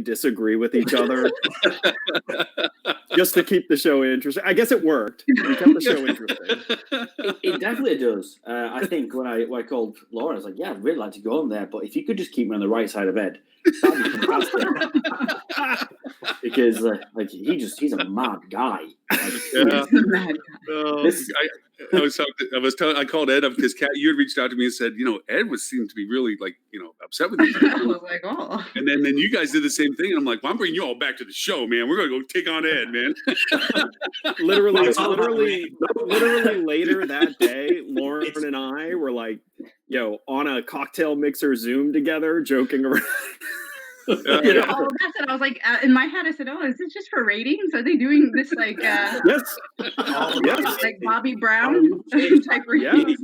disagree with each other just to keep the show interesting. I guess it worked. We kept the show interesting. It definitely does. I think when I called Laura, I was like, "Yeah, I'd really like to go on there, but if you could just keep me on the right side of Ed, that'd be fantastic." Because he's a mad guy. I called Ed up because Kat, you had reached out to me and said, Ed seemed to be really upset with you. I was like, oh. And then you guys did the same thing, and I'm like, well, I'm bringing you all back to the show, man. We're gonna go take on Ed, man. literally later that day, Lauren and I were like, on a cocktail mixer Zoom together, joking around. Oh, that's it. I was like, in my head, I said, "Oh, is this just for ratings? Are they doing this like yes, like Bobby Brown type ratings?"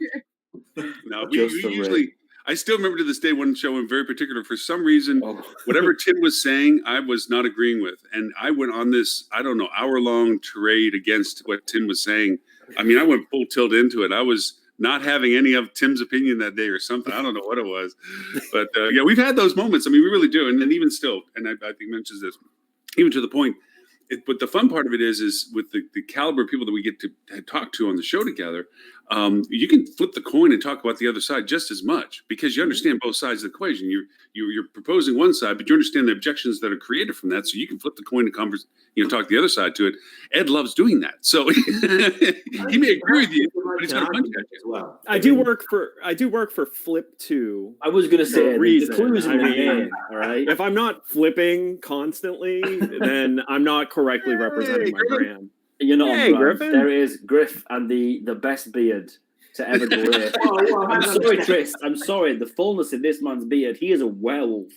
No, we usually. I still remember to this day one show in very particular. For some reason, whatever Tim was saying, I was not agreeing with, and I went on this hour-long tirade against what Tim was saying. I mean, I went full tilt into it. I was not having any of Tim's opinion that day or something. I don't know what it was. But, we've had those moments. I mean, we really do. And even still, and I think mentions this, even to the point, but the fun part of it is with the caliber of people that we get to talk to on the show together, you can flip the coin and talk about the other side just as much because you understand both sides of the equation. You're proposing one side, but you understand the objections that are created from that, so you can flip the coin and talk the other side to it. Ed loves doing that, so he may agree with you, but he's going to punch at you as well. I do work for Flip 2. I was going to say the clues in the name. All right, if I'm not flipping constantly, then I'm not correctly representing my brand. You're not on Griffin. There is Griff and the best beard to ever grace. I'm sorry, Tris. I'm sorry. The fullness in this man's beard. He is a werewolf.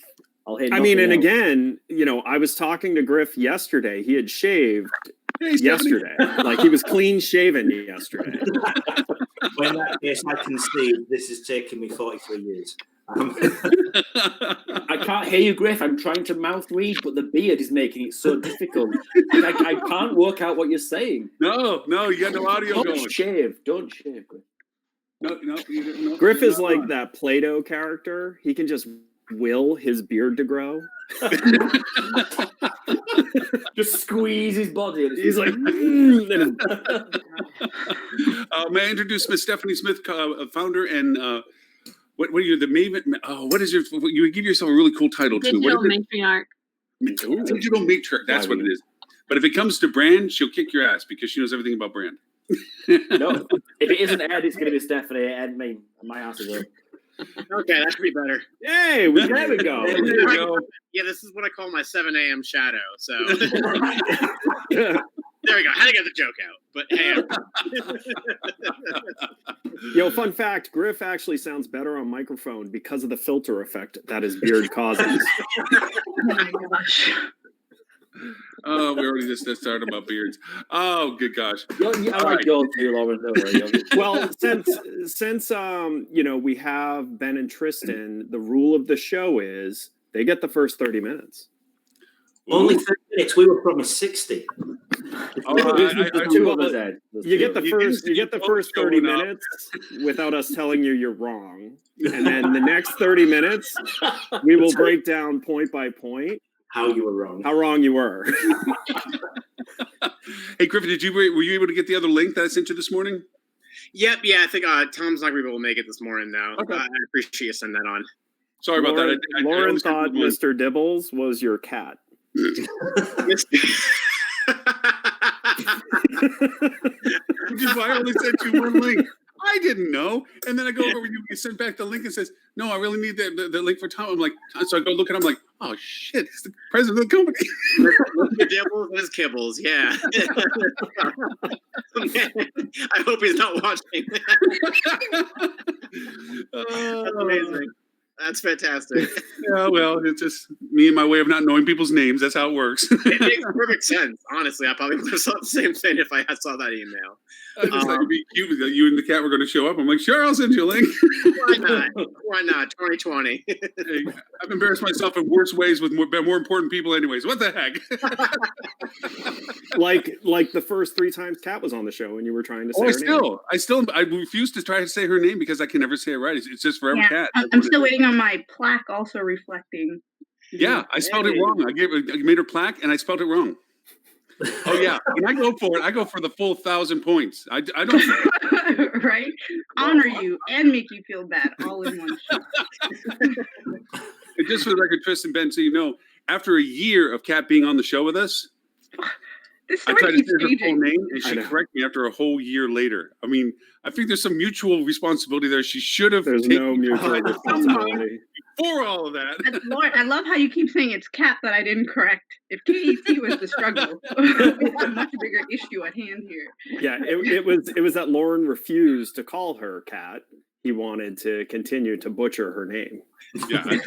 Again, I was talking to Griff yesterday. He had shaved yesterday. Like he was clean shaven yesterday. Well, in that case, I can see this has taken me 43 years. I can't hear you, Griff. I'm trying to mouth read, but the beard is making it so difficult. I can't work out what you're saying. No, you got no audio going. Don't shave, Griff. No. Griff is like that Play-Doh character. He can just will his beard to grow. Just squeeze his body. And he's like, may I introduce Miss Stephanie Smith, founder and what are you, the Maven? Oh, what is you give yourself a really cool title too. Digital matriarch. Digital matriarch. That's what it is. But if it comes to brand, she'll kick your ass because she knows everything about brand. No, if it isn't Ed, it's going to be Stephanie. Ed, my ass is up. Okay, that should be better. Hey, there we go. Yeah, this is what I call my 7 a.m. shadow. So there we go. Had to get the joke out, but hey. Fun fact: Griff actually sounds better on microphone because of the filter effect that his beard causes. Oh my gosh. Oh, we already just started about beards. Oh, good gosh. Well, since we have Ben and Tristan, the rule of the show is they get the first 30 minutes. Only 30 minutes. We were promised 60. You get the first 30 minutes without us telling you're wrong, and then the next 30 minutes we will break down point by point how you were wrong. How wrong you were. Hey, Griffin, were you able to get the other link that I sent you this morning? Yep. Yeah, I think Tom's not going to be able to make it this morning now. Okay. I appreciate you sending that on. Sorry about that. Lauren thought Mr. Dibbles was your cat. Which is why I only sent you one link. I didn't know. And then I go over, you sent back the link and says, no, I really need the link for Tom. I'm like, so I go look and I'm like, oh shit, it's the president of the company. The devil is Kibbles, yeah. I hope he's not watching. That's amazing. That's fantastic. Yeah, well, it's just me and my way of not knowing people's names. That's how it works. It makes perfect sense. Honestly, I probably would have thought the same thing if I saw that email. It'd be cute that you and the cat were going to show up. I'm like, sure, I'll send you a link. Why not? Why not? 2020. Hey, I've embarrassed myself in worse ways with more important people anyways. What the heck? like the first 3 times Kat was on the show and you were trying to say her name. I refuse to try to say her name because I can never say it right. It's just forever Kat. I'm still waiting on my plaque also reflecting Yeah, I spelled it wrong. I made her plaque, and I spelled it wrong. Oh yeah, when I go for it, I go for the full 1,000 points. I don't. Right? Honor you and make you feel bad all in one shot. And just for the record, Tristan, Ben, so you know, after a year of Kat being on the show with us, This I story tried to keeps say her full changing. name, and she corrected me after a whole year later. I mean, I think there's some mutual responsibility there. She should have There's no taken mutual responsibility. for all of that. That's Lauren, I love how you keep saying it's Kat that I didn't correct. If KET was the struggle, we have a much bigger issue at hand here. Yeah, it was that Lauren refused to call her Kat. He wanted to continue to butcher her name. Yeah, I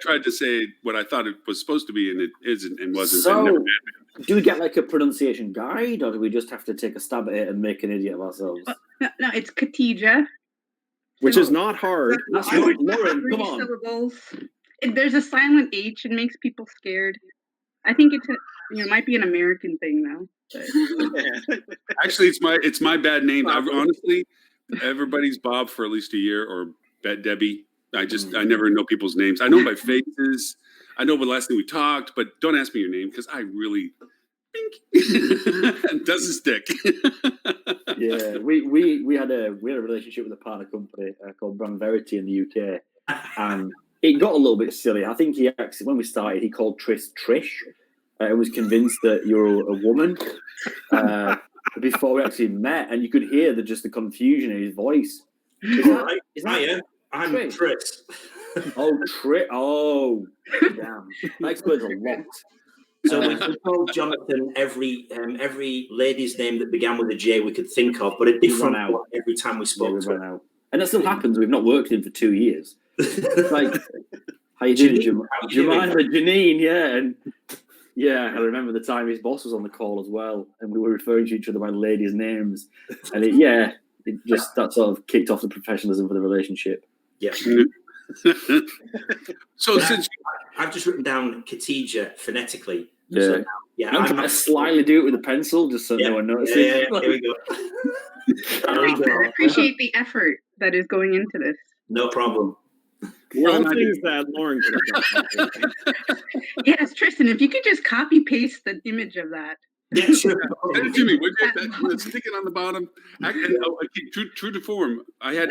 tried to say what I thought it was supposed to be, and it isn't and wasn't. So- and never had been. Do we get like a pronunciation guide, or do we just have to take a stab at it and make an idiot of ourselves? No, it's Katija. Which is not hard. That's Lauren, Lauren, three come on. syllables. There's a silent H. It makes people scared. I think it might be an American thing though. But Actually, it's my bad name. Honestly, everybody's Bob for at least a year, or Debbie. I never know people's names. I know by faces. I know the last thing we talked, but don't ask me your name because I really it doesn't stick. Yeah, we had a relationship with a partner company called Brand Verity in the UK, and it got a little bit silly. I think he actually, when we started, he called Trish. I was convinced that you're a woman before we actually met, and you could hear the confusion in his voice. Is that I'm Trish? Tris. Oh, damn! That explains a lot. So we called Jonathan every lady's name that began with a J we could think of, but a different one every time we spoke to him. And that still happens. We've not worked with him for 2 years. Like, how you doing, Janine? Yeah, and yeah, I remember the time his boss was on the call as well, and we were referring to each other by ladies' names, and it just that sort of kicked off the professionalism for the relationship. Yeah. So since I've just written down Katija phonetically. Yeah. So, yeah, I'm trying to slyly do it with a pencil just so no one notices. Yeah, here we go. I appreciate the effort that is going into this. No problem. One thing that Lauren could have done. Yes, Tristan, if you could just copy paste the image of that. Yeah, sure. Send it to me. Would you? Stick it on the bottom. I keep true to form. I had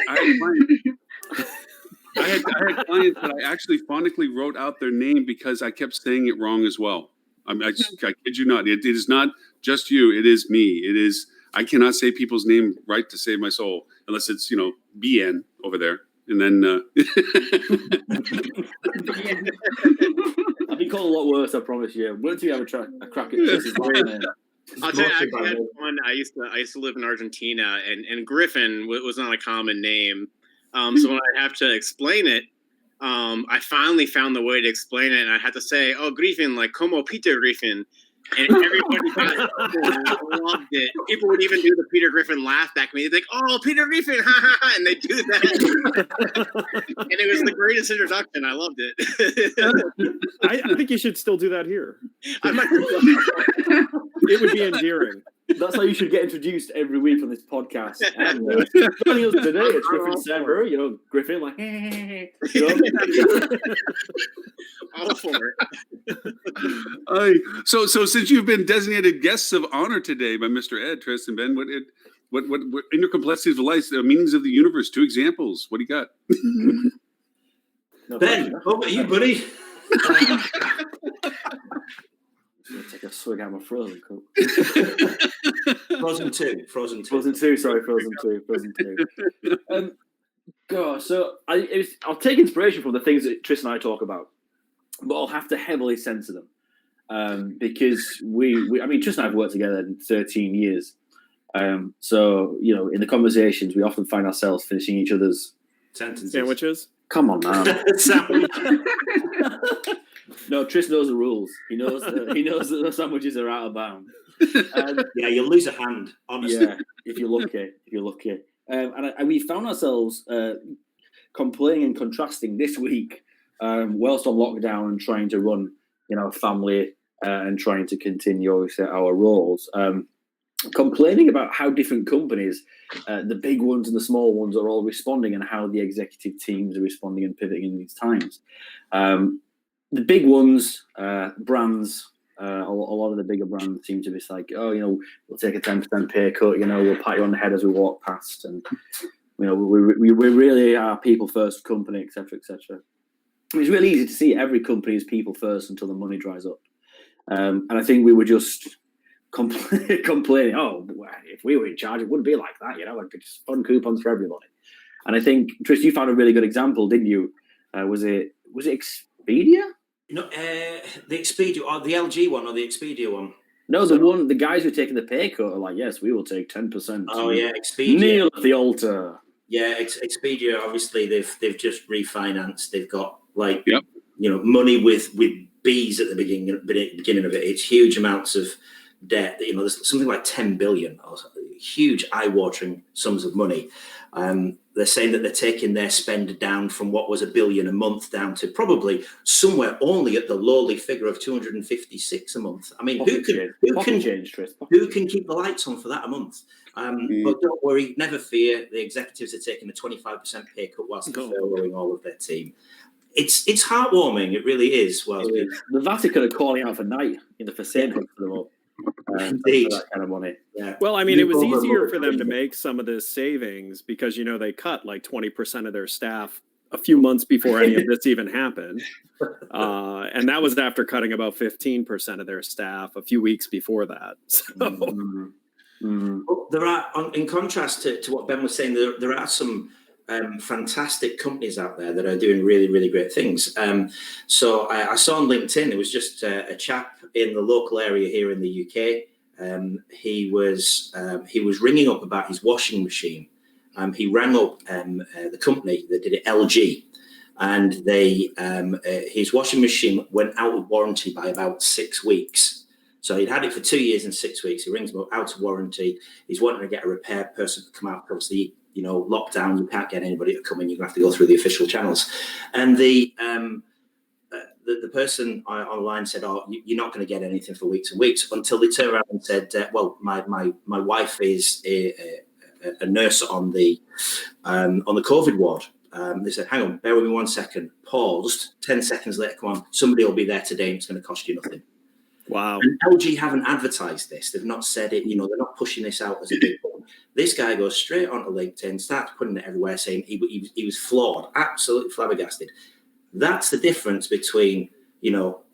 clients that I actually phonetically wrote out their name because I kept saying it wrong as well. I kid you not. It is not just you. It is me. It is. I cannot say people's name right to save my soul unless it's BN over there. And then I've been called a lot worse. I promise you. Wait till you have a crack at this. I'll tell you, I actually had one. I used to live in Argentina, and Griffin was not a common name. So when I have to explain it, I finally found the way to explain it, and I had to say, "Oh, Griffin, like como Peter Griffin," and everybody loved it. People would even do the Peter Griffin laugh back at me. They'd be like, "Oh, Peter Griffin, ha ha ha," and they do that. And it was the greatest introduction. I loved it. I think you should still do that here. I might It would be endearing. That's how you should get introduced every week on this podcast. And joining us today, it's Griffin Sember, Griffin, like, all for it. So since you've been designated guests of honor today by Mr. Ed, Tristan, Ben, what in your complexities of life, the meanings of the universe, 2 examples. What do you got? Ben, what about you, buddy? Take a swig out of my Frozen Coke. Frozen 2. Frozen 2. Sorry, Frozen 2. God, so I'll take inspiration from the things that Tristan and I talk about, but I'll have to heavily censor them because I mean, Tristan and I have worked together in 13 years. So in the conversations, we often find ourselves finishing each other's sentences. Sandwiches. Come on, man. No, Tris knows the rules. He knows that the sandwiches are out of bounds. Yeah, you'll lose a hand, honestly. Yeah, if you're lucky. And we found ourselves complaining and contrasting this week, whilst on lockdown and trying to run, family and trying to continue obviously our roles. Complaining about how different companies, the big ones and the small ones, are all responding and how the executive teams are responding and pivoting in these times. the big ones, brands, a lot of the bigger brands seem to be like, oh, we'll take a 10% pay cut, we'll pat you on the head as we walk past, and we really are a people first company, etc., etc. It's really easy to see every company is people first until the money dries up, and I think we were just complaining. Oh, if we were in charge, it wouldn't be like that, like just fun coupons for everybody. And I think, Tris, you found a really good example, didn't you? Was it Expedia? The Expedia, or the LG one, or the Expedia one? No, the guys who are taking the pay cut are like, yes, we will take 10%. Oh yeah, Expedia. Kneel at the altar. Yeah, Expedia. Obviously, they've just refinanced. They've got money with B's at the beginning of it. It's huge amounts of debt. There's something like 10 billion, huge eye-watering sums of money. They're saying that they're taking their spend down from what was $1 billion a month down to probably somewhere only at the lowly figure of 256 a month. I mean, who can keep the lights on for that a month? But don't worry, never fear. The executives are taking a 25% pay cut whilst they're furloughing all of their team. It's heartwarming. It really is. Well, the Vatican are calling out for night for sale for them all. Indeed. That kind of money. Yeah. Well, I mean, it was easier for them to make some of this savings because they cut like 20% of their staff a few months before any of this even happened, and that was after cutting about 15% of their staff a few weeks before that. So. There are, in contrast to what Ben was saying, there are some fantastic companies out there that are doing really, really great things. So I saw on LinkedIn, it was just a chap in the local area here in the UK. He was ringing up about his washing machine. He rang up the company that did it, LG, and his washing machine went out of warranty by about 6 weeks. So he'd had it for 2 years and 6 weeks. He rings him up, out of warranty. He's wanting to get a repair person to come out. Obviously, lockdown, you can't get anybody to come in. You have to go through the official channels. And the person online said, "Oh, you're not going to get anything for weeks and weeks," until they turned around and said, "Well, my wife is a nurse on the COVID ward." They said, "Hang on, bear with me 1 second." Paused. 10 seconds later, come on, somebody will be there today, and it's going to cost you nothing. Wow. And LG haven't advertised this. They've not said it. They're not pushing this out as a big one. This guy goes straight onto LinkedIn, starts putting it everywhere, saying he was flawed, absolutely flabbergasted. That's the difference between,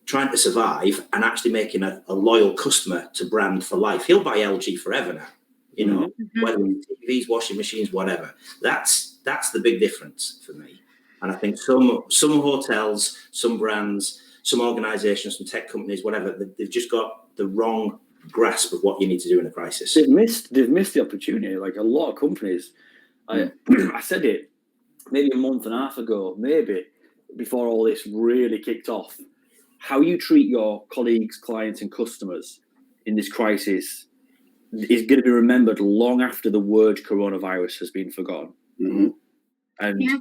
trying to survive and actually making a loyal customer to brand for life. He'll buy LG forever now, whether it's TVs, washing machines, whatever. That's the big difference for me. And I think some hotels, some brands, some organizations, some tech companies, whatever, they've just got the wrong grasp of what you need to do in a crisis. They've missed the opportunity. Like a lot of companies, I said it maybe a month and a half ago, maybe before all this really kicked off. How you treat your colleagues, clients, and customers in this crisis is going to be remembered long after the word coronavirus has been forgotten. Mm-hmm. And yeah,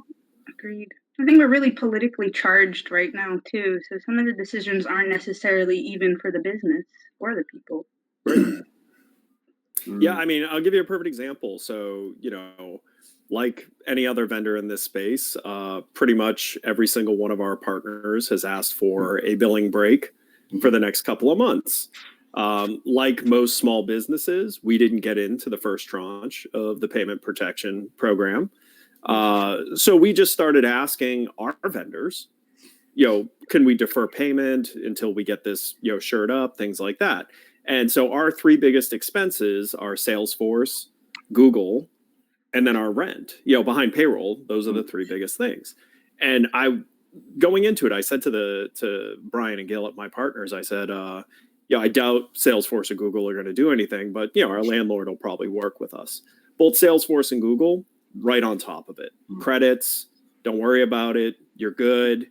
agreed. I think we're really politically charged right now too. So some of the decisions aren't necessarily even for the business or the people. Yeah, I mean, I'll give you a perfect example. So, like any other vendor in this space, pretty much every single one of our partners has asked for a billing break for the next couple of months. Like most small businesses, we didn't get into the first tranche of the payment protection program. So we just started asking our vendors, can we defer payment until we get this, shored up, things like that. And so our three biggest expenses are Salesforce, Google, and then our rent, behind payroll. Those are the three biggest things. And going into it, I said to Brian and Gil, my partners, I said, I doubt Salesforce or Google are going to do anything, but our landlord will probably work with us. Both Salesforce and Google, right on top of it. Credits, don't worry about it. You're good.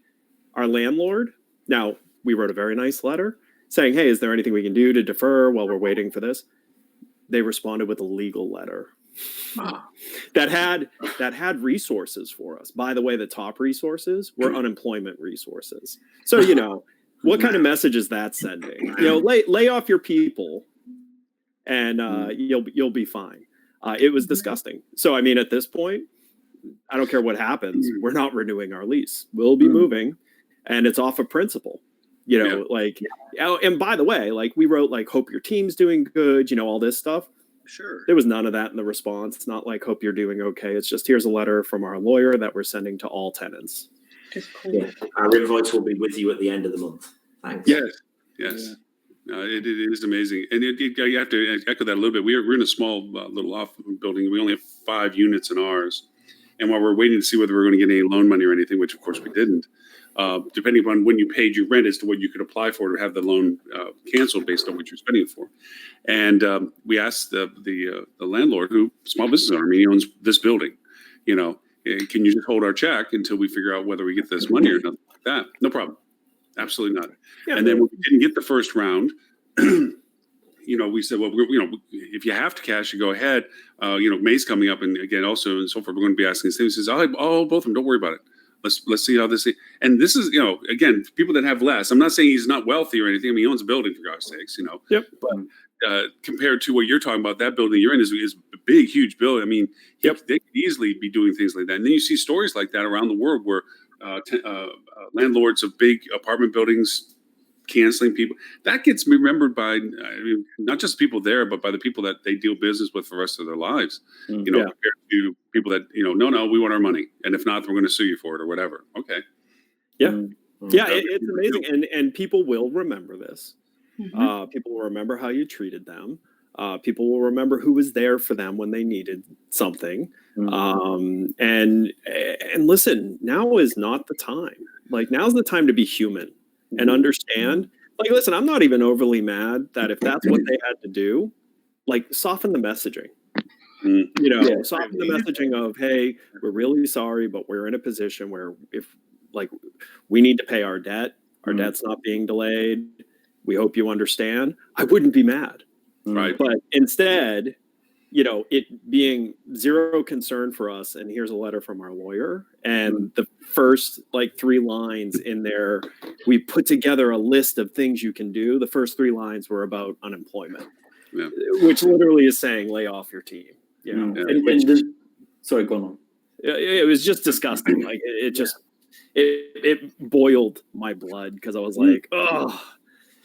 Our landlord, now we wrote a very nice letter saying, hey, is there anything we can do to defer while we're waiting for this? They responded with a legal letter that had resources for us. By the way, the top resources were unemployment resources. So, what kind of message is that sending? Lay off your people and you'll be fine. It was disgusting. So, I mean, at this point, I don't care what happens. We're not renewing our lease. We'll be moving. and it's off of principle. You know, and by the way, like we wrote like hope your team's doing good, you know, all this stuff. Sure. There was none of that in the response. It's not like hope you're doing okay. It's just here's a letter from our lawyer that we're sending to all tenants. Just cool. Yeah. Our invoice will be with you at the end of the month. Thanks. Yes. Yeah. No, it is amazing, and you have to echo that a little bit. We're in a small little off building. We only have 5 units in ours, and while we're waiting to see whether we're going to get any loan money or anything, which of course we didn't, depending upon when you paid your rent as to what you could apply for to have the loan canceled based on what you're spending it for. And we asked the landlord, who small business owner, I mean, he owns this building, you know, can you just hold our check until we figure out whether we get this money or nothing like that? No problem. Absolutely not. Yeah, and then when we didn't get the first round, you know, we said, well, you know, if you have to cash, you go ahead. You know, May's coming up, and again, also and so forth. We're going to be asking these things. He says, "Oh, both of them. Don't worry about it. Let's see how this." And this is, you know, again, people that have less. I'm not saying he's not wealthy or anything. I mean, he owns a building, for God's sakes, you know. Yep. But compared to what you're talking about, that building you're in is a big, huge building. I mean, they could easily be doing things like that. And then you see stories like that around the world where landlords of big apartment buildings canceling people. That gets remembered by, I mean, not just people there, but by the people that they deal business with for the rest of their lives. You know, compared to people that, you know, no, we want our money, and if not, we're going to sue you for it or whatever. Okay. Yeah. Yeah, it's amazing, and people will remember this. People will remember how you treated them. People will remember who was there for them when they needed something. And listen, now is not the time. Like, now's the time to be human and understand. Like, listen, I'm not even overly mad that if that's what they had to do, like, soften the messaging. You know, soften the messaging of, hey, we're really sorry, but we're in a position where if, like, we need to pay our debt. Our debt's not being delayed. We hope you understand. I wouldn't be mad. Right. But instead, you know, it being zero concern for us, and here's a letter from our lawyer, and the first like 3 lines in there, we put together a list of things you can do. The first 3 lines were about unemployment, which literally is saying lay off your team. You know, Sorry, go on. It was just disgusting. Like it boiled my blood because I was like, oh,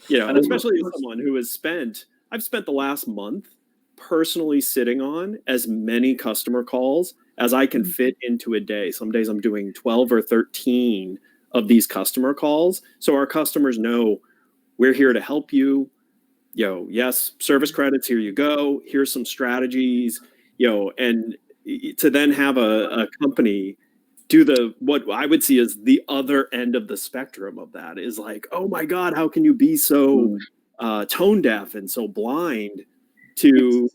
you know, and especially as someone who has I've spent the last month personally sitting on as many customer calls as I can fit into a day. Some days I'm doing 12 or 13 of these customer calls. So our customers know we're here to help you. Yes, service credits, here you go. Here's some strategies, and to then have a company do what I would see as the other end of the spectrum of that is like, oh my God, how can you be so tone deaf and so blind to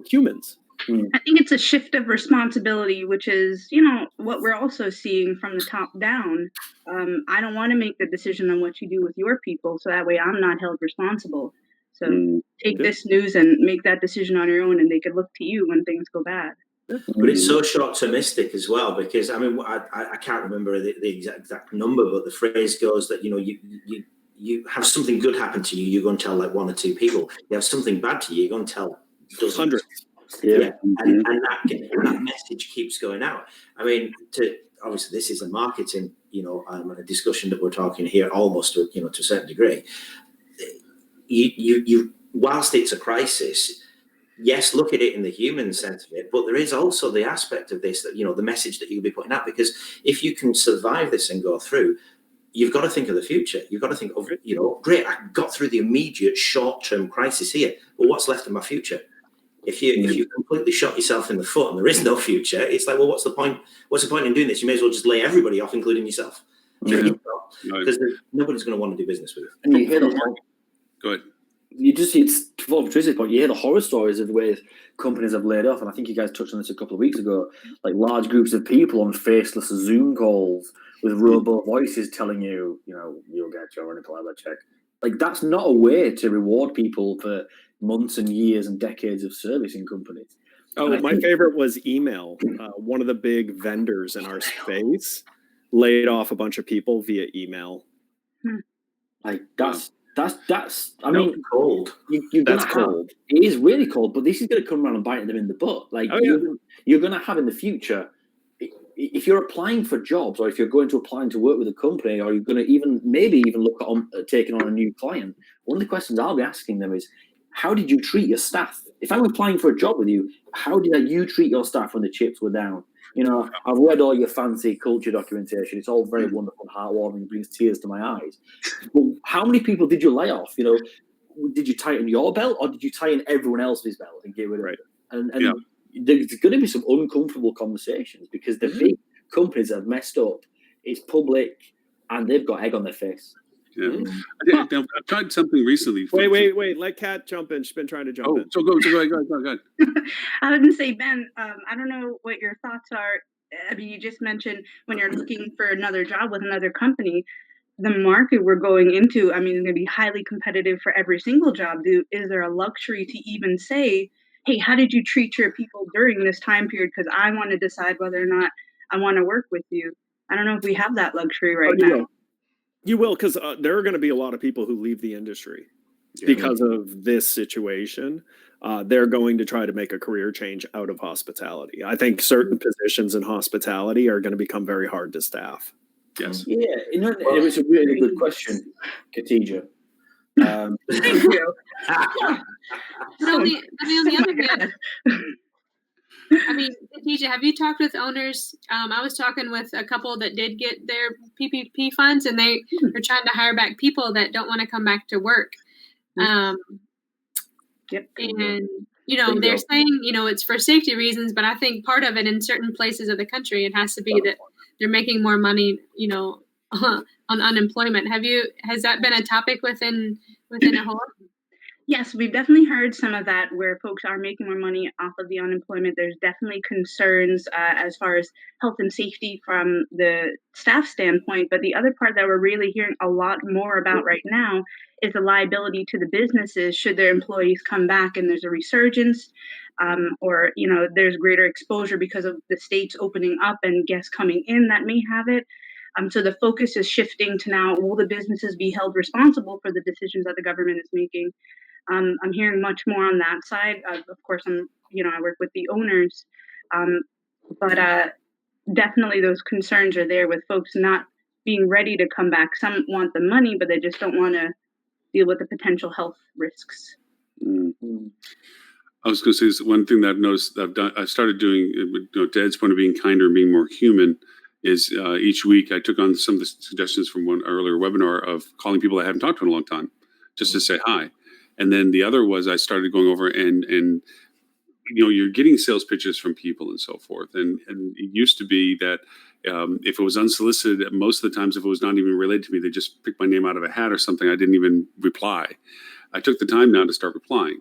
humans? I think it's a shift of responsibility, which is what we're also seeing from the top down. I don't want to make the decision on what you do with your people, so that way I'm not held responsible. So take this news and make that decision on your own, and they could look to you when things go bad. But it's so short-termistic as well, because I mean, I can't remember the exact number, but the phrase goes that you have something good happen to you, you're going to tell like 1 or 2 people. You have something bad to you, you're going to tell dozens. Hundreds. Yeah. And that message keeps going out. I mean, obviously this is a marketing, a discussion that we're talking here almost to a certain degree. You whilst it's a crisis, yes, look at it in the human sense of it, but there is also the aspect of this that, the message that you'll be putting out, because if you can survive this and go through, you've got to think of the future. You've got to think of, great, I got through the immediate short-term crisis here, but what's left of my future? If you completely shot yourself in the foot and there is no future, it's like, well, what's the point? What's the point in doing this? You may as well just lay everybody off, including yourself. Because nobody's going to want to do business with you. And you hear Go ahead. You just see it's for Patricia's point. You hear the horror stories of the way companies have laid off, and I think you guys touched on this a couple of weeks ago. Like large groups of people on faceless Zoom calls with robo voices telling you, you'll get your unemployment check. Like that's not a way to reward people for months and years and decades of service in companies. Oh, my favorite was email. One of the big vendors in our space laid off a bunch of people via email. Like that's. I mean, cold. That's cold. It is really cold, but this is going to come around and bite them in the butt. Like you're going to have in the future. if you're applying for jobs, or if you're going to applying to work with a company, or you're going to maybe even look at taking on a new client, one of the questions I'll be asking them is, how did you treat your staff? If I'm applying for a job with you, how did you treat your staff when the chips were down? You know, I've read all your fancy culture documentation. It's all very wonderful, heartwarming, brings tears to my eyes. But how many people did you lay off? You know, did you tighten your belt, or did you tighten everyone else's belt and get rid of it? And there's going to be some uncomfortable conversations, because the big companies have messed up. It's public, and they've got egg on their face. Yeah, I've tried something recently. Wait! Let Kat jump in. She's been trying to jump in. So go ahead. I was going to say, Ben, I don't know what your thoughts are. I mean, you just mentioned when you're looking for another job with another company, the market we're going into, I mean, it's going to be highly competitive for every single job. Is there a luxury to even say, hey, how did you treat your people during this time period? Because I want to decide whether or not I want to work with you. I don't know if we have that luxury right now. You will, because there are going to be a lot of people who leave the industry because of this situation. They're going to try to make a career change out of hospitality. I think certain positions in hospitality are going to become very hard to staff. Yes. Yeah, it was a really good question, Khadija. Thank you. But on the other hand, I mean, Khadija, have you talked with owners? I was talking with a couple that did get their PPP funds, and they are trying to hire back people that don't want to come back to work. And they're saying, it's for safety reasons, but I think part of it in certain places of the country, it has to be that they're making more money, on unemployment. Has that been a topic within a whole? Yes, we've definitely heard some of that, where folks are making more money off of the unemployment. There's definitely concerns as far as health and safety from the staff standpoint. But the other part that we're really hearing a lot more about right now is the liability to the businesses should their employees come back and there's a resurgence, or there's greater exposure because of the states opening up and guests coming in that may have it. So the focus is shifting to now, will the businesses be held responsible for the decisions that the government is making? I'm hearing much more on that side. Of course, I work with the owners, but definitely those concerns are there with folks not being ready to come back. Some want the money, but they just don't want to deal with the potential health risks. Mm-hmm. I was going to say one thing that I've noticed I've started doing, to Ed's point of being kinder and being more human, is each week I took on some of the suggestions from one earlier webinar of calling people I haven't talked to in a long time, just to say hi. And then the other was I started going over and you're getting sales pitches from people and so forth. And it used to be that if it was unsolicited, most of the times if it was not even related to me, they just picked my name out of a hat or something. I didn't even reply. I took the time now to start replying.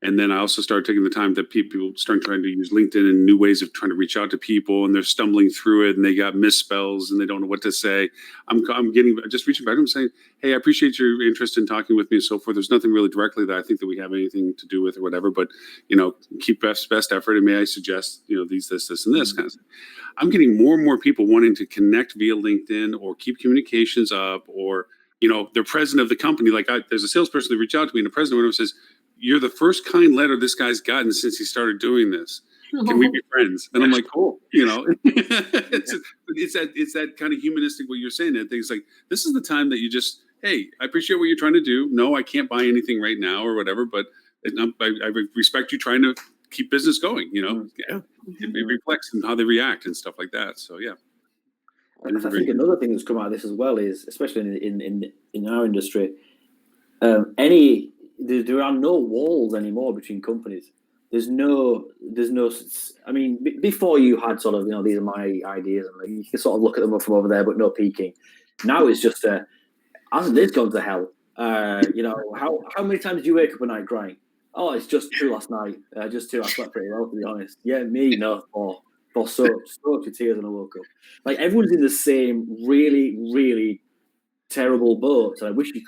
And then I also started taking the time that people start trying to use LinkedIn and new ways of trying to reach out to people, and they're stumbling through it and they got misspells and they don't know what to say. I'm just reaching back to them saying, hey, I appreciate your interest in talking with me and so forth. There's nothing really directly that I think that we have anything to do with or whatever, but keep best effort. And may I suggest, this, and this kind of thing. I'm getting more and more people wanting to connect via LinkedIn or keep communications up, or, they're president of the company. Like there's a salesperson that reached out to me and the president whatever says, you're the first kind letter this guy's gotten since he started doing this. Can we be friends? And I'm like, cool. It's that kind of humanistic what you're saying. And things like, this is the time that you just, hey, I appreciate what you're trying to do. No, I can't buy anything right now or whatever, but I respect you trying to keep business going. It reflects in how they react and stuff like that. So yeah. I think another thing that's come out of this as well is, especially in our industry, there are no walls anymore between companies. There's no. I mean, before you had sort of, these are my ideas, and you can sort of look at them from over there, but no peeking. Now it's just hasn't this gone to hell? How many times do you wake up at night crying? Oh, it's just 2 last night. Just 2. I slept pretty well, to be honest. Yeah, me no. For soaked with tears, and I woke up. Like, everyone's in the same really, really terrible boat. And I wish you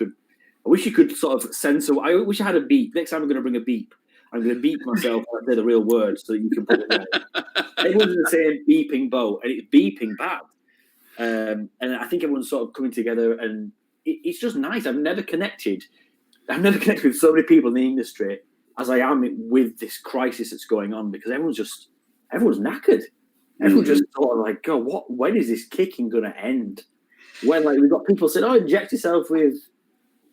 could sort of censor. I wish I had a beep. Next time I'm going to bring a beep. I'm going to beep myself when I say the real word so you can put it there. Everyone's in the same beeping boat, and it's beeping bad. And I think everyone's sort of coming together, and it's just nice. I've never connected with so many people in the industry as I am with this crisis that's going on, because everyone's knackered. Everyone just thought like, God, when is this kicking going to end? When like we've got people saying, "Oh, inject yourself with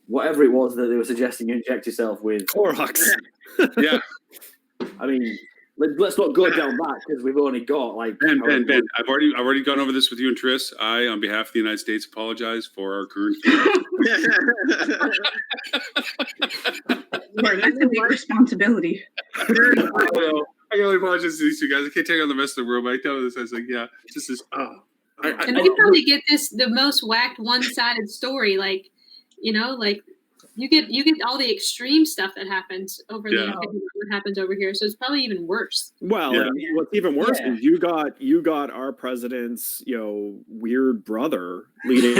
whatever it was that they were suggesting you inject yourself with." Clorox. Yeah. I mean, let's not go down that because we've only got like. Ben, I've already gone over this with you and Tris. I, on behalf of the United States, apologize for our current. That's a big responsibility. I can only apologize to these two guys. I can't take on the rest of the room. I tell this. I was like, yeah, this is. And you probably get the most whacked one-sided story, like you get all the extreme stuff that happens over there what happens over here. So it's probably even worse. Well, and what's even worse is you got our president's weird brother leading.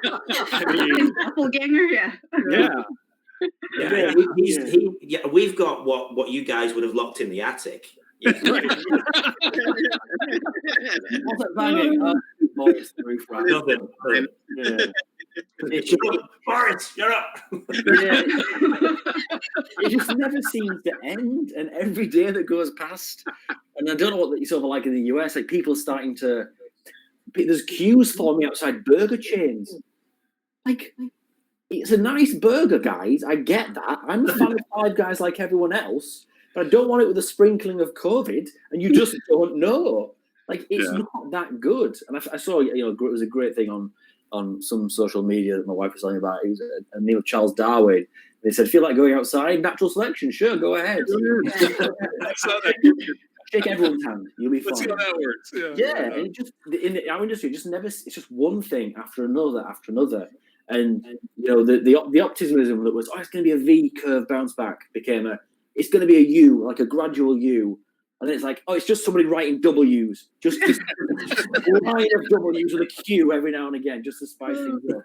I mean, doppelganger, we've got what you guys would have locked in the attic. Yeah. Boris, you're up. It just never seems to end, and every day that goes past, and I don't know what it's over like in the US. Like people starting to, there's queues forming outside burger chains. Like, it's a nice burger, guys. I get that. I'm a fan of Five Guys like everyone else. But I don't want it with a sprinkling of COVID, and you just don't know. Like, it's not that good. And I saw, it was a great thing on some social media that my wife was telling me about. It was a Neil Charles Darwin. They said, feel like going outside? Natural selection, sure, go ahead. Shake everyone's hand, you'll be fine. Let's see how that works. Yeah, and it just in our industry, it's just one thing after another. And the optimism that was, it's going to be a V curve bounce back became it's going to be a U, like a gradual U. And then it's like, it's just somebody writing W's. Just a line of W's with a Q every now and again, just to spice things up.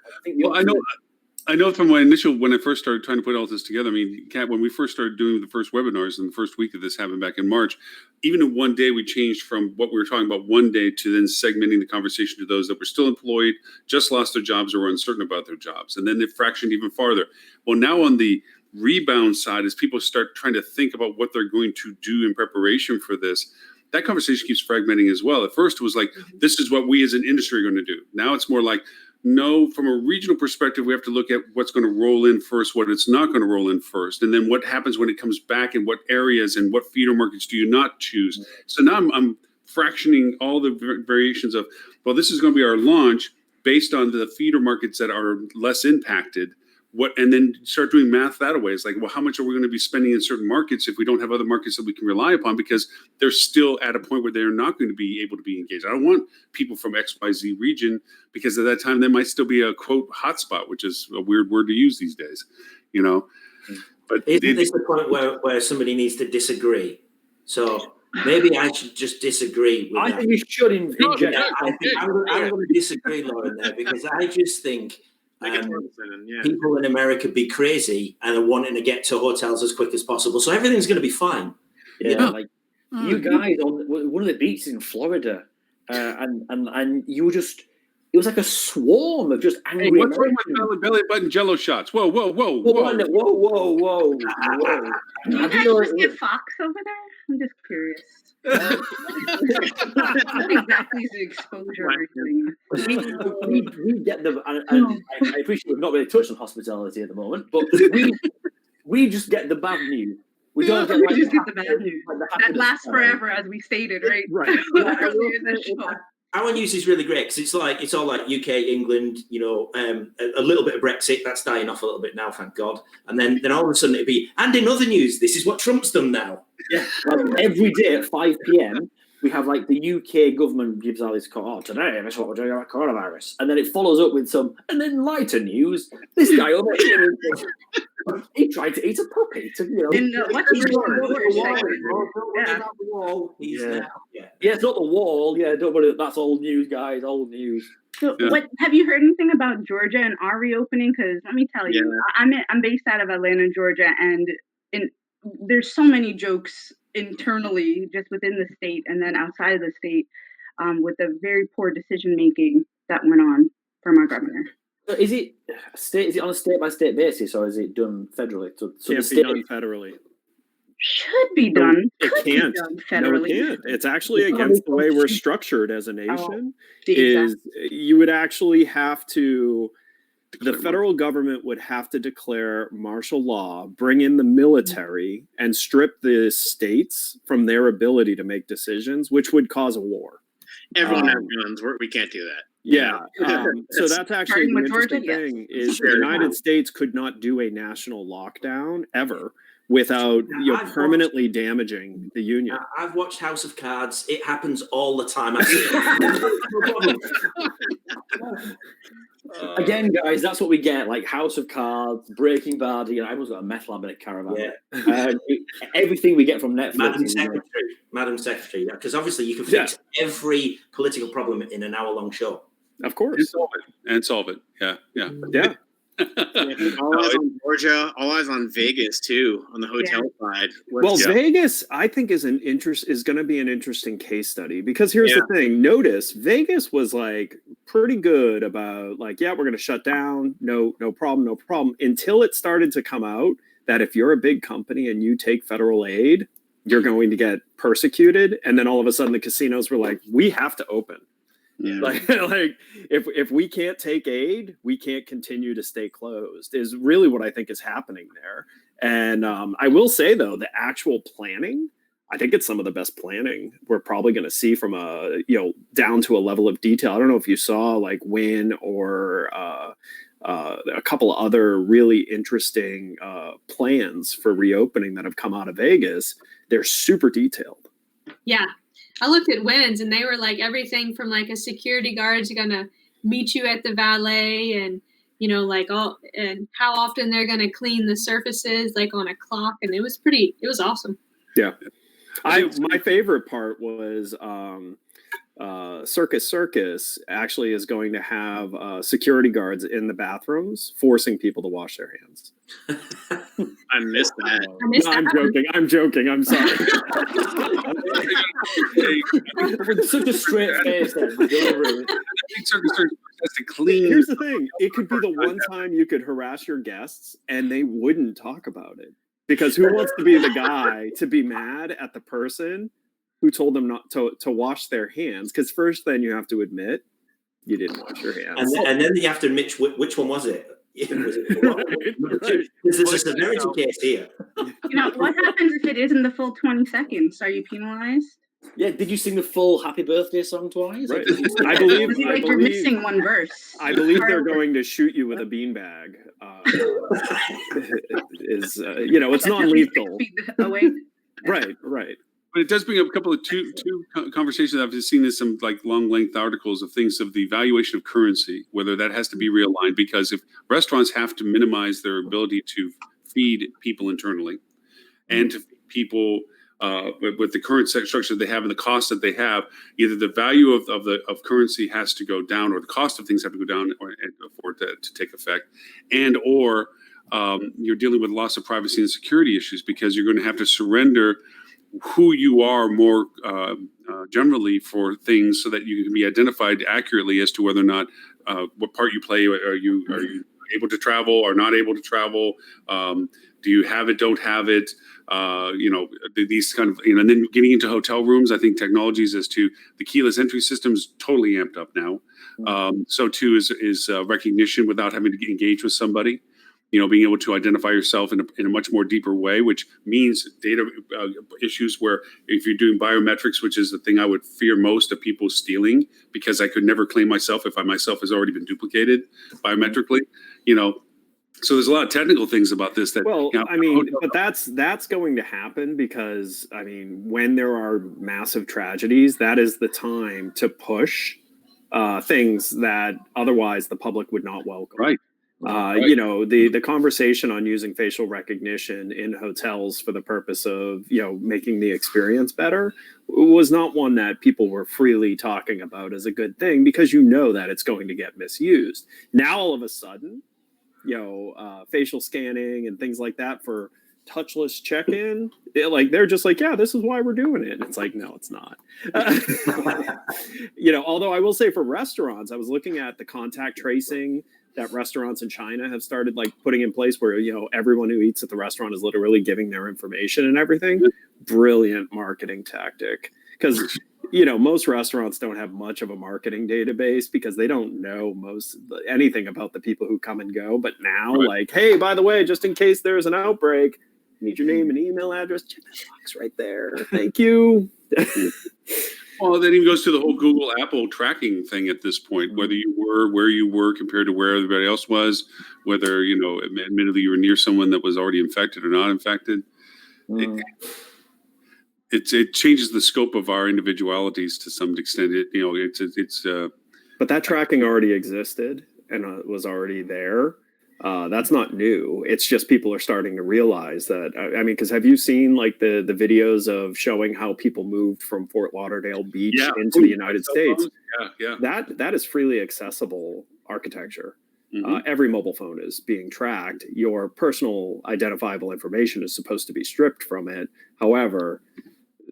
I know from when I first started trying to put all this together, I mean, Kat, when we first started doing the first webinars and the first week of this happened back in March, even in one day, we changed from what we were talking about one day to then segmenting the conversation to those that were still employed, just lost their jobs, or were uncertain about their jobs. And then it fractioned even farther. Well, now on the rebound side, as people start trying to think about what they're going to do in preparation for this, that conversation keeps fragmenting as well. At first, it was like, this is what we as an industry are going to do. Now it's more like, no, from a regional perspective, we have to look at what's going to roll in first, what it's not going to roll in first, and then what happens when it comes back, and what areas and what feeder markets do you not choose. So now I'm fractioning all the variations of, well, this is going to be our launch based on the feeder markets that are less impacted. And then start doing math that way. It's like, well, how much are we going to be spending in certain markets if we don't have other markets that we can rely upon, because they're still at a point where they're not going to be able to be engaged. I don't want people from XYZ region, because at that time there might still be a quote hotspot, which is a weird word to use these days, But isn't this the point where somebody needs to disagree? So maybe I should just disagree with that. I think you should inject. I'm going to disagree, Lauren, there, because I just think people in America be crazy and are wanting to get to hotels as quick as possible. So everything's going to be fine. You guys on one of the beaches in Florida, and you were just, it was like a swarm of just angry Americans. Americans. What's with belly button Jello shots? Whoa. Whoa. Did you guys just get Fox over there? I'm just curious. What exactly is the exposure we're doing? We get them, and I appreciate we've not really touched on hospitality at the moment, but we just get the bad news. We don't get the bad news. That lasts forever, as we stated, right? Earlier in the show. Our news is really great because it's all like UK, England, a little bit of Brexit. That's dying off a little bit now, thank God. And then all of a sudden it'd be, and in other news, this is what Trump's done now. Yeah, every day at 5 p.m. we have like the UK government gives all this today that's what we're doing about coronavirus, and then it follows up with some, and then lighter news. This guy over here, he tried to eat a puppy. It's not the wall. Yeah, don't worry. That's old news, guys. Old news. So, have you heard anything about Georgia and our reopening? Because let me tell you, I'm based out of Atlanta, Georgia, and there's so many jokes internally just within the state and then outside of the state with the very poor decision making that went on from our governor. So is it on a state by state basis, or is it done federally? So the state done federally. should be done. It could be can't. done No, it federally. can't. It's actually against the way we're structured as a nation. Exactly. You would actually have to, the federal government would have to declare martial law, bring in the military, and strip the states from their ability to make decisions, which would cause a war. Everyone has guns. We can't do that. Yeah. So that's actually the Georgia, interesting thing yes. is the United States could not do a national lockdown ever without permanently damaging the union. I've watched House of Cards. It happens all the time. Again, guys, that's what we get. Like House of Cards, Breaking Bad. You know, everyone's got a meth lab in a caravan. Yeah. Everything we get from Netflix. Madam Secretary, because obviously you can fix every political problem in an hour-long show. Of course. And solve it. Yeah. All eyes on Georgia, all eyes on Vegas too, on the hotel side. Well, Vegas, I think, is going to be an interesting case study because here's the thing. Notice Vegas was like pretty good about like, we're going to shut down, no problem, until it started to come out that if you're a big company and you take federal aid, you're going to get persecuted, and then all of a sudden the casinos were like, we have to open. Yeah. Like if we can't take aid, we can't continue to stay closed is really what I think is happening there. And I will say though, the actual planning, I think it's some of the best planning we're probably going to see from down to a level of detail. I don't know if you saw like Wynn or a couple of other really interesting plans for reopening that have come out of Vegas. They're super detailed. Yeah. I looked at Wynn's and they were like everything from like a security guard's gonna meet you at the valet and and how often they're gonna clean the surfaces like on a clock, and it was awesome. Yeah. My favorite part was Circus actually is going to have security guards in the bathrooms forcing people to wash their hands. I missed that. I'm joking. I'm sorry. With such a straight face. Here's the thing. It could be the one time you could harass your guests and they wouldn't talk about it. Because who wants to be the guy to be mad at the person who told them not to wash their hands? Because first, then you have to admit you didn't wash your hands, and then you have to admit which one was it. Right. There's a severity case here. What happens if it isn't the full 20 seconds? Are you penalized? Yeah, did you sing the full Happy Birthday song twice? Right. I believe you're missing one verse. I believe they're going to shoot you with a beanbag. It's non-lethal. Right. But it does bring up a couple of two conversations. I've seen in some like long length articles of things of the valuation of currency, whether that has to be realigned, because if restaurants have to minimize their ability to feed people internally and to feed people with the current structure they have and the cost that they have, either the value of currency has to go down, or the cost of things have to go down for it to take effect, or you're dealing with loss of privacy and security issues, because you're going to have to surrender who you are more generally for things so that you can be identified accurately as to whether or not what part you play. Are you able to travel or not able to travel? Do you have it, don't have it? These kind of, and then getting into hotel rooms, I think technologies as to the keyless entry system is totally amped up now. So too is recognition without having to engage with somebody. Being able to identify yourself in a much more deeper way, which means data issues where if you're doing biometrics, which is the thing I would fear most of people stealing, because I could never claim myself if I myself has already been duplicated biometrically, So there's a lot of technical things about this that. Well, but that's going to happen because, when there are massive tragedies, that is the time to push things that otherwise the public would not welcome. Right. The conversation on using facial recognition in hotels for the purpose of, making the experience better was not one that people were freely talking about as a good thing, because that it's going to get misused. Now, all of a sudden, facial scanning and things like that for touchless check-in, they're just like, yeah, this is why we're doing it. And it's like, no, it's not. Although I will say for restaurants, I was looking at the contact tracing that restaurants in China have started like putting in place where, you know, everyone who eats at the restaurant is literally giving their information and everything. Brilliant marketing tactic. Because, you know, most restaurants don't have much of a marketing database because they don't know anything about the people who come and go. But now, like, hey, by the way, just in case there's an outbreak, need your name and email address. Check that box right there. Thank you. Well, that even goes to the whole Google, Apple tracking thing at this point, whether you were where you were compared to where everybody else was, whether, you know, admittedly you were near someone that was already infected or not infected. It changes the scope of our individualities to some extent. But that tracking already existed and was already there. That's not new. It's just people are starting to realize that. I mean, because have you seen like the videos of showing how people moved from Fort Lauderdale Beach into the United States? Yeah. That is freely accessible architecture. Every mobile phone is being tracked. Your personal identifiable information is supposed to be stripped from it. However,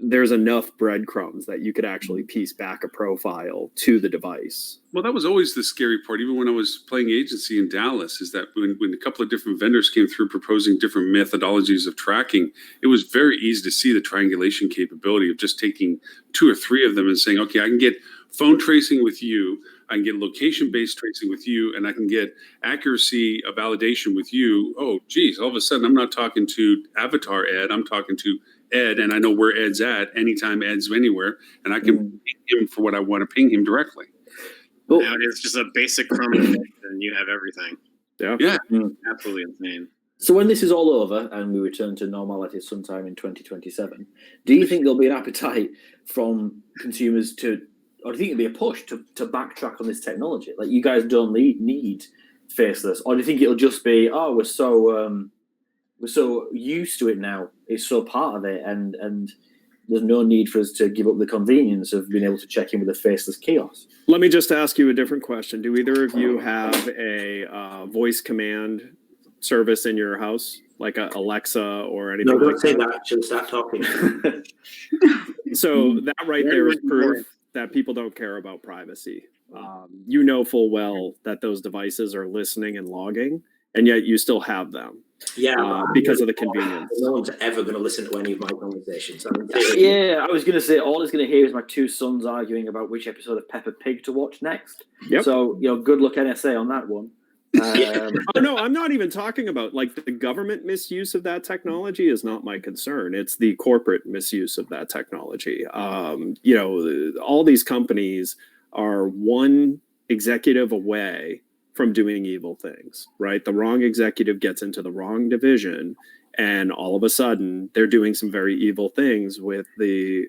there's enough breadcrumbs that you could actually piece back a profile to the device. Well, that was always the scary part, even when I was playing agency in Dallas, is that when a couple of different vendors came through proposing different methodologies of tracking, it was very easy to see the triangulation capability of just taking 2 or 3 of them and saying, okay, I can get phone tracing with you, I can get location-based tracing with you, and I can get accuracy of validation with you. Oh, geez, all of a sudden I'm not talking to Avatar Ed, I'm talking to Ed, and I know where Ed's at anytime Ed's anywhere, and I can ping him for what I want to ping him directly. Now it's just a basic Chrome and you have everything. Yeah. Absolutely insane. So when this is all over and we return to normality sometime in 2027, do you think there'll be an appetite from consumers or do you think there'll be a push to backtrack on this technology? Like, you guys don't need faceless, or do you think it'll just be, oh, we're so used to it now, it's so part of it, and there's no need for us to give up the convenience of being able to check in with a faceless kiosk? Let me just ask you a different question. Do either of you have a voice command service in your house, like a Alexa or anything like that? No, don't say that. She'll start talking. So that right there is proof that people don't care about privacy. You know full well that those devices are listening and logging, and yet you still have them. Yeah, because of the convenience. No one's ever going to listen to any of my conversations. Yeah, I was going to say, all it's going to hear is my 2 sons arguing about which episode of Peppa Pig to watch next. Yep. So, you know, good luck NSA on that one. Oh, no, I'm not even talking about, like, the government misuse of that technology is not my concern. It's the corporate misuse of that technology. You know, all these companies are one executive away from doing evil things, right? The wrong executive gets into the wrong division, and all of a sudden they're doing some very evil things with the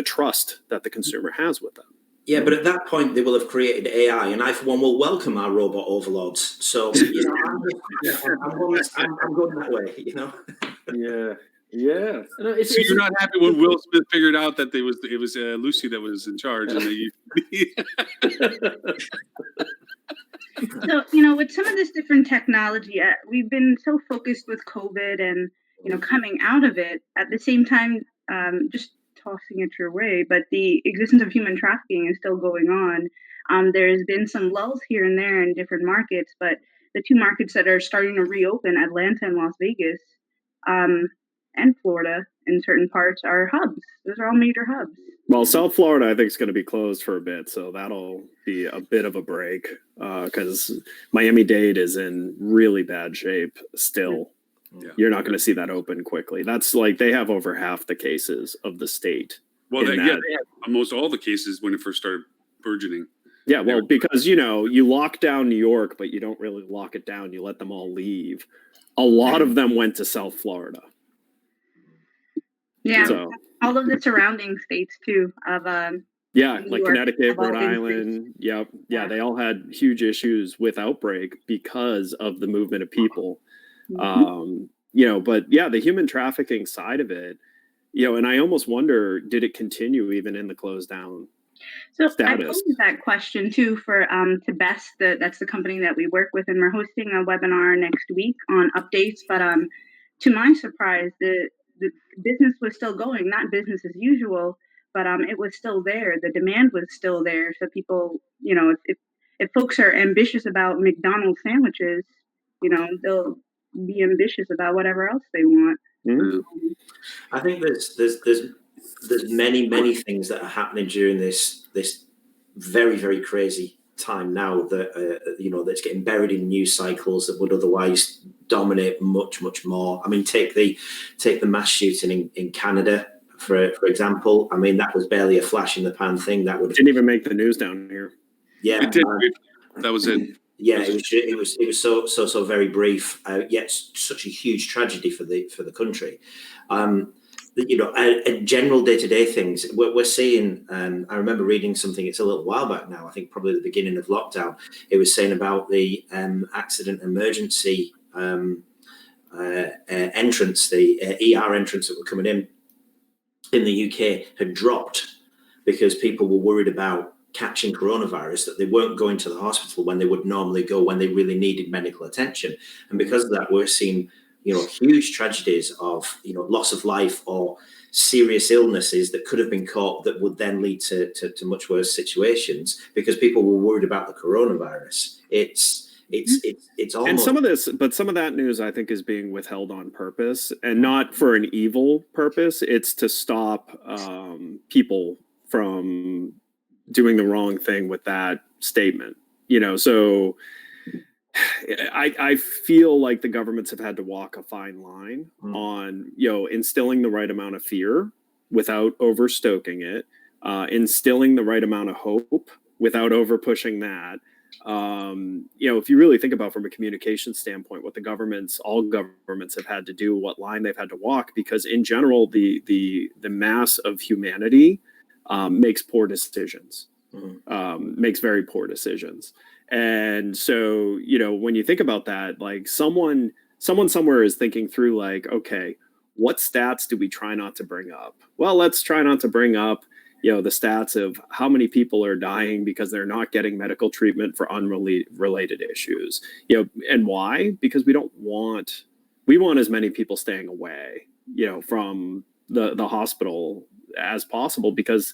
trust that the consumer has with them. Yeah, but at that point they will have created AI, and I, for one, will welcome our robot overlords. So, you know, I'm going that way, you know. Yeah. So you're not happy when Will Smith figured out that it was Lucy that was in charge, and So, you know, with some of this different technology, we've been so focused with COVID and, you know, coming out of it. At the same time, just tossing it your way, but the existence of human trafficking is still going on. There's been some lulls here and there in different markets, but the 2 markets that are starting to reopen, Atlanta and Las Vegas, and Florida in certain parts, are hubs. Those are all major hubs. Well, South Florida, I think, is going to be closed for a bit, so that'll be a bit of a break because Miami-Dade is in really bad shape still. Yeah. You're not going to see that open quickly. That's like they have over half the cases of the state. Well, they had almost all the cases when it first started burgeoning. Yeah, well, because, you know, you lock down New York, but you don't really lock it down. You let them all leave. A lot of them went to South Florida. Yeah, so, all of the surrounding states too of like York, Connecticut, Rhode Island. Yeah, they all had huge issues with outbreak because of the movement of people. You know, but yeah, the human trafficking side of it, you know, and I almost wonder, did it continue even in the closed down So status? I posed that question too for to Best. That's the company that we work with, and we're hosting a webinar next week on updates. But to my surprise, the business was still going, not business as usual, but it was still there. The demand was still there. So people, you know, if if folks are ambitious about McDonald's sandwiches, they'll be ambitious about whatever else they want. Mm-hmm. I think there's many things that are happening during this very, very crazy time now that that's getting buried in news cycles that would otherwise dominate much more. I mean, take the mass shooting in Canada for example. I mean, that was barely a flash in the pan thing. That didn't even make the news down here. Yeah, it did. That was it. Yeah, it was so very brief. Yet such a huge tragedy for the country. General day-to-day things we're seeing. I remember reading something. It's a little while back now. I think probably the beginning of lockdown. It was saying about the accident emergency entrance, the ER entrance that were coming in the UK had dropped because people were worried about catching coronavirus, that they weren't going to the hospital when they would normally go when they really needed medical attention. And because of that, we're seeing huge tragedies of loss of life or serious illnesses that could have been caught that would then lead to much worse situations because people were worried about the coronavirus. It's almost, and some of that news I think is being withheld on purpose and not for an evil purpose. It's to stop people from doing the wrong thing with that statement. So I feel like the governments have had to walk a fine line on, instilling the right amount of fear without overstoking it, instilling the right amount of hope without over pushing that. If you really think about from a communication standpoint, what all governments have had to do, what line they've had to walk, because in general, the mass of humanity makes poor decisions, makes very poor decisions. And so, when you think about that, like someone somewhere is thinking through like, okay, what stats do we try not to bring up? Well, let's try not to bring up, the stats of how many people are dying because they're not getting medical treatment for unrelated issues, and why? Because we want as many people staying away, from the hospital as possible because,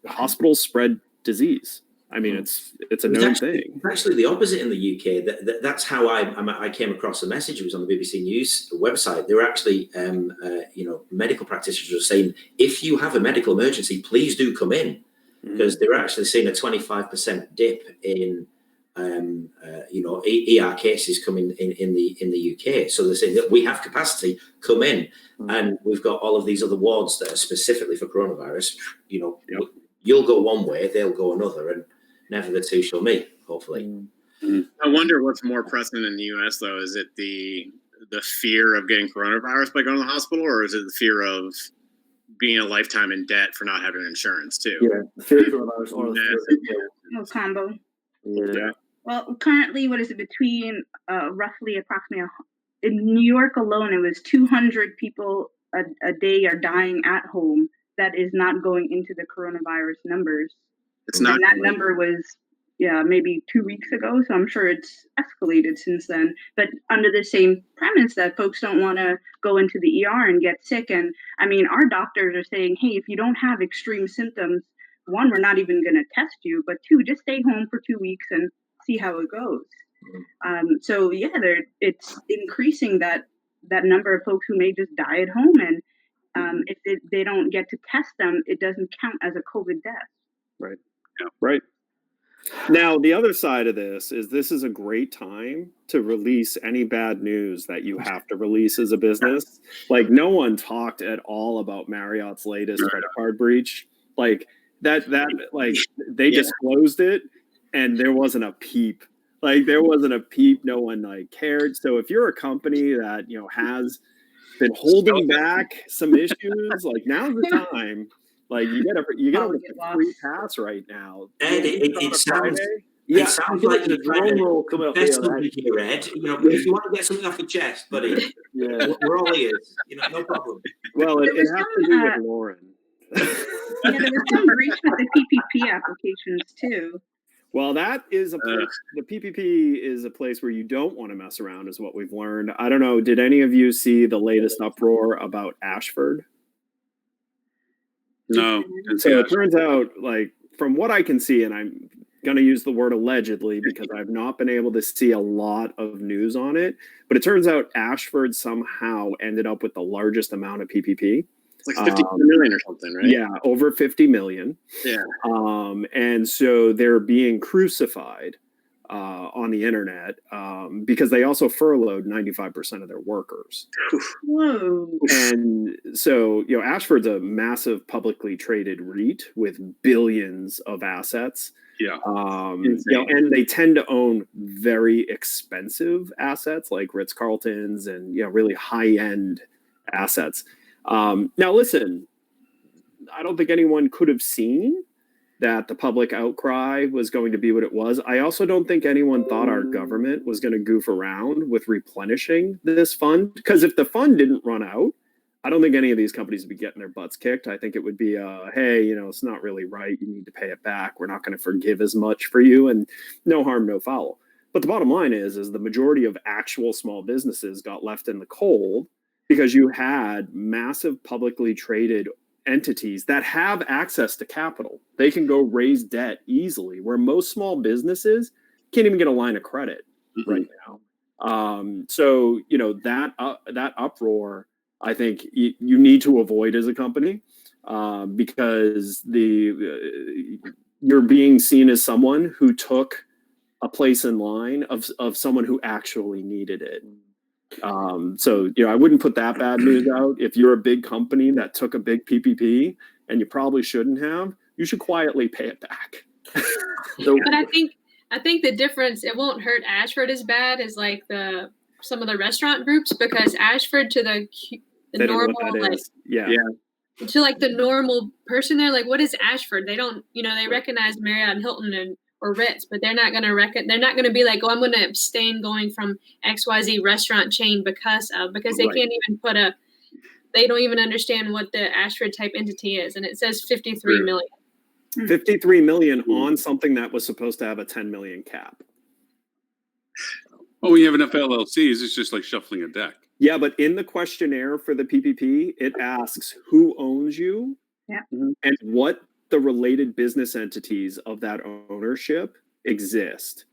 hospitals spread disease. I mean, it's a known thing. It's actually the opposite in the UK. That's how I came across the message. It was on the BBC News website. They were actually, medical practitioners were saying, if you have a medical emergency, please do come in, because they're actually seeing a 25% dip in, ER cases coming in the UK. So they're saying that we have capacity, come in, and we've got all of these other wards that are specifically for coronavirus. You'll go one way, they'll go another, and never the two shall meet, hopefully. I wonder what's more pressing in the US, though. Is it the fear of getting coronavirus by going to the hospital, or is it the fear of being a lifetime in debt for not having insurance, too? Yeah, the fear of coronavirus or No combo. Yeah. Well, currently, what is it, between approximately, in New York alone, it was 200 people a day are dying at home. That is not going into the coronavirus numbers. It's not. And that number was, maybe 2 weeks ago. So I'm sure it's escalated since then. But under the same premise that folks don't want to go into the ER and get sick. And I mean, our doctors are saying, hey, if you don't have extreme symptoms, one, we're not even going to test you. But two, just stay home for 2 weeks and see how it goes. It's increasing that number of folks who may just die at home. And if they don't get to test them, it doesn't count as a COVID death. Right. Yeah. Right. Now, the other side of this is a great time to release any bad news that you have to release as a business. Like, no one talked at all about Marriott's latest credit card breach. Like that they disclosed it and there wasn't a peep. Like, there wasn't a peep. No one cared. So if you're a company that, has been holding back some issues, like, now's the time. Like, you get a free pass right now. Ed, it sounds like you're trying to invest something here, Ed. If you want to get something off your chest, buddy, we're all ears. No problem. Well, it has to do with Lauren. There was some breach with the PPP applications too. Well, that is a place, the PPP is a place where you don't want to mess around, is what we've learned. I don't know. Did any of you see the latest uproar about Ashford? No. So it turns out, like, from what I can see, and going to use the word allegedly because I've not been able to see a lot of news on it, but it turns out Ashford somehow ended up with the largest amount of PPP. It's like 50 million or something, right? Yeah, over 50 million. Yeah. And so they're being crucified on the internet because they also furloughed 95% of their workers. Whoa. And so, Ashford's a massive publicly traded REIT with billions of assets. Yeah. And they tend to own very expensive assets like Ritz-Carlton's and, really high-end assets. Now, listen, I don't think anyone could have seen that the public outcry was going to be what it was. I also don't think anyone thought our government was going to goof around with replenishing this fund, because if the fund didn't run out, I don't think any of these companies would be getting their butts kicked. I think it would be, hey, it's not really right. You need to pay it back. We're not going to forgive as much for you, and no harm, no foul. But the bottom line is the majority of actual small businesses got left in the cold because you had massive publicly traded entities that have access to capital. They can go raise debt easily, where most small businesses can't even get a line of credit right now. So that uproar, I think you need to avoid as a company because you're being seen as someone who took a place in line of someone who actually needed it. So I wouldn't put that bad news out. If you're a big company that took a big PPP and you probably shouldn't have, you should quietly pay it back. But I think the difference, it won't hurt Ashford as bad as like some of the restaurant groups, because Ashford to the normal, like, to like the normal person, they're like, what is Ashford? They don't, they recognize Marriott and Hilton or Ritz, but they're not going to be like, oh, I'm going to abstain going from XYZ restaurant chain because they can't even they don't even understand what the Ashford type entity is. And it says 53 million. 53 million on something that was supposed to have a 10 million cap. Oh, when you have enough LLCs, it's just like shuffling a deck. Yeah, but in the questionnaire for the PPP, it asks who owns you and what the related business entities of that ownership exist.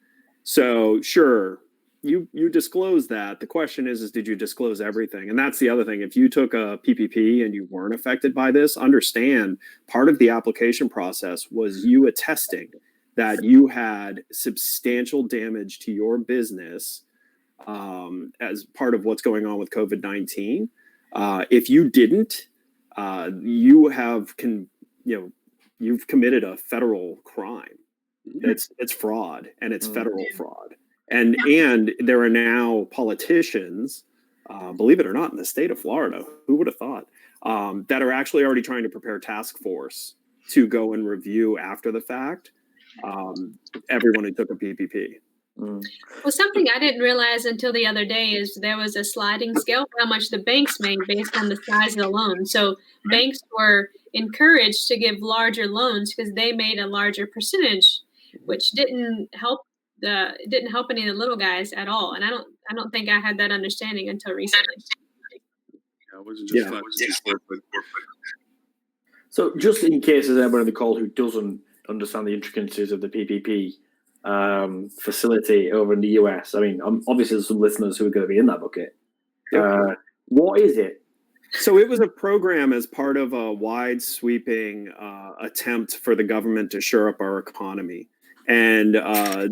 So sure, you disclose that. The question is did you disclose everything? And that's the other thing. If you took a PPP and you weren't affected by this, understand part of the application process was you attesting that you had substantial damage to your business as part of what's going on with COVID-19. If you didn't, you've committed a federal crime. It's fraud, and it's federal fraud. And there are now politicians, believe it or not, in the state of Florida, who would have thought, that are actually already trying to prepare task force to go and review after the fact everyone who took a PPP. Well, something I didn't realize until the other day is there was a sliding scale for how much the banks made based on the size of the loan. So banks were encouraged to give larger loans because they made a larger percentage, which didn't help any of the little guys at all. And I don't think I had that understanding until recently. Yeah, it wasn't just fun. So just in case there's anyone on the call who doesn't understand the intricacies of the PPP facility over in the US, I mean, obviously there's some listeners who are going to be in that bucket. What is it? So it was a program as part of a wide sweeping attempt for the government to shore up our economy. And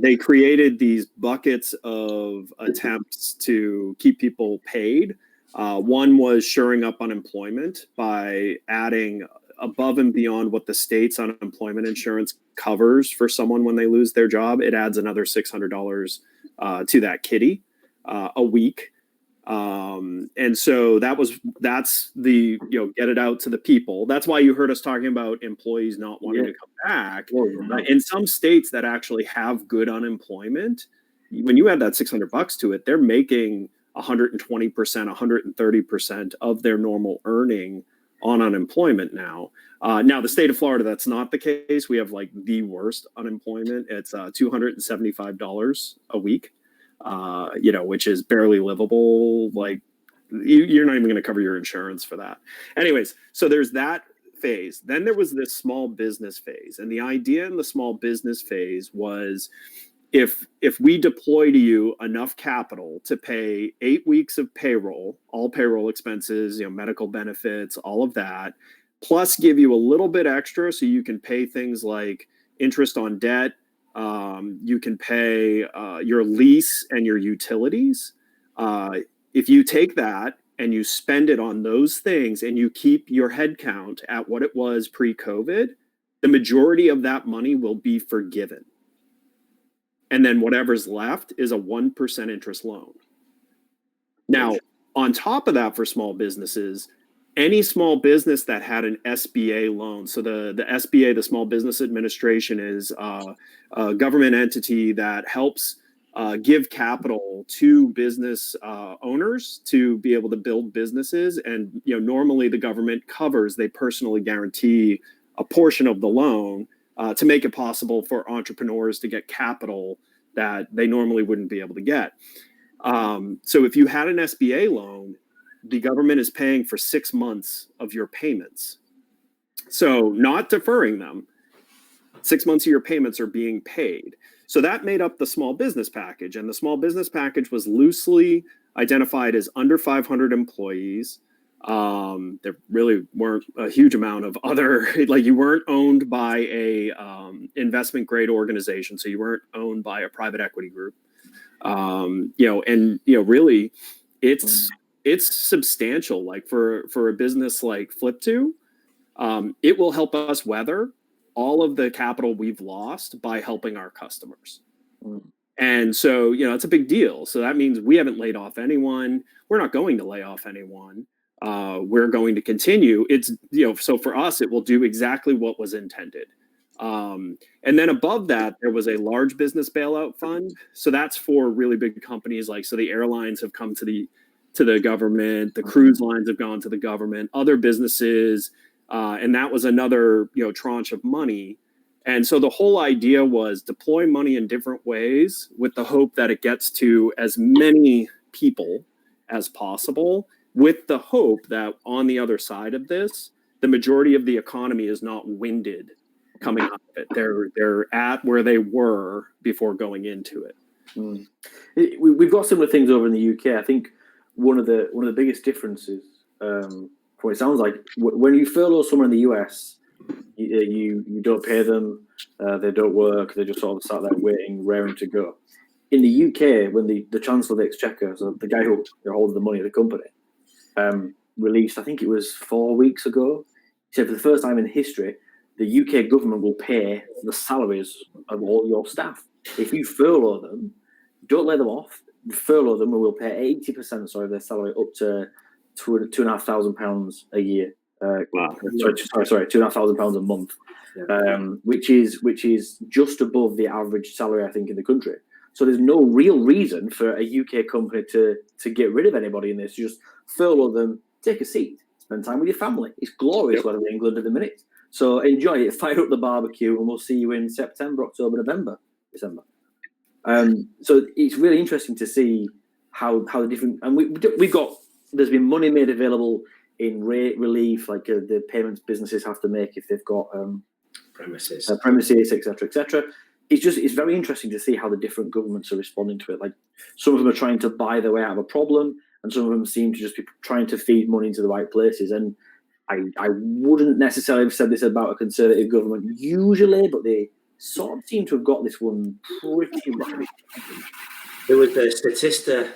they created these buckets of attempts to keep people paid. One was shoring up unemployment by adding above and beyond what the state's unemployment insurance covers for someone when they lose their job. It adds another $600 to that kitty a week. And so that's the, get it out to the people. That's why you heard us talking about employees not wanting to come back. In some states that actually have good unemployment, when you add that $600 to it, they're making 120%, 130% of their normal earning on unemployment now. Now, the state of Florida, that's not the case. We have like the worst unemployment. It's $275 a week. Which is barely livable. Like you're not even going to cover your insurance for that. Anyways, so there's that phase. Then there was this small business phase. And the idea in the small business phase was if we deploy to you enough capital to pay 8 weeks of payroll, all payroll expenses, medical benefits, all of that, plus give you a little bit extra so you can pay things like interest on debt, you can pay your lease and your utilities. If you take that and you spend it on those things and you keep your head count at what it was pre-COVID, the majority of that money will be forgiven. And then whatever's left is a 1% interest loan. Now, on top of that, for small businesses, any small business that had an SBA loan, so the SBA, the Small Business Administration, is a government entity that helps give capital to business owners to be able to build businesses. And normally the government covers, they personally guarantee a portion of the loan to make it possible for entrepreneurs to get capital that they normally wouldn't be able to get. So if you had an SBA loan, the government is paying for 6 months of your payments. So not deferring them, 6 months of your payments are being paid. So that made up the small business package. And the small business package was loosely identified as under 500 employees. There really weren't a huge amount of other, like you weren't owned by a investment grade organization. So you weren't owned by a private equity group. Really it's substantial. Like for a business like Flip2, it will help us weather all of the capital we've lost by helping our customers. And so, it's a big deal. So that means we haven't laid off anyone. We're not going to lay off anyone. We're going to continue. It's, so for us, it will do exactly what was intended. And then above that, there was a large business bailout fund. So that's for really big companies. So the airlines have come to the government, the cruise lines have gone to the government, other businesses, and that was another, tranche of money. And so the whole idea was deploy money in different ways with the hope that it gets to as many people as possible, with the hope that on the other side of this, the majority of the economy is not winded coming out of it. They're at where they were before going into it. We've got similar things over in the UK. I think one of the biggest differences, from what it sounds like, when you furlough someone in the US, you don't pay them, they don't work, they just sort of sat there waiting, raring to go. In the UK, when the Chancellor of the Exchequer, so the guy who holds the money of the company, released, I think it was 4 weeks ago, he said for the first time in history, the UK government will pay the salaries of all your staff. If you furlough them, don't let them off, furlough them and we'll pay 80% of their salary up to £2,500 a year. Wow. Sorry, £2,500 a month, which is just above the average salary, I think, in the country. So there's no real reason for a UK company to get rid of anybody in this. Just furlough them, take a seat, spend time with your family. It's glorious weather in England at the minute. So enjoy it, fire up the barbecue, and we'll see you in September, October, November, December. So it's really interesting to see how the different, and we've got, there's been money made available in rate relief, like the payments businesses have to make if they've got premises, etc. It's very interesting to see how the different governments are responding to it. Like some of them are trying to buy their way out of a problem, and some of them seem to just be trying to feed money into the right places. And I wouldn't necessarily have said this about a Conservative government usually, but they sort of seem to have got this one pretty right. There was a Statista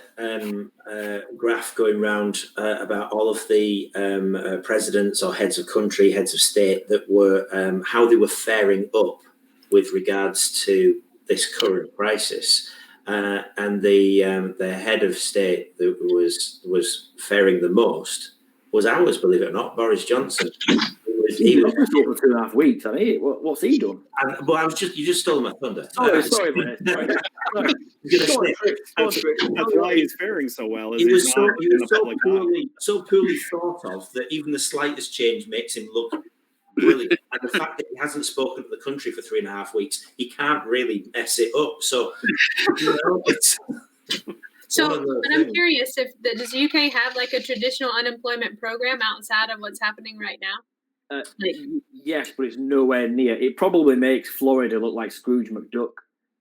graph going around about all of the presidents or heads of country, heads of state that were how they were faring up with regards to this current crisis. And the head of state that was faring the most was ours, believe it or not, Boris Johnson. He was just over 2.5 weeks. I mean, what's he done? But you just stole my thunder. Sorry, man. That's why he's faring so well. He was so poorly thought of that even the slightest change makes him look brilliant. And the fact that he hasn't spoken to the country for 3.5 weeks, he can't really mess it up. So, it's. So, and I'm curious, does the UK have like a traditional unemployment program outside of what's happening right now? Yes, but it's nowhere near. It probably makes Florida look like Scrooge McDuck.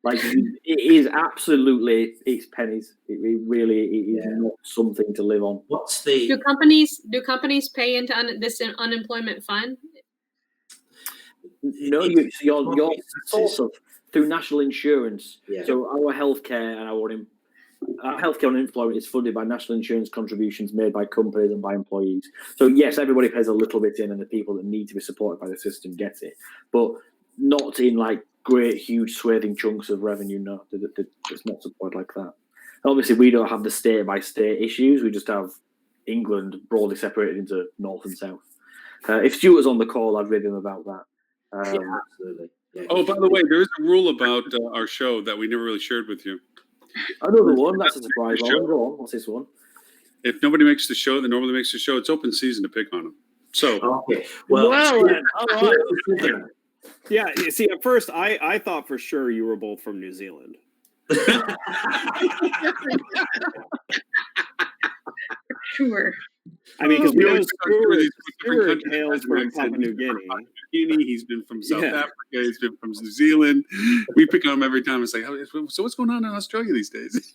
Like it is absolutely, it's pennies. It really is not something to live on. What's the Do companies pay into this unemployment fund? No, your source of through national insurance. Yeah. So our healthcare and our healthcare and employment is funded by national insurance contributions made by companies and by employees. So yes, everybody pays a little bit in, and the people that need to be supported by the system get it, but not in like great, huge, swathing chunks of revenue. No, it's not supported like that. And obviously, we don't have the state by state issues. We just have England broadly separated into north and south. If Stuart was on the call, I'd read him about that. absolutely. Yeah. Oh, by the way, there is a rule about our show that we never really shared with you. Another one. That's a surprise. Go on. What's this one? If nobody makes the show that normally makes the show, it's open season to pick on them. So, Okay. Well, all right. Yeah, you see, at first I thought for sure you were both from New Zealand. Sure. I mean, because we know always talk through these different Stuart countries hails as from accent. Papua New Guinea. He's been from South Yeah. Africa. He's been from New Zealand. We pick on him every time. It's like, so what's going on in Australia these days?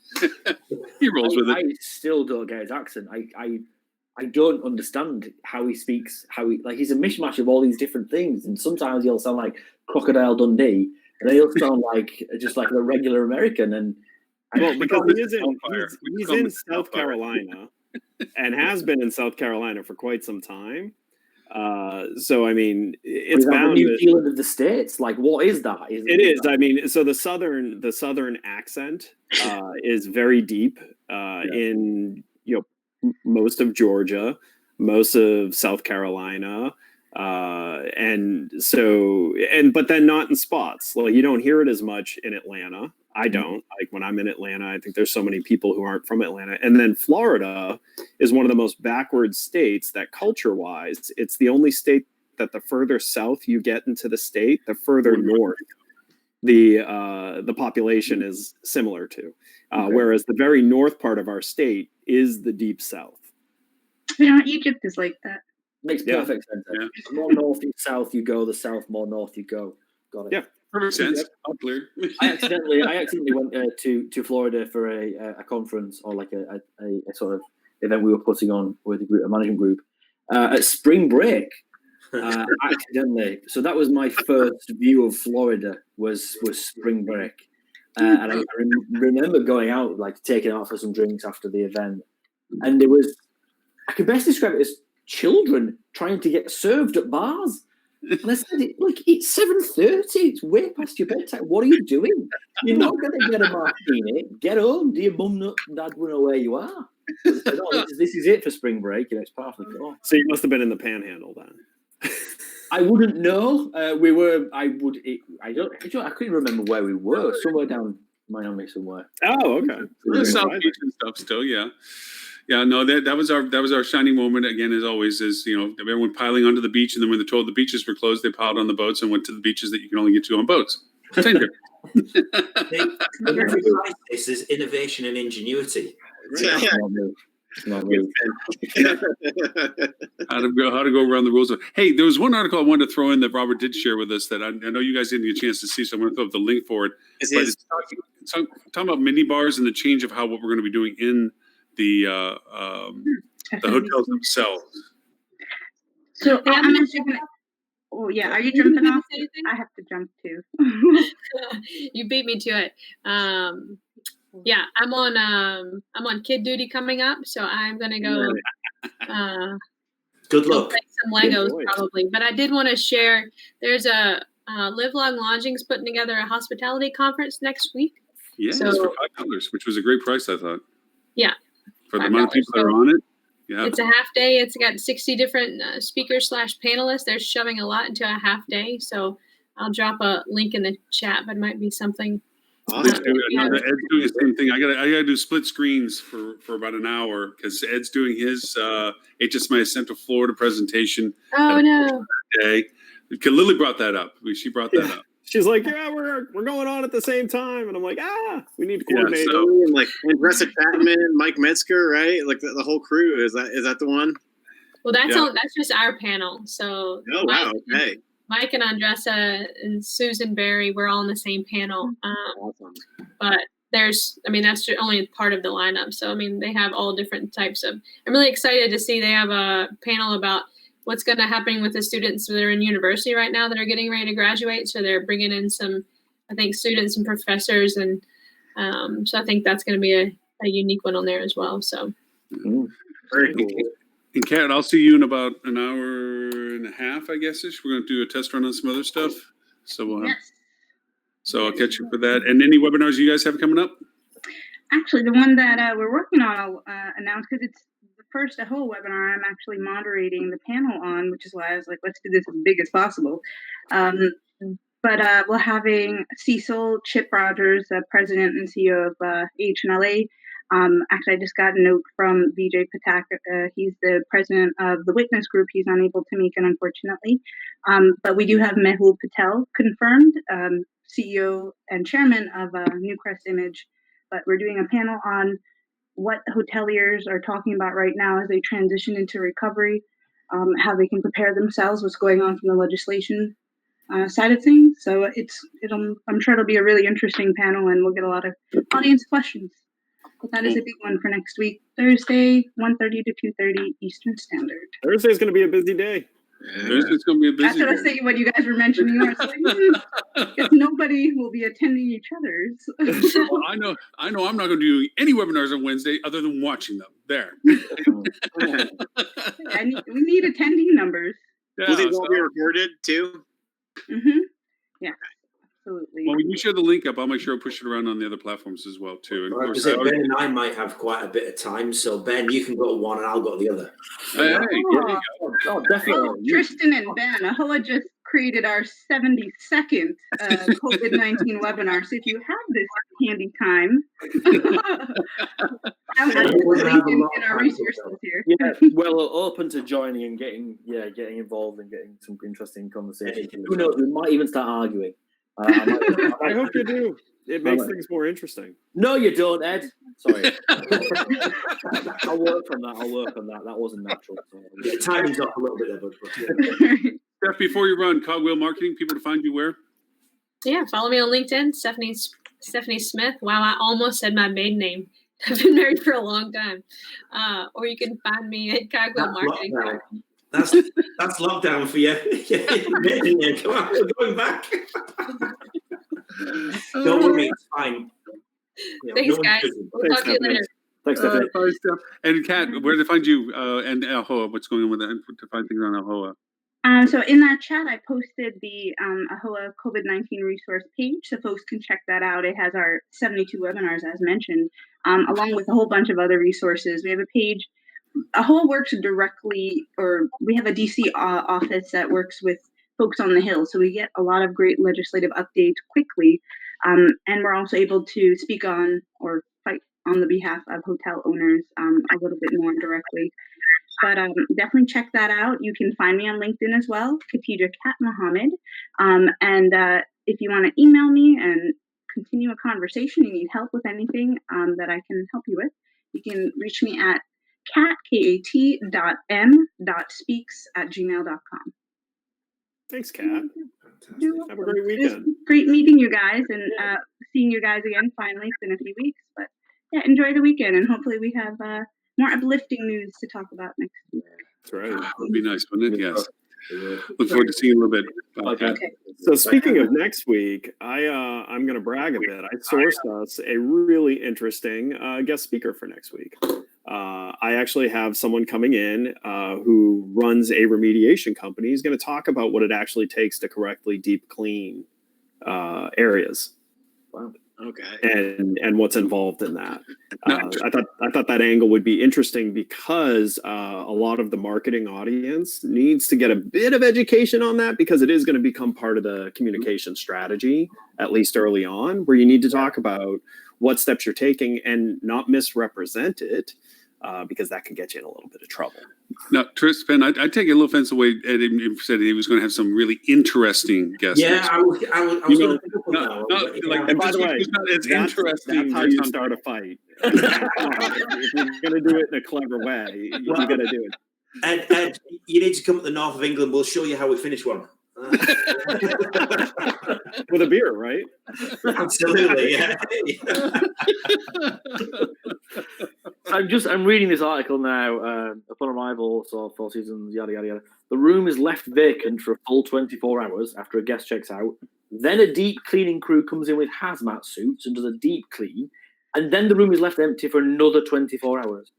He rolls with it. I still don't get his accent. I don't understand how he speaks. He's a mishmash of all these different things, and sometimes he'll sound like Crocodile Dundee, and then he'll sound like just like a regular American. And Well, because call he this is in, Hellfire. he's call in this South Hellfire. Carolina and has been in South Carolina for quite some time. So I mean, it's is that the bound. New Zealand of the States? Like, what is that? It is. I mean, so the southern accent is very deep in most of Georgia, most of South Carolina, but then not in spots. Well, you don't hear it as much in Atlanta. I don't. Like when I'm in Atlanta, I think there's so many people who aren't from Atlanta. And then Florida is one of the most backward states that culture-wise, it's the only state that the further south you get into the state, the further north the population is similar to. Whereas the very north part of our state is the deep south. Egypt is like that. Makes perfect sense. Yeah. The more north you south you go, the south more north you go. Got it. Yeah. Perfect sense. Clear. I accidentally went to Florida for a conference or like a sort of event we were putting on with a management group at spring break. Accidentally, so that was my first view of Florida was spring break, and I remember going out, like taking out for some drinks after the event, and there was, I could best describe it as children trying to get served at bars. And I said, it's 7:30. It's way past your bedtime. What are you doing? You're not going to get a martini. Get home. Do your mum and dad know where you are? I said, this is it for spring break. It's part of the course. So you must have been in the Panhandle then. I wouldn't know. I couldn't remember where we were. Somewhere down Miami somewhere. Oh, okay. The South Beach and stuff still, yeah. Yeah, no, that was our shining moment again, as always, is everyone piling onto the beach, and then when they're told the beaches were closed, they piled on the boats and went to the beaches that you can only get to on boats. Same here. This is innovation and ingenuity. Yeah. Not me. How to go around the rules. Hey, there was one article I wanted to throw in that Robert did share with us that I know you guys didn't get a chance to see, so I'm going to throw up the link for it. It's talking about mini bars and the change of what we're going to be doing in the hotels themselves. So Hey, I'm actually gonna. Oh yeah, are you jumping off? Anything? I have to jump too. You beat me to it. Yeah, I'm on kid duty coming up, so I'm gonna go. Good luck. Play some Legos probably, but I did want to share. There's a Live Long Lodging's putting together a hospitality conference next week. Yes, So- for $5, which was a great price, I thought. Yeah, For the amount of $5. people that are on it. Yeah. it's a half day. It's got 60 different speakers / panelists. They're shoving a lot into a half day, so I'll drop a link in the chat. But it might be something. Ed's doing the same thing. I gotta do split screens for about an hour because Ed's doing his HSMI Central Florida presentation Oh no! today. Lily brought that up. She brought that up. She's like, yeah, we're going on at the same time, and I'm like, we need to coordinate. so- And like Gressa Chapman, Mike Metzger, right? Like the whole crew. Is that the one? Well, that's just our panel. So Oh wow, okay. Mike and Andressa and Susan Berry, we're all on the same panel. Awesome. But that's only part of the lineup. So, they have all different types of, I'm really excited to see they have a panel about what's going to happen with the students that are in university right now that are getting ready to graduate. So they're bringing in some, I think, students and professors. And so I think that's going to be a unique one on there as well. So very cool. And Kat, I'll see you in about an hour and a half, I guess-ish. We're going to do a test run on some other stuff. So we'll have, so I'll catch you for that. And any webinars you guys have coming up? Actually, the one that we're working on, I'll announce because it's the first AHOA webinar I'm actually moderating the panel on, which is why I was like, let's do this as big as possible. But we're having Cecil Chip Rogers, the president and CEO of HNLA. Actually, I just got a note from Vijay Patak. He's the president of the Witness Group. He's unable to make it, unfortunately. But we do have Mehul Patel confirmed, CEO and chairman of Newcrest Image. But we're doing a panel on what hoteliers are talking about right now as they transition into recovery, how they can prepare themselves, what's going on from the legislation side of things. So I'm sure it'll be a really interesting panel, and we'll get a lot of audience questions. But that is a big one for next week, Thursday, 1:30 to 2:30 Eastern Standard. Thursday's going to be a busy day. Thursday's going to be a busy That's what I was thinking when you guys were mentioning. I was like, because nobody will be attending each other's. Well, I know I'm not going to do any webinars on Wednesday other than watching them. There. We need attending numbers. Yeah, Will these all be recorded too? Mm-hmm. Yeah. Absolutely. Well, when you share the link up, I'll make sure I push it around on the other platforms as well, too. And of course, Ben and I might have quite a bit of time, so Ben, you can go to one and I'll go to the other. Hey, Definitely. Tristan and Ben, AHOA just created our 72nd COVID-19 webinar. So if you have this handy time, I'm in our resources here. Yeah, well, open to joining and getting involved and getting some interesting conversations. Who knows? We might even start arguing. I hope you do. It makes things more interesting. No, you don't, Ed. Sorry. I'll work on that. That wasn't natural. Yeah, timing's up a little bit there, but Steph, before you run, Cogwheel Marketing, people to find you where? Yeah, follow me on LinkedIn, Stephanie Smith. Wow, I almost said my maiden name. I've been married for a long time. Or you can find me at Cogwheel Marketing. That's lockdown for you. Come on, we're going back. Don't worry, it's fine. Thanks, guys. We'll talk to you later. Thanks, Stephanie. Bye, Steph. And Kat, where to find you and AHOA? What's going on with that to find things on AHOA? So in that chat, I posted the AHOA COVID-19 resource page, so folks can check that out. It has our 72 webinars, as mentioned, along with a whole bunch of other resources. We have a page. AHOA works directly, or we have a DC office that works with folks on the Hill, so we get a lot of great legislative updates quickly, and we're also able to speak on or fight on the behalf of hotel owners a little bit more directly. But definitely check that out. You can find me on LinkedIn as well, Khatija Kat Mohammed. And if you want to email me and continue a conversation, you need help with anything that I can help you with, you can reach me at kat.m.speaks@gmail.com. Thanks, Kat. Have a great weekend. Great meeting you guys and seeing you guys again finally. It's been a few weeks, but yeah, enjoy the weekend and hopefully we have more uplifting news to talk about next week. That's right. That would be nice, wouldn't it? Yes. Look forward to seeing you in a little bit. Okay. So speaking of next week, I'm going to brag a bit. I sourced us a really interesting guest speaker for next week. I actually have someone coming in who runs a remediation company. He's going to talk about what it actually takes to correctly deep clean areas. Wow. Okay. And what's involved in that. I thought that angle would be interesting because a lot of the marketing audience needs to get a bit of education on that because it is going to become part of the communication strategy, at least early on, where you need to talk about what steps you're taking and not misrepresent it. Because that can get you in a little bit of trouble. Now, Tristan, I take a little offense the way Ed said he was going to have some really interesting guests. Yeah, I was going to pick up on that. And by the way, it's interesting. That's how you start a fight. If you're going to do it in a clever way, you got to do it. Ed, you need to come to the north of England. We'll show you how we finish one. With a beer, right? Absolutely, yeah. I'm reading this article now. Upon arrival, so 4 seasons, yada yada yada. The room is left vacant for a full 24 hours after a guest checks out. Then a deep cleaning crew comes in with hazmat suits and does a deep clean, and then the room is left empty for another 24 hours.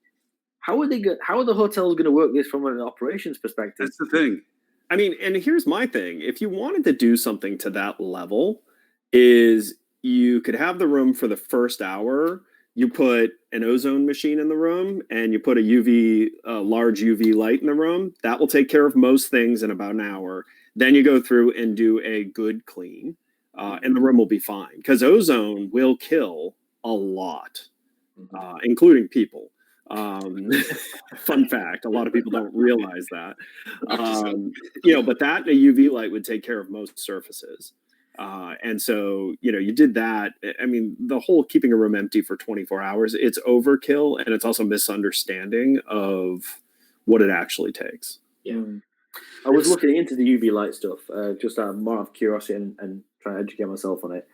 How are the hotels going to work this from an operations perspective? That's the thing. I mean, and here's my thing. If you wanted to do something to that level, is you could have the room for the first hour, you put an ozone machine in the room, and you put a large UV light in the room. That will take care of most things in about an hour. Then you go through and do a good clean, and the room will be fine. Because ozone will kill a lot, including people. Fun fact, a lot of people don't realize that. But that a UV light would take care of most surfaces. And so, you did that. I mean, the whole keeping a room empty for 24 hours, it's overkill, and it's also misunderstanding of what it actually takes. Yeah. I was looking into the UV light stuff, just out of more of curiosity and trying to educate myself on it.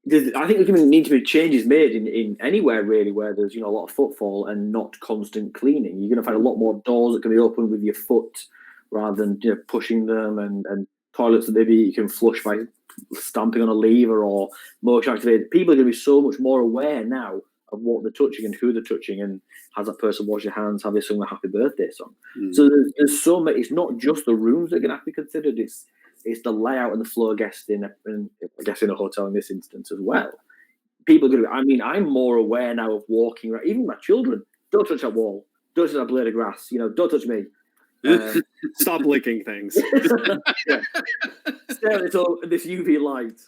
I think there need to be changes made in anywhere really where there's a lot of footfall and not constant cleaning. You're going to find a lot more doors that can be opened with your foot rather than pushing them, and toilets that maybe you can flush by stamping on a lever or motion activated. People are going to be so much more aware now of what they're touching and who they're touching, and has that person wash their hands, have they sung the happy birthday song. So there's so many. It's not just the rooms that are going to have to be considered. It's the layout and the flow of guests in a hotel in this instance as well. People are going to. I mean, I'm more aware now of walking around. Even my children, don't touch that wall. Don't touch that blade of grass. Don't touch me. Stop licking things. Stare at this UV light.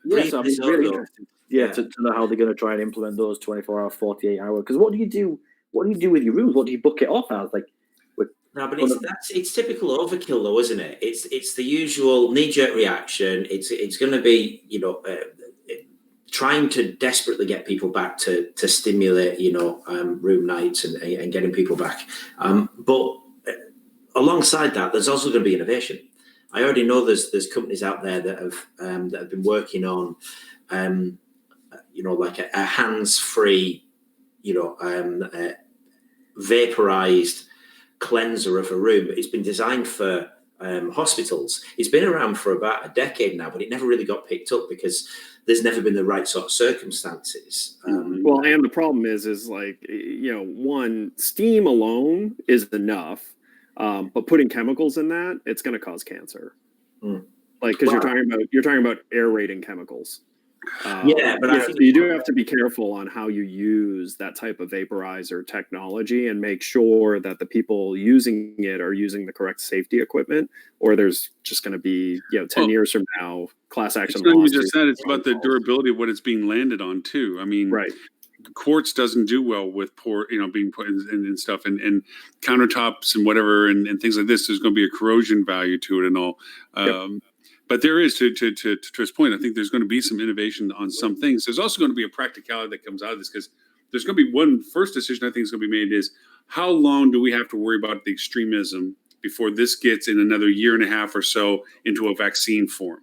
Yes, I'm really interested. Yeah, to know how they're going to try and implement those 24-hour, 48-hour. Because what do you do? What do you do with your rooms? What do you book it off as? No, but it's typical overkill, though, isn't it? It's the usual knee-jerk reaction. It's going to be trying to desperately get people back to stimulate room nights and getting people back. But alongside that, there's also going to be innovation. I already know there's companies out there that have been working on like a hands-free vaporized cleanser of a room. It's been designed for hospitals. It's been around for about a decade now, but it never really got picked up because there's never been the right sort of circumstances. Well, and the problem is like, one, steam alone is enough, but putting chemicals in that, it's going to cause cancer. Like, because you're talking about aerating chemicals. But I think you do have to be careful on how you use that type of vaporizer technology and make sure that the people using it are using the correct safety equipment, or there's just going to be 10 years from now class action. It's not even just that; it's about the durability of what it's being landed on too. I mean, right. Quartz doesn't do well with being put in stuff, and countertops and whatever and things like this. There's going to be a corrosion value to it and all. But there is, to his point, I think there's going to be some innovation on some things. There's also going to be a practicality that comes out of this, because there's going to be one first decision I think is going to be made is how long do we have to worry about the extremism before this gets in another year and a half or so into a vaccine form?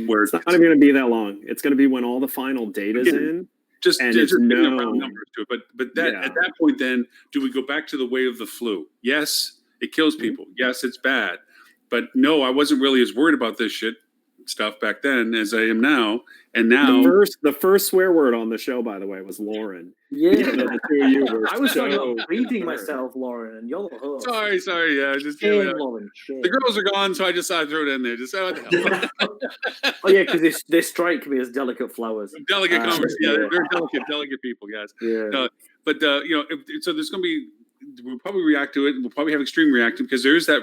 Where it's not going to be that long. It's going to be when all the final data's in. Just around numbers to it. But at that point, then, do we go back to the way of the flu? Yes, it kills people. Yes, it's bad. But no, I wasn't really as worried about this stuff back then as I am now. And now the first swear word on the show, by the way, was Lauren. Yeah, I was reading myself, Lauren, and you're the host. Sorry, yeah, just Lauren. The girls are gone, so I just thought I'd throw it in there. Just what the hell? Oh yeah, because they strike me as delicate flowers. Delicate conversation. Yeah, they're delicate people, guys. Yeah. So there's going to be. We'll probably react to it. We'll probably have extreme reaction because there is that.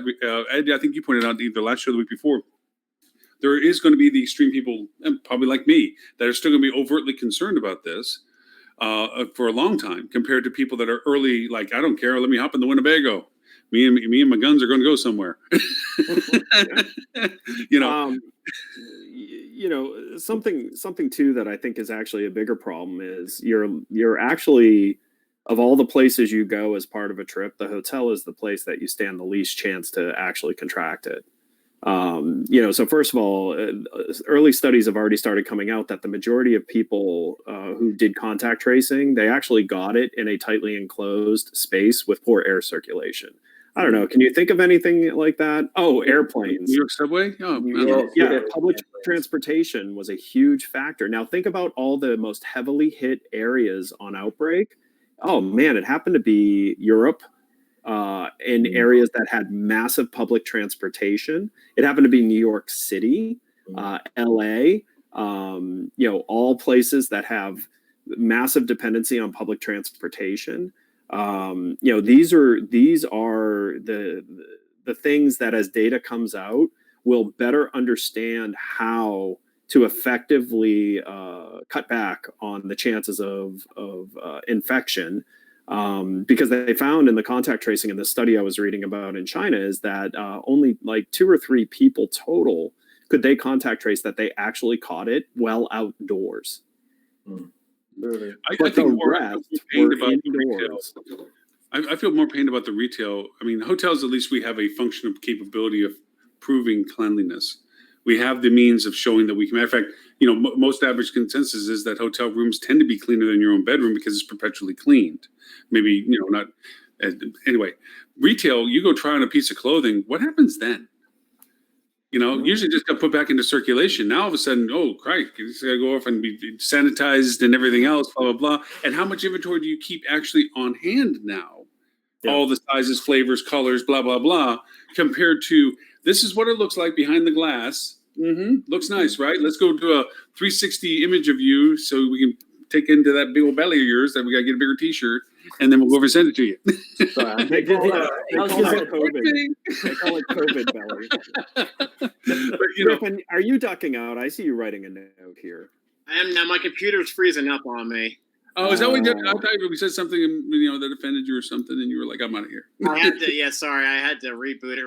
Ed, I think you pointed out either last show or the week before. There is going to be the extreme people, and probably like me, that are still going to be overtly concerned about this for a long time, compared to people that are early. Like, I don't care. Let me hop in the Winnebago. Me and my guns are going to go somewhere. Something too that I think is actually a bigger problem is you're actually of all the places you go as part of a trip, the hotel is the place that you stand the least chance to actually contract it. So first of all, early studies have already started coming out that the majority of people who did contact tracing, they actually got it in a tightly enclosed space with poor air circulation. I don't know. Can you think of anything like that? Oh, airplanes. New York subway? Oh, yeah. Public transportation was a huge factor. Now think about all the most heavily hit areas on outbreak. Oh man, it happened to be Europe. In areas that had massive public transportation. It happened to be New York City, LA, all places that have massive dependency on public transportation. These are the things that as data comes out, will better understand how to effectively cut back on the chances of infection. Because they found in the contact tracing in the study I was reading about in China is that only like 2 or 3 people total could they contact trace that they actually caught it well outdoors. I think more pained about indoors. I feel more pained about the retail. I mean, hotels, at least we have a function of capability of proving cleanliness. We have the means of showing that we can. Matter of fact, most average consensus is that hotel rooms tend to be cleaner than your own bedroom because it's perpetually cleaned. Maybe, not. Anyway, retail, you go try on a piece of clothing. What happens then? Usually just got put back into circulation. Now all of a sudden, oh, crike, you just got to go off and be sanitized and everything else, blah, blah, blah. And how much inventory do you keep actually on hand now? Yeah. All the sizes, flavors, colors, blah, blah, blah, compared to this is what it looks like behind the glass. Looks nice, right? Let's go do a 360 image of you so we can take into that big old belly of yours that we got to get a bigger t-shirt and then we'll go over and send it to you. They call it COVID belly. But, Griffin, are you ducking out? I see you writing a note here. I am now. My computer's freezing up on me. Oh, is that what you did? I thought we said something, that offended you or something, and you were like, I'm out of here. I had to reboot it.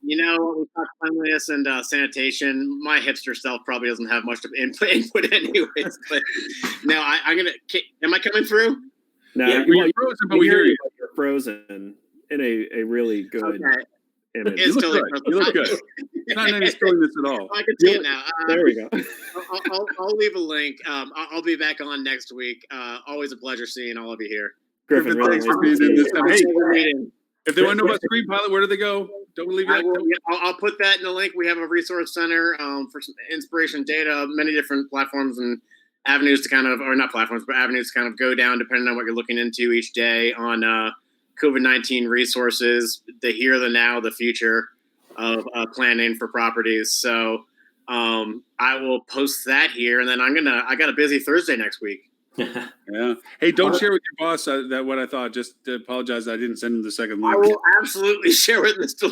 We talked cleanliness and sanitation. My hipster self probably doesn't have much input anyways. But no, I'm gonna. Am I coming through? No, you're frozen, but we hear you. You're frozen in a really good image. You look good. It's not any silliness at all. I can see it now. There we go. I'll leave a link. I'll be back on next week. Always a pleasure seeing all of you here. Griffin, thanks for being in this time. If they want to know about Screen Pilot, where do they go? Don't leave it. I'll put that in the link. We have a resource center for some inspiration data, many different platforms and avenues to avenues to kind of go down depending on what you're looking into each day on COVID-19 resources, the here, the now, the future of planning for properties. So I will post that here, and then I got a busy Thursday next week. Yeah. Hey, don't share with your boss that what I thought. Just to apologize, I didn't send him the second link. I will absolutely share with Mr.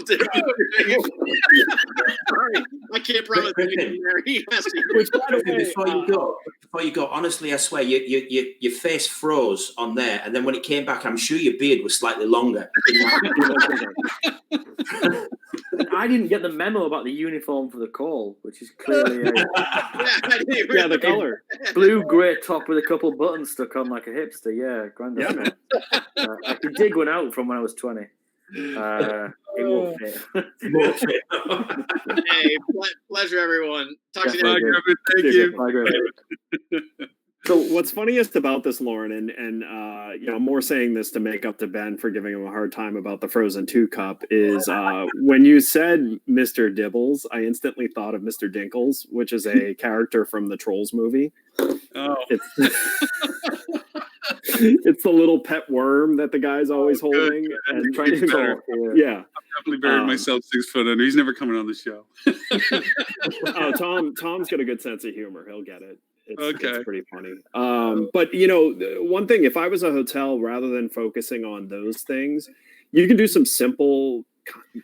Sorry, I can't promise anything there. He has to. Before you go, honestly, I swear, your face froze on there, and then when it came back, I'm sure your beard was slightly longer. I didn't get the memo about the uniform for the call, which is clearly the color. Blue, grey top with a couple buttons stuck on like a hipster. Yeah, granddad. I could dig one out from when I was 20. It won't fit. Hey, pleasure, everyone. Talk to you later. Thank you. Bye, Griffin. So what's funniest about this, Lauren, and I'm more saying this to make up to Ben for giving him a hard time about the Frozen 2 cup, is when you said Mr. Dibbles, I instantly thought of Mr. Dinkles, which is a character from the Trolls movie. Oh. It's the little pet worm that the guy's always holding and trying to go. Yeah. I've definitely buried myself 6 foot under. He's never coming on the show. Tom's got a good sense of humor. He'll get it. It's pretty funny. But one thing, if I was a hotel, rather than focusing on those things, you can do some simple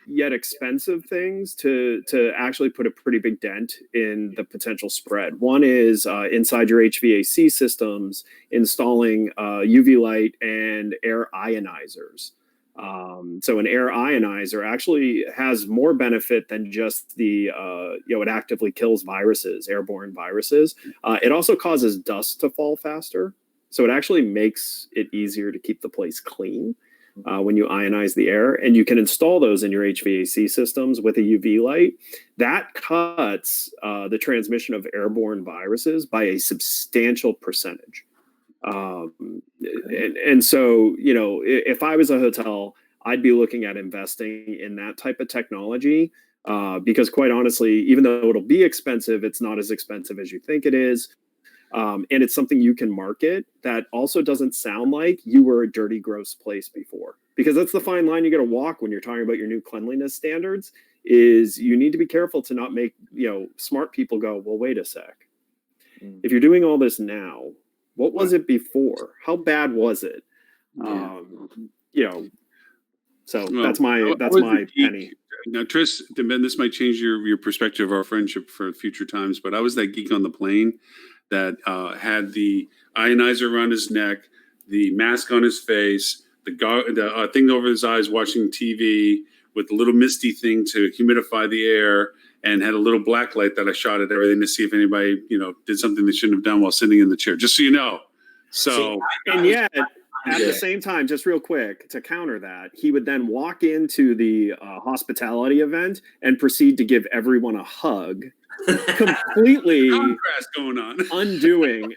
yet expensive things to actually put a pretty big dent in the potential spread. One is inside your HVAC systems, installing UV light and air ionizers. So an air ionizer actually has more benefit than just it actively kills viruses, airborne viruses. It also causes dust to fall faster. So it actually makes it easier to keep the place clean when you ionize the air. And you can install those in your HVAC systems with a UV light. That cuts the transmission of airborne viruses by a substantial percentage. And so, you know, if I was a hotel, I'd be looking at investing in that type of technology because quite honestly, even though it'll be expensive, it's not as expensive as you think it is. And it's something you can market that also doesn't sound like you were a dirty, gross place before. Because that's the fine line you got to walk when you're talking about your new cleanliness standards is you need to be careful to not make, you know, smart people go, well, wait a sec. If you're doing all this now, what was it before? How bad was it? You know, so that's my penny. Now, Tris, Ben, this might change your perspective of our friendship for future times, but I was that geek on the plane that had the ionizer around his neck, the mask on his face, the thing over his eyes watching TV with a little misty thing to humidify the air, and had a little black light that I shot at everything to see if anybody, you know, did something they shouldn't have done while sitting in the chair, just so you know. So, and yet, at the same time, just real quick, to counter that, he would then walk into the hospitality event and proceed to give everyone a hug, completely contrast going on, undoing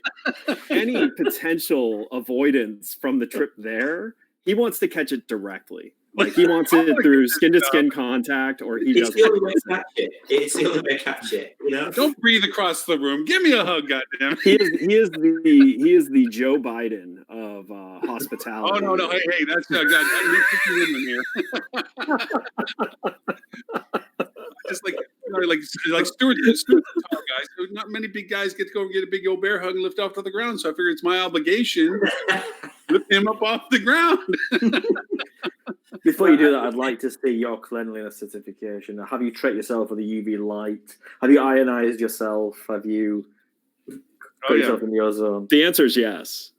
any potential avoidance from the trip there. He wants to catch it directly. Like he wants it through skin-to-skin contact, or he doesn't. It's the only way to catch it. It's the only way to catch it. You know. Don't breathe across the room. Give me a hug, goddamn. He is the Joe Biden of hospitality. Oh no! Hey, that's God. I Just like Stuart the tall guy. So not many big guys get to go get a big old bear hug and lift off to the ground. So I figure it's my obligation to lift him up off the ground. Before you do that, I'd like to see your cleanliness certification. Have you treated yourself with a UV light? Have you ionized yourself? Have you put yourself in the ozone? The answer is yes.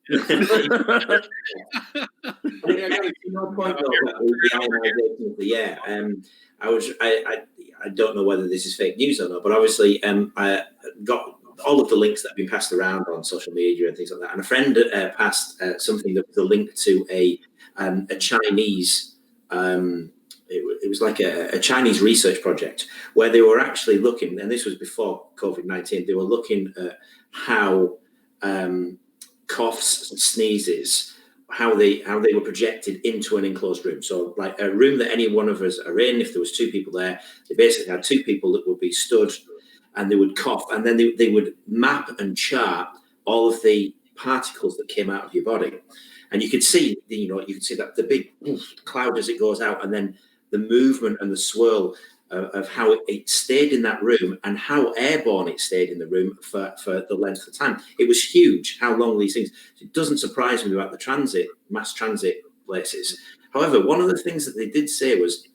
I don't know whether this is fake news or not, but obviously I got all of the links that have been passed around on social media and things like that. And a friend passed something that was a link to a Chinese. It was like a Chinese research project where they were actually looking, and this was before COVID-19. They were looking at how coughs and sneezes, how they were projected into an enclosed room. So like a room that any one of us are in, if there was two people there, they basically had two people that would be stood and they would cough, and then they would map and chart all of the particles that came out of your body. And you could see, that the big cloud as it goes out, and then the movement and the swirl of how it stayed in that room and how airborne it stayed in the room for the length of time. It was huge how long these things. It doesn't surprise me about the mass transit places. However, one of the things that they did say was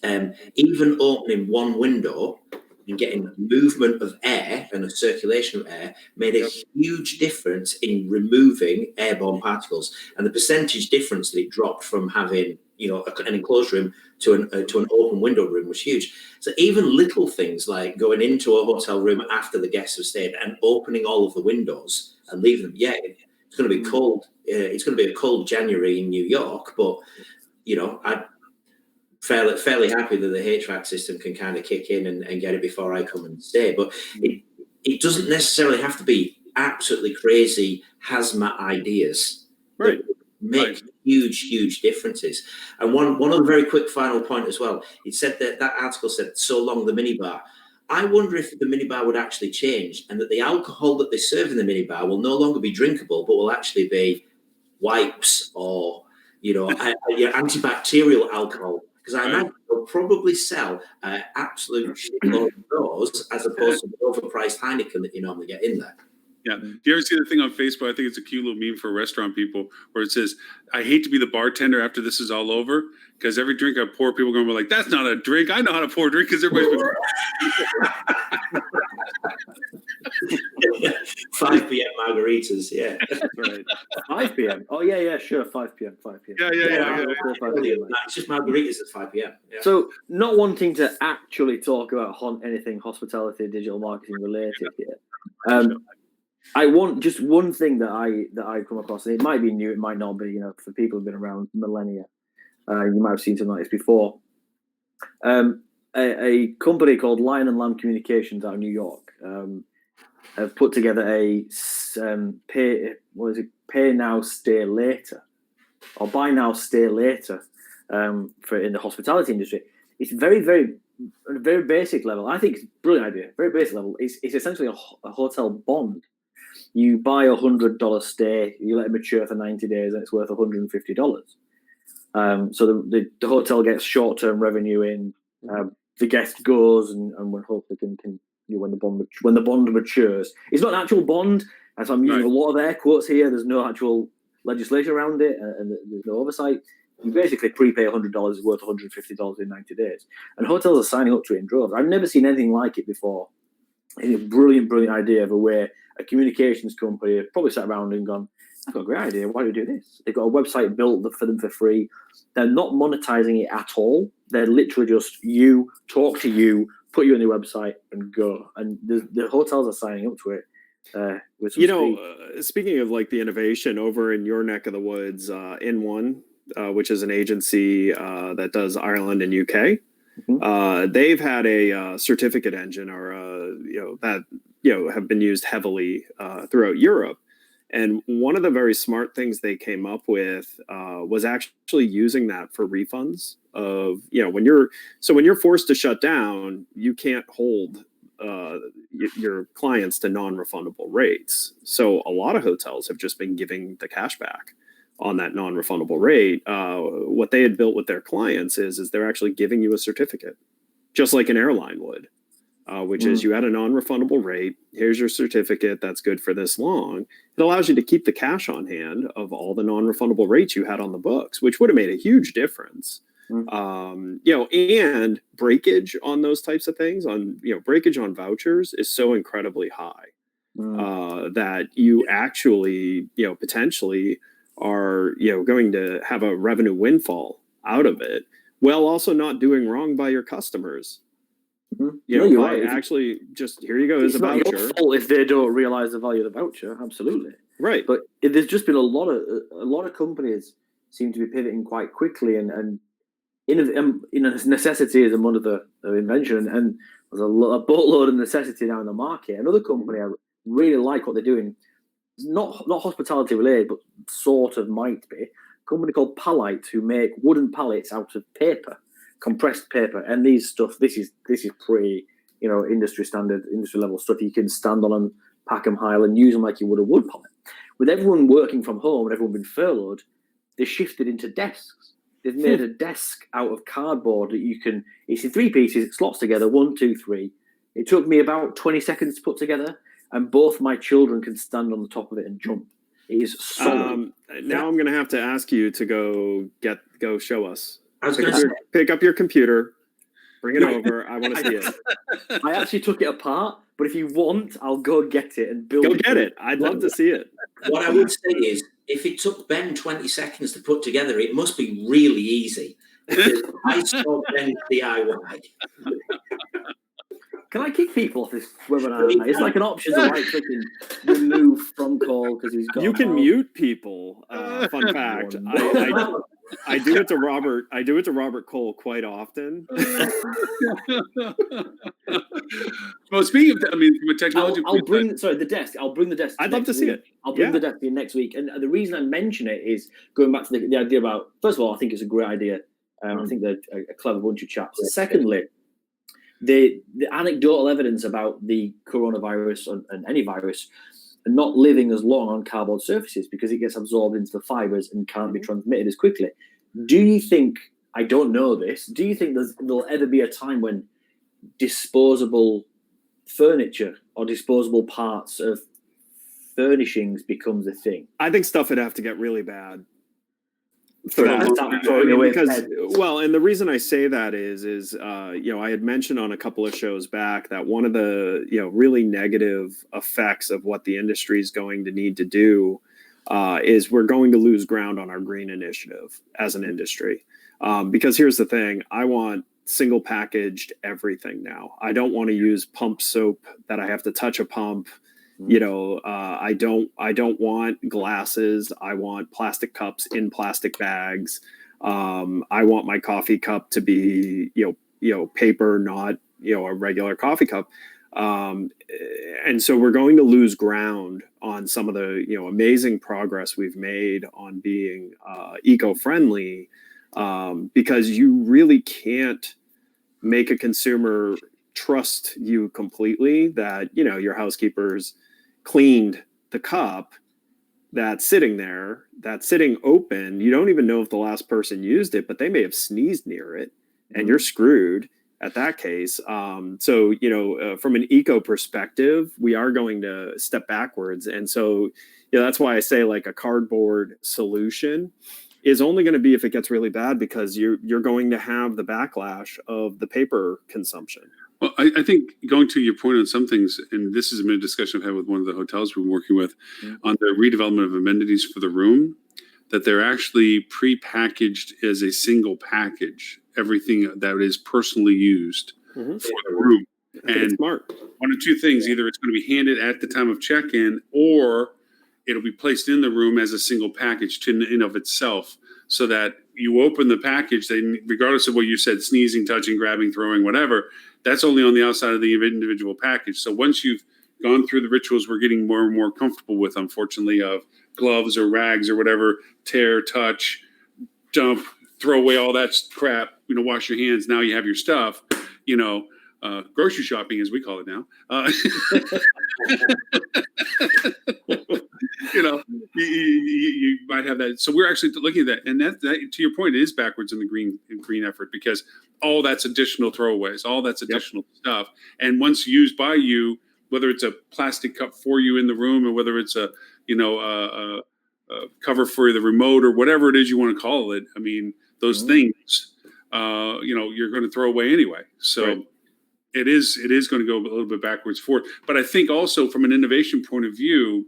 even opening one window and getting movement of air and a circulation of air made a huge difference in removing airborne particles, and the percentage difference that it dropped from having an enclosed room to an open window room was huge. So even little things like going into a hotel room after the guests have stayed and opening all of the windows and leaving them. Yeah, it's going to be cold. It's going to be a cold January in New York, but I'm fairly happy that the HVAC system can kind of kick in and get it before I come and stay. But it doesn't necessarily have to be absolutely crazy hazmat ideas. Right. Make huge differences. And one other very quick final point as well. It said that article said, so long the minibar. I wonder if the minibar would actually change, and that the alcohol that they serve in the minibar will no longer be drinkable, but will actually be wipes or antibacterial alcohol. Because I imagine they'll probably sell absolute shitload of those as opposed to the overpriced Heineken that you normally get in there. Yeah. Do you ever see the thing on Facebook? I think it's a cute little meme for restaurant people where it says, I hate to be the bartender after this is all over, because every drink I pour, people are going to be like, that's not a drink. I know how to pour a drink because everybody's been 5 p.m. margaritas, yeah. Right. 5 p.m. Oh, yeah, sure. 5 p.m. 5 p.m. Yeah. It's just margaritas at 5 p.m. Yeah. So, not wanting to actually talk about anything hospitality, digital marketing related here, I want just one thing that I come across, and it might be new, it might not be. For people who've been around millennia, you might have seen something like this before. A company called Lion and Lamb Communications out of New York have put together a pay now, stay later, or buy now, stay later for in the hospitality industry. It's very, very, at a very basic level. I think it's a brilliant idea. Very basic level. It's essentially a hotel bond. You buy $100 stay, you let it mature for 90 days, and it's worth $150. So the hotel gets short-term revenue in. The guest goes, and when hopefully when the bond matures, it's not an actual bond. As I'm using a lot of air quotes here, there's no actual legislation around it, and there's no oversight. You basically prepay $100 is worth $150 in 90 days, and hotels are signing up to it in droves. I've never seen anything like it before. It's a brilliant idea of a way a communications company have probably sat around and gone, I've got a great idea. Why do we do this? They've got a website built for them for free. They're not monetizing it at all. They're literally just you, talk to you, put you on their website and go. And the hotels are signing up to it. With some speaking of like the innovation over in your neck of the woods, In1, which is an agency that does Ireland and UK. Mm-hmm. They've had a certificate engine, or have been used heavily throughout Europe. And one of the very smart things they came up with was actually using that for refunds of, when you're forced to shut down, you can't hold your clients to non-refundable rates. So a lot of hotels have just been giving the cash back on that non-refundable rate. What they had built with their clients is they're actually giving you a certificate, just like an airline would, which is you had a non-refundable rate. Here's your certificate. That's good for this long. It allows you to keep the cash on hand of all the non-refundable rates you had on the books, which would have made a huge difference. And breakage on those types of things, breakage on vouchers is so incredibly high that you actually, potentially are, going to have a revenue windfall out of it, while also not doing wrong by your customers. You're right. Actually, just here you go. There's a voucher. Not your fault if they don't realize the value of the voucher. Absolutely. Right. But there's just been a lot of companies seem to be pivoting quite quickly, and necessity is one of the invention, and there's a boatload of necessity now in the market. Another company I really like what they're doing. It's not hospitality related, but sort of might be. A company called Palite, who make wooden pallets out of paper, compressed paper, and this is pretty industry standard, industry level stuff. You can stand on them, pack them high, and use them like you would a wood pallet. With everyone working from home and everyone being furloughed, they shifted into desks. They've made a desk out of cardboard that it's in 3 pieces, it slots together, 1, 2, 3. It took me about 20 seconds to put together, and both my children can stand on the top of it and jump. It is solid. Now I'm going to have to ask you to go show us. I was going to pick up your computer, bring it over. I want to see it. I actually took it apart, but if you want, I'll go get it and build it. Go get it. I'd love to see it. What I would say is, if it took Ben 20 seconds to put together, it must be really easy. I saw Ben DIY. Can I kick people off this webinar? It's like an option to clicking remove from call because he's got. You can mute people. Fun fact: I do it to Robert. I do it to Robert Cole quite often. Well, speaking of, from a technology, I'll bring the desk. I'll bring the desk. I'd love to see it. I'll bring the desk in next week. And the reason I mention it is going back to the idea about. First of all, I think it's a great idea. I think they're a clever bunch of chaps. Secondly, the anecdotal evidence about the coronavirus and any virus not living as long on cardboard surfaces because it gets absorbed into the fibers and can't be transmitted as quickly. Do you think, I don't know this, do you think there'll ever be a time when disposable furniture or disposable parts of furnishings becomes a thing? I think stuff would have to get really bad. Because, and the reason I say that is I had mentioned on a couple of shows back that one of the really negative effects of what the industry is going to need to do is we're going to lose ground on our green initiative as an industry. Because here's the thing, I want single packaged everything now. I don't want to use pump soap that I have to touch a pump You know, I don't want glasses. I want plastic cups in plastic bags. I want my coffee cup to be, paper, not, a regular coffee cup. And so we're going to lose ground on some of the, amazing progress we've made on being eco-friendly, because you really can't make a consumer trust you completely that, your housekeepers cleaned the cup that's sitting there, that's sitting open. You don't even know if the last person used it, but they may have sneezed near it, and you're screwed at that case. So, from an eco perspective, we are going to step backwards. And so, that's why I say like a cardboard solution is only going to be if it gets really bad, because you're going to have the backlash of the paper consumption. Well, I think going to your point on some things, and this has been a discussion I've had with one of the hotels we're working with on the redevelopment of amenities for the room, that they're actually pre-packaged as a single package, everything that is personally used for the room. And smart. One of two things, either it's going to be handed at the time of check-in, or it'll be placed in the room as a single package in and of itself, so that you open the package, regardless of what you said, sneezing, touching, grabbing, throwing, whatever, that's only on the outside of the individual package. So once you've gone through the rituals we're getting more and more comfortable with, unfortunately, of gloves or rags or whatever, tear, touch, dump, throw away all that crap, wash your hands. Now you have your stuff, grocery shopping, as we call it now. You might have that. So we're actually looking at that, and that to your point, it is backwards in the green effort, because all that's additional throwaways, all that's additional stuff, and once used by you, whether it's a plastic cup for you in the room, or whether it's a cover for the remote, or whatever it is you want to call it. I mean, those things, you're going to throw away anyway. So. Right. It is going to go a little bit backwards forward. But I think also from an innovation point of view,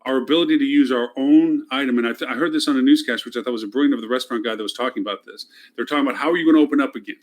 our ability to use our own item, and I heard this on a newscast, which I thought was a brilliant, of the restaurant guy that was talking about this. They're talking about, how are you going to open up again?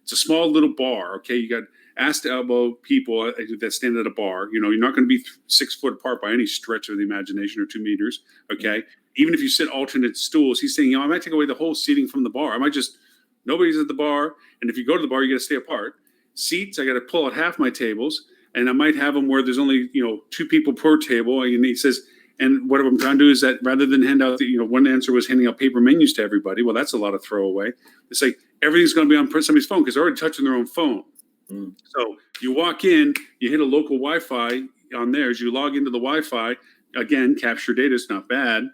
It's a small little bar, okay? You got ass to elbow people that stand at a bar. You're not going to be 6 foot apart by any stretch of the imagination, or 2 meters, okay? Even if you sit alternate stools, he's saying, I might take away the whole seating from the bar. I might just, nobody's at the bar, and if you go to the bar, you got to stay apart. Seats, I got to pull out half my tables, and I might have them where there's only 2 people per table. And he says, and what I'm trying to do is that rather than hand out one answer was handing out paper menus to everybody. Well, that's a lot of throwaway. It's like everything's going to be on somebody's phone, because they're already touching their own phone. So you walk in, you hit a local Wi-Fi on theirs, you log into the Wi-Fi, again, capture data is not bad.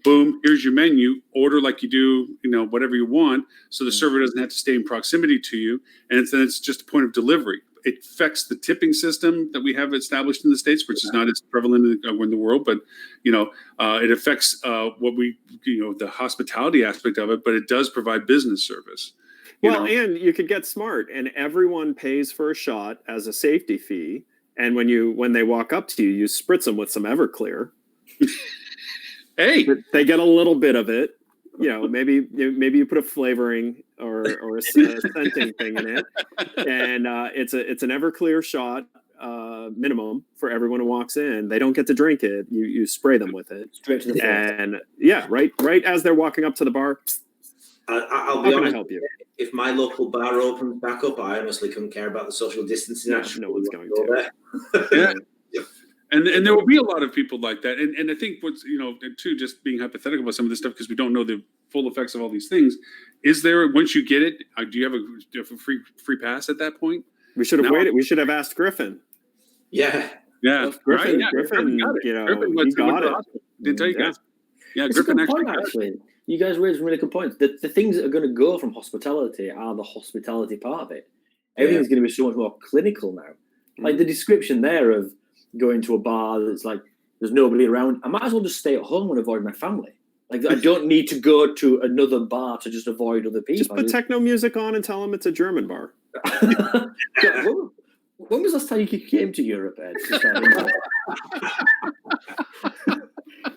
Boom, here's your menu, order like you do, whatever you want. So the server doesn't have to stay in proximity to you. And it's just a point of delivery. It affects the tipping system that we have established in the States, which is not as prevalent in the world, but, it affects the hospitality aspect of it, but it does provide business service. And you could get smart, and everyone pays for a shot as a safety fee. And when they walk up to you, you spritz them with some Everclear. Hey, they get a little bit of it. Maybe you put a flavoring or a scenting thing in it, and it's an Everclear shot minimum for everyone who walks in. They don't get to drink it. You spray them with it straight to the and right as they're walking up to the bar. I'll be honest. Help you? If my local bar opens back up, I honestly couldn't care about the social distancing. No one's going to. Yeah. And there will be a lot of people like that. And I think what's, too, just being hypothetical about some of this stuff, because we don't know the full effects of all these things. Is there, once you get it, do you have a free pass at that point? We should have waited. We should have asked Griffin. Yeah. Yeah. Griffin, right? Yeah. Griffin got it. Griffin got it. Didn't tell you guys. Yeah, it's Griffin a good point, actually. You guys raised really good points. The things that are going to go from hospitality are the hospitality part of it. Everything's going to be so much more clinical now. Like the description there of going to a bar that's like there's nobody around. I might as well just stay at home and avoid my family. Like I don't need to go to another bar to just avoid other people. Just put techno music on and tell them it's a German bar. When was the last time you came to Europe, Ed?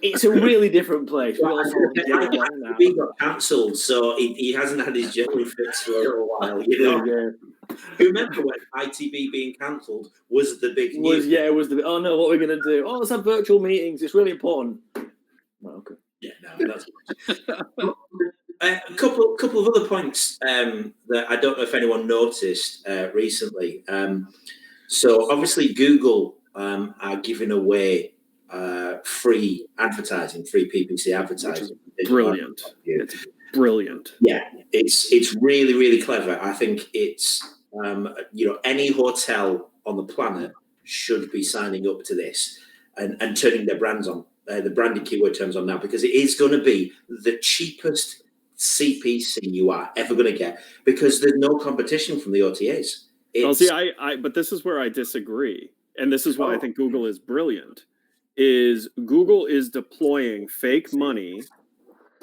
It's a really different place. We got cancelled, so he hasn't had his German fix for a little while. You remember when ITB being cancelled was the big news? It was the. Oh no, what are we going to do? Oh, let's have virtual meetings. It's really important. Oh, okay. Yeah, no, that's a couple of other points that I don't know if anyone noticed recently. So obviously Google are giving away free advertising, free PPC advertising. Brilliant. It's brilliant. Yeah, it's really, really clever. I think it's any hotel on the planet should be signing up to this and turning their brands on, the branded keyword terms on now, because it is going to be the cheapest CPC you are ever going to get, because there's no competition from the OTAs. Well, see, but this is where I disagree, and this is why I think Google is brilliant. Is Google is deploying fake money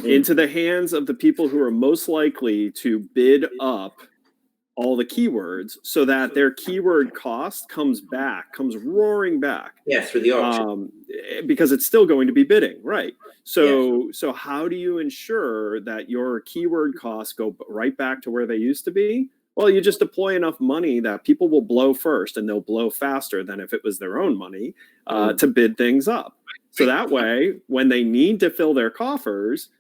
into the hands of the people who are most likely to bid up all the keywords, so that their keyword cost comes roaring back. Yeah, through the auction. Because it's still going to be bidding, right? So how do you ensure that your keyword costs go right back to where they used to be? Well, you just deploy enough money that people will blow first, and they'll blow faster than if it was their own money to bid things up. So that way, when they need to fill their coffers,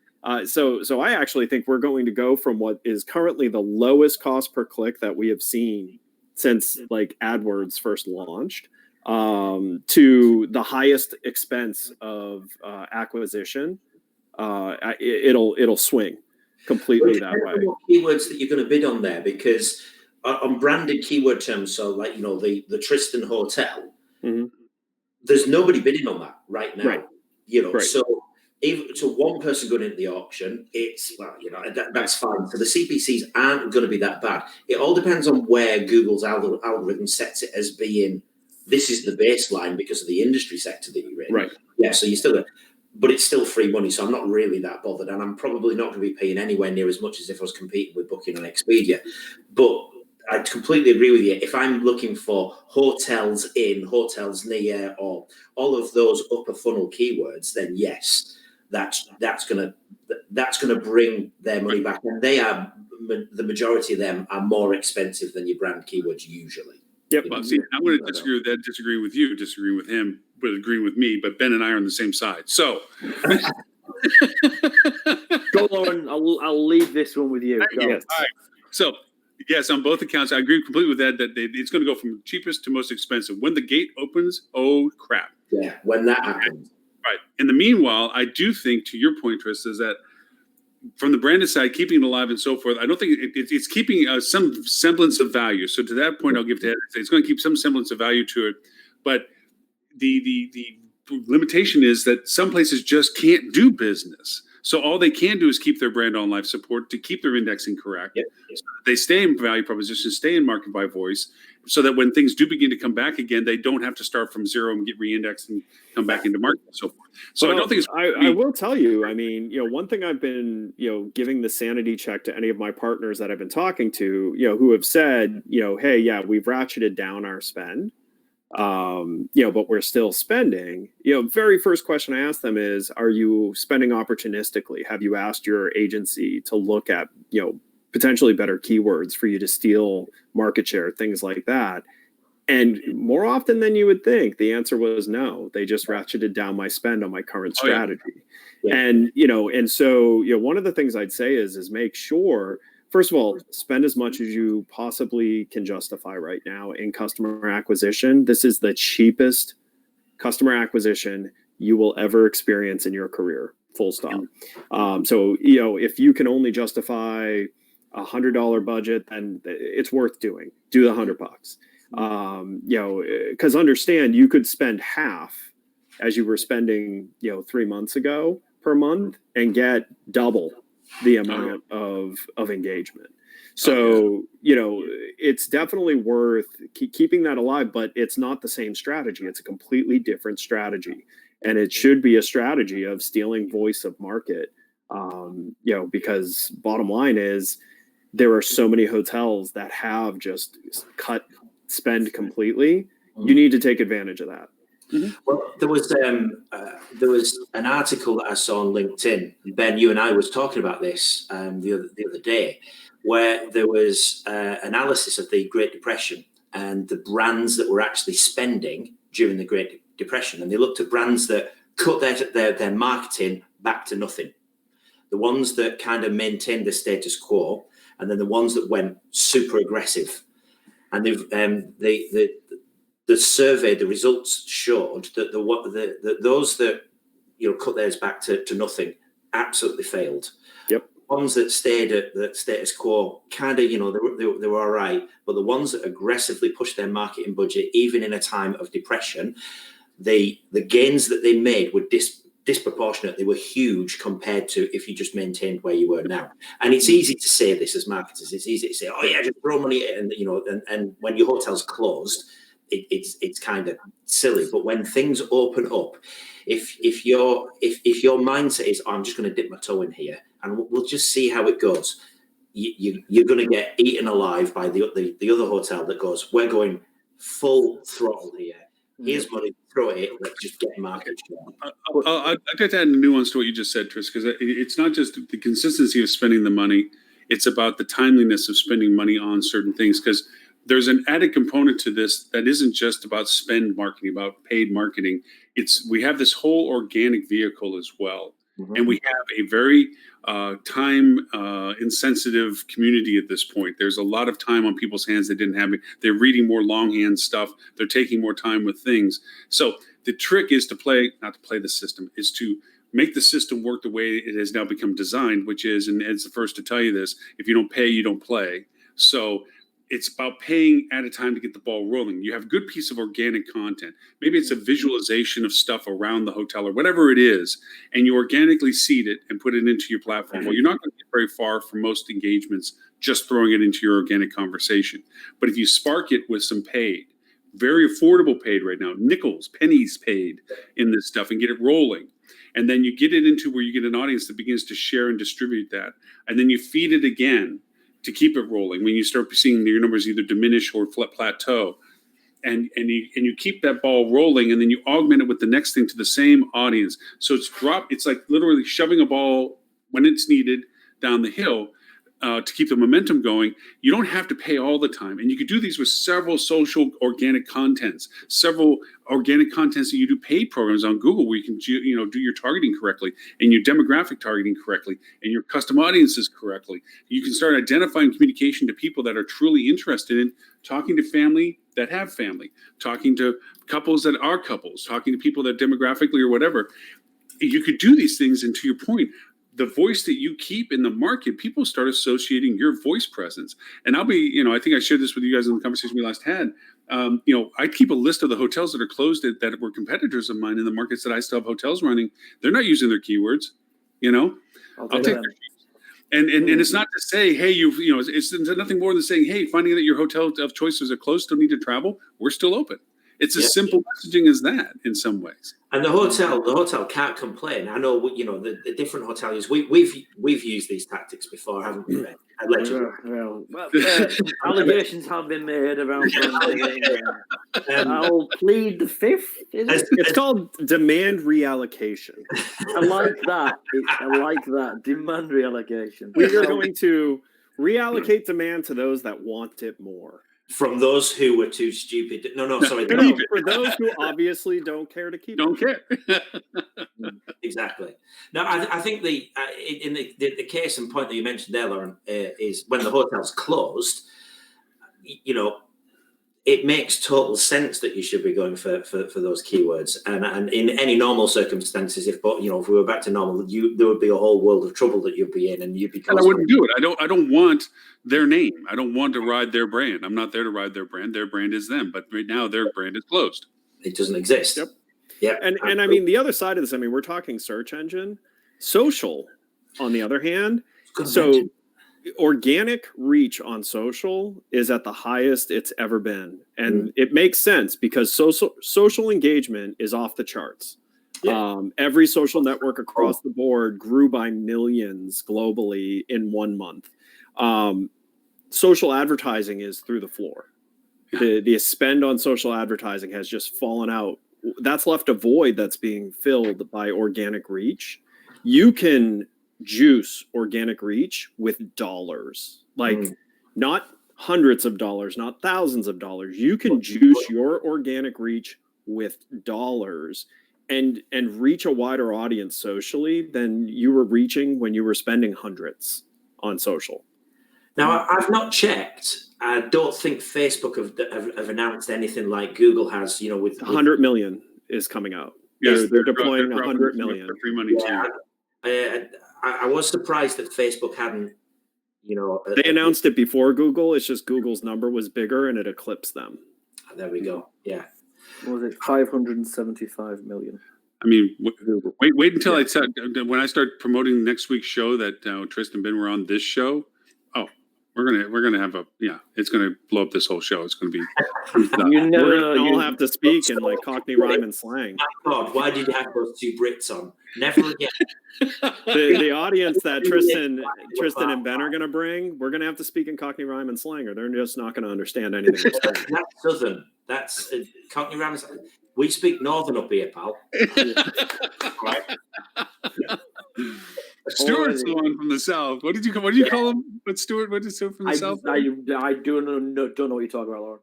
so I actually think we're going to go from what is currently the lowest cost per click that we have seen since like AdWords first launched, to the highest expense of acquisition. It'll swing completely that way. What keywords that you're going to bid on there, because on branded keyword terms, so like the Tristan Hotel, there's nobody bidding on that right now. Right. So even to one person going into the auction, it's that's fine. So the CPCs aren't going to be that bad. It all depends on where Google's algorithm sets it as being. This is the baseline because of the industry sector that you're in. Right. Yeah. So you still. But it's still free money, so I'm not really that bothered, and I'm probably not going to be paying anywhere near as much as if I was competing with Booking on Expedia. But I completely agree with you. If I'm looking for hotels in, hotels near, or all of those upper funnel keywords, then yes, that's going to bring their money back, and the majority of them are more expensive than your brand keywords usually. Yep. Well, see, I want to disagree with that, disagree with you, disagree with him, but agree with me. But Ben and I are on the same side. So, go Lauren. I'll leave this one with you. Yes. All right. So, yes, on both accounts, I agree completely with that. It's going to go from cheapest to most expensive. When the gate opens, oh crap! Yeah, when that happens. Right. In the meanwhile, I do think, to your point, Tris, is that from the branded side, keeping it alive and so forth, I don't think it's keeping some semblance of value. So to that point, I'll give to Ed. It's going to keep some semblance of value to it. But the limitation is that some places just can't do business. So all they can do is keep their brand on life support to keep their indexing correct. Yep. So they stay in value proposition, stay in market by voice, so that when things do begin to come back again, they don't have to start from zero and get re-indexed and come back into market and so forth. So I don't think I will tell you, I mean, one thing I've been, giving the sanity check to any of my partners that I've been talking to, who have said, hey, yeah, we've ratcheted down our spend. But we're still spending. Very first question I ask them is, are you spending opportunistically? Have you asked your agency to look at, potentially better keywords for you to steal market share, things like that? And more often than you would think, the answer was no. They just ratcheted down my spend on my current strategy. Yeah. And so, one of the things I'd say is make sure, first of all, spend as much as you possibly can justify right now in customer acquisition. This is the cheapest customer acquisition you will ever experience in your career, full stop. So, if you can only justify $100 budget, then it's worth doing. Do the $100. Because understand, you could spend half as you were spending, 3 months ago per month and get double the amount of engagement. So, it's definitely worth keeping that alive, but it's not the same strategy. It's a completely different strategy. And it should be a strategy of stealing voice of market, because bottom line is there are so many hotels that have just cut spend completely. You need to take advantage of that. Mm-hmm. Well, there was an article that I saw on LinkedIn. Ben, you and I was talking about this the other day, where there was analysis of the Great Depression and the brands that were actually spending during the Great Depression. And they looked at brands that cut their marketing back to nothing. The ones that kind of maintained the status quo, and then the ones that went super aggressive. And the survey, the results showed that those that cut theirs back to nothing absolutely failed. Yep. Ones that stayed at the status quo, kind of, they were all right. But the ones that aggressively pushed their marketing budget, even in a time of depression, the gains that they made were disproportionate. They were huge compared to if you just maintained where you were now. And it's easy to say this as marketers. It's easy to say, oh yeah, just throw money at it. And when your hotel's closed, it's kind of silly. But when things open up, if your mindset is, oh, I'm just going to dip my toe in here and we'll just see how it goes, you're going to get eaten alive by the other hotel that goes, we're going full throttle here. Here's money, throw it, let's just get market share. I'd like to add a nuance to what you just said, Tris, because it's not just the consistency of spending the money, it's about the timeliness of spending money on certain things, because there's an added component to this that isn't just about spend marketing, about paid marketing. We have this whole organic vehicle as well. Mm-hmm. And we have a very time insensitive community at this point. There's a lot of time on people's hands they didn't have. They're reading more longhand stuff. They're taking more time with things. So the trick is not to play the system, is to make the system work the way it has now become designed, which is, and Ed's the first to tell you this, if you don't pay, you don't play. So it's about paying at a time to get the ball rolling. You have a good piece of organic content. Maybe it's a visualization of stuff around the hotel or whatever it is, and you organically seed it and put it into your platform. Well, you're not going to get very far from most engagements just throwing it into your organic conversation. But if you spark it with some paid, very affordable paid right now, nickels, pennies paid in this stuff, and get it rolling. And then you get it into where you get an audience that begins to share and distribute that. And then you feed it again to keep it rolling. When you start seeing your numbers either diminish or plateau, and you keep that ball rolling, and then you augment it with the next thing to the same audience. So it's like literally shoving a ball when it's needed down the hill to keep the momentum going. You don't have to pay all the time, and you could do these with several social organic contents, several organic contents that you do paid programs on Google where you can do your targeting correctly and your demographic targeting correctly and your custom audiences correctly. You can start identifying communication to people that are truly interested in talking to family that have family, talking to couples that are couples, talking to people that demographically or whatever. You could do these things, and to your point, the voice that you keep in the market, people start associating your voice presence. And I think I shared this with you guys in the conversation we last had. I keep a list of the hotels that are closed that were competitors of mine in the markets that I still have hotels running. They're not using their keywords, I'll take their and it's not to say, hey, it's nothing more than saying, hey, finding that your hotel of choices are closed, still need to travel, we're still open. It's as simple messaging as that in some ways. And the hotel can't complain. I know, the different hoteliers, we've used these tactics before, haven't we, Ray? Allegations have been made around. I'll plead the fifth. It's called demand reallocation. I like that. Demand reallocation. We are going to reallocate demand to those that want it more. From those who were too stupid. Sorry. For those who obviously don't care to keep don't it. care. Exactly. Now, I think the case and point that you mentioned there, Lauren, is when the hotel's closed, it makes total sense that you should be going for those keywords. And in any normal circumstances, if we were back to normal, there would be a whole world of trouble that you'd be in, and you'd be. And I wouldn't do it. I don't want their name. I don't want to ride their brand. I'm not there to ride their brand. Their brand is them. But right now, their brand is closed. It doesn't exist. Yep. Yeah. And I mean, the other side of this, we're talking search engine, social, on the other hand. So organic reach on social is at the highest it's ever been. And it makes sense because social engagement is off the charts. Yeah. Every social network across the board grew by millions globally in 1 month. Social advertising is through the floor. Yeah. The spend on social advertising has just fallen out. That's left a void that's being filled by organic reach. You can juice organic reach with dollars, like not hundreds of dollars, not thousands of dollars. You can juice your organic reach with dollars and reach a wider audience socially than you were reaching when you were spending hundreds on social. Now, I've not checked. I don't think Facebook have announced anything like Google has, you know, with 100 million is coming out. Yes, they're deploying 100 million. Free money too. I was surprised that Facebook hadn't, you know. They announced it before Google. It's just Google's number was bigger and it eclipsed them. There we go. Yeah. What was it? 575 million. I mean, wait until when I start promoting next week's show that Tristan and Ben were on this show. Oh, we're gonna have it's gonna blow up this whole show. It's gonna be. We're gonna all have to speak in like Cockney rhyme and slang. My God, why did you have those two Brits on? Never again. The audience that Tristan and Ben are gonna bring, we're gonna have to speak in Cockney rhyme and slang, or they're just not gonna understand anything we're saying. That's Southern. That's Cockney rhyme and slang. We speak Northern up here, pal. Right. Stuart's the one from the South. What did you call him? What Stuart? What is Stuart from the South? I don't know what you're talking about, Lauren.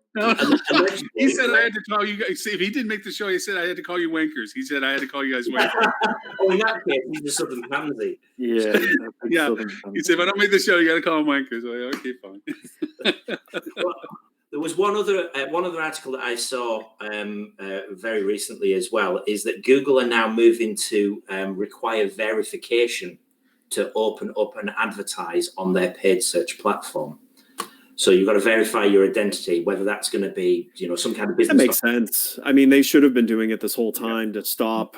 He said I had to call you guys. If he didn't make the show, he said I had to call you wankers. He said I had to call you guys wankers. Oh, in that case, he's the Southern pansy. Yeah. He said if I don't make the show, you got to call him wankers. I'm like, okay, fine. Well, there was one other article that I saw very recently as well, is that Google are now moving to require verification to open up and advertise on their paid search platform. So you've got to verify your identity, whether that's going to be, you know, some kind of business. That makes sense. I mean, they should have been doing it this whole time to stop,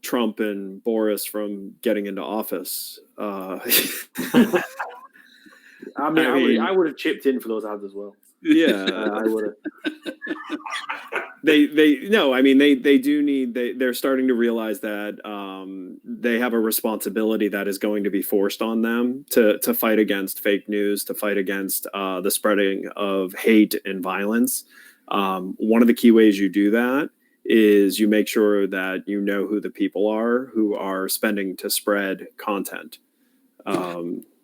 Trump and Boris from getting into office. I would have chipped in for those ads as well. Yeah, I would have. They do need. They're starting to realize that they have a responsibility that is going to be forced on them to fight against fake news, to fight against the spreading of hate and violence. One of the key ways you do that is you make sure that you know who the people are who are spending to spread content.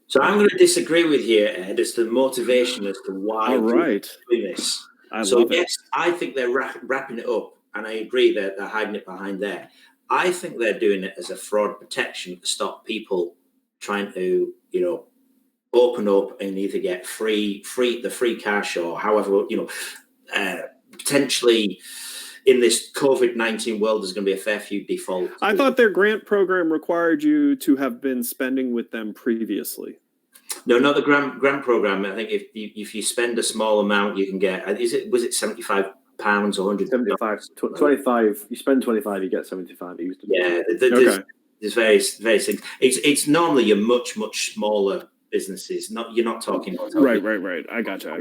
So I'm going to disagree with you, Ed, as to the motivation as to why they're doing this. I think they're wrapping it up, and I agree that they're hiding it behind there. I think they're doing it as a fraud protection to stop people trying to, you know, open up and either get free cash or however, you know, potentially in this COVID-19 world, there's going to be a fair few defaults. I thought their grant program required you to have been spending with them previously. No, not the grant program. I think if you spend a small amount, you can get. Was it £75 or 100? 75, 25. You spend 25, you get 75. Yeah, there's various things. It's normally your much smaller businesses. You're not talking about right. I gotcha.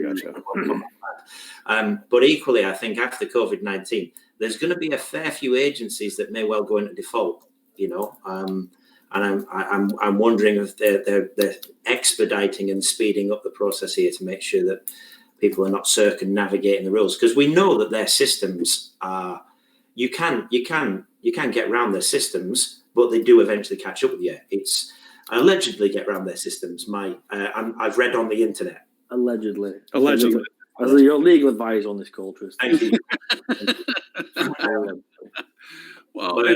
But equally, I think after COVID-19, there's going to be a fair few agencies that may well go into default. You know, and I'm wondering if they're expediting and speeding up the process here to make sure that people are not circumnavigating the rules, because we know that their systems are. You can get around their systems, but they do eventually catch up with you. It's allegedly get around their systems. I've read on the internet. Allegedly. As your legal advisor on this call, Tristan. Thank you. Well, I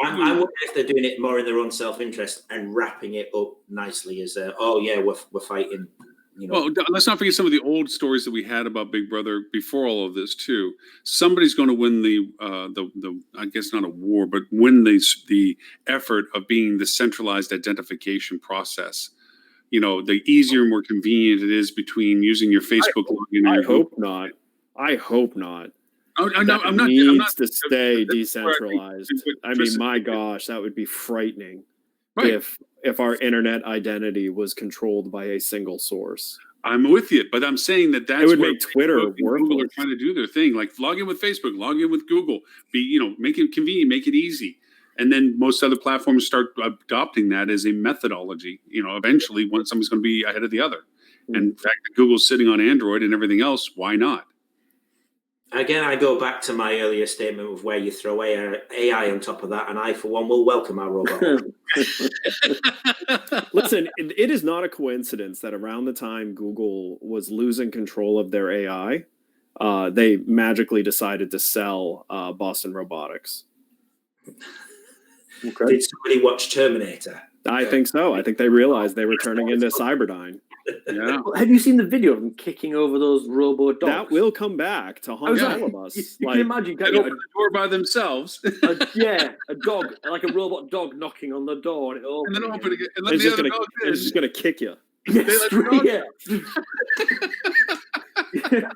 wonder if they're doing it more in their own self-interest and wrapping it up nicely as we're fighting. You know. Well, let's not forget some of the old stories that we had about Big Brother before all of this too. Somebody's going to win the I guess not a war, but win the effort of being the centralized identification process. You know, the easier and more convenient it is between using your Facebook login. I hope not. I'm not to stay decentralized. I mean, my gosh, that would be frightening if our internet identity was controlled by a single source. I'm with you, but I'm saying that's it would make Twitter worthless. Google are trying to do their thing, like log in with Facebook, log in with Google. Make it convenient, make it easy. And then most other platforms start adopting that as a methodology. You know, eventually, one somebody's going to be ahead of the other. And in fact, Google's sitting on Android and everything else. Why not? Again, I go back to my earlier statement of where you throw AI on top of that, and I, for one, will welcome our robot. Listen, it is not a coincidence that around the time Google was losing control of their AI, they magically decided to sell Boston Robotics. Okay. Did somebody watch Terminator? I think so. I think they realized they were turning into Cyberdyne. Yeah. Have you seen the video of them kicking over those robo dogs? That will come back to haunt all of us. You can imagine they open the door by themselves. A dog, like a robot dog knocking on the door, and then open again. And let it's the just other gonna, dog in. it's just gonna kick you. Yeah.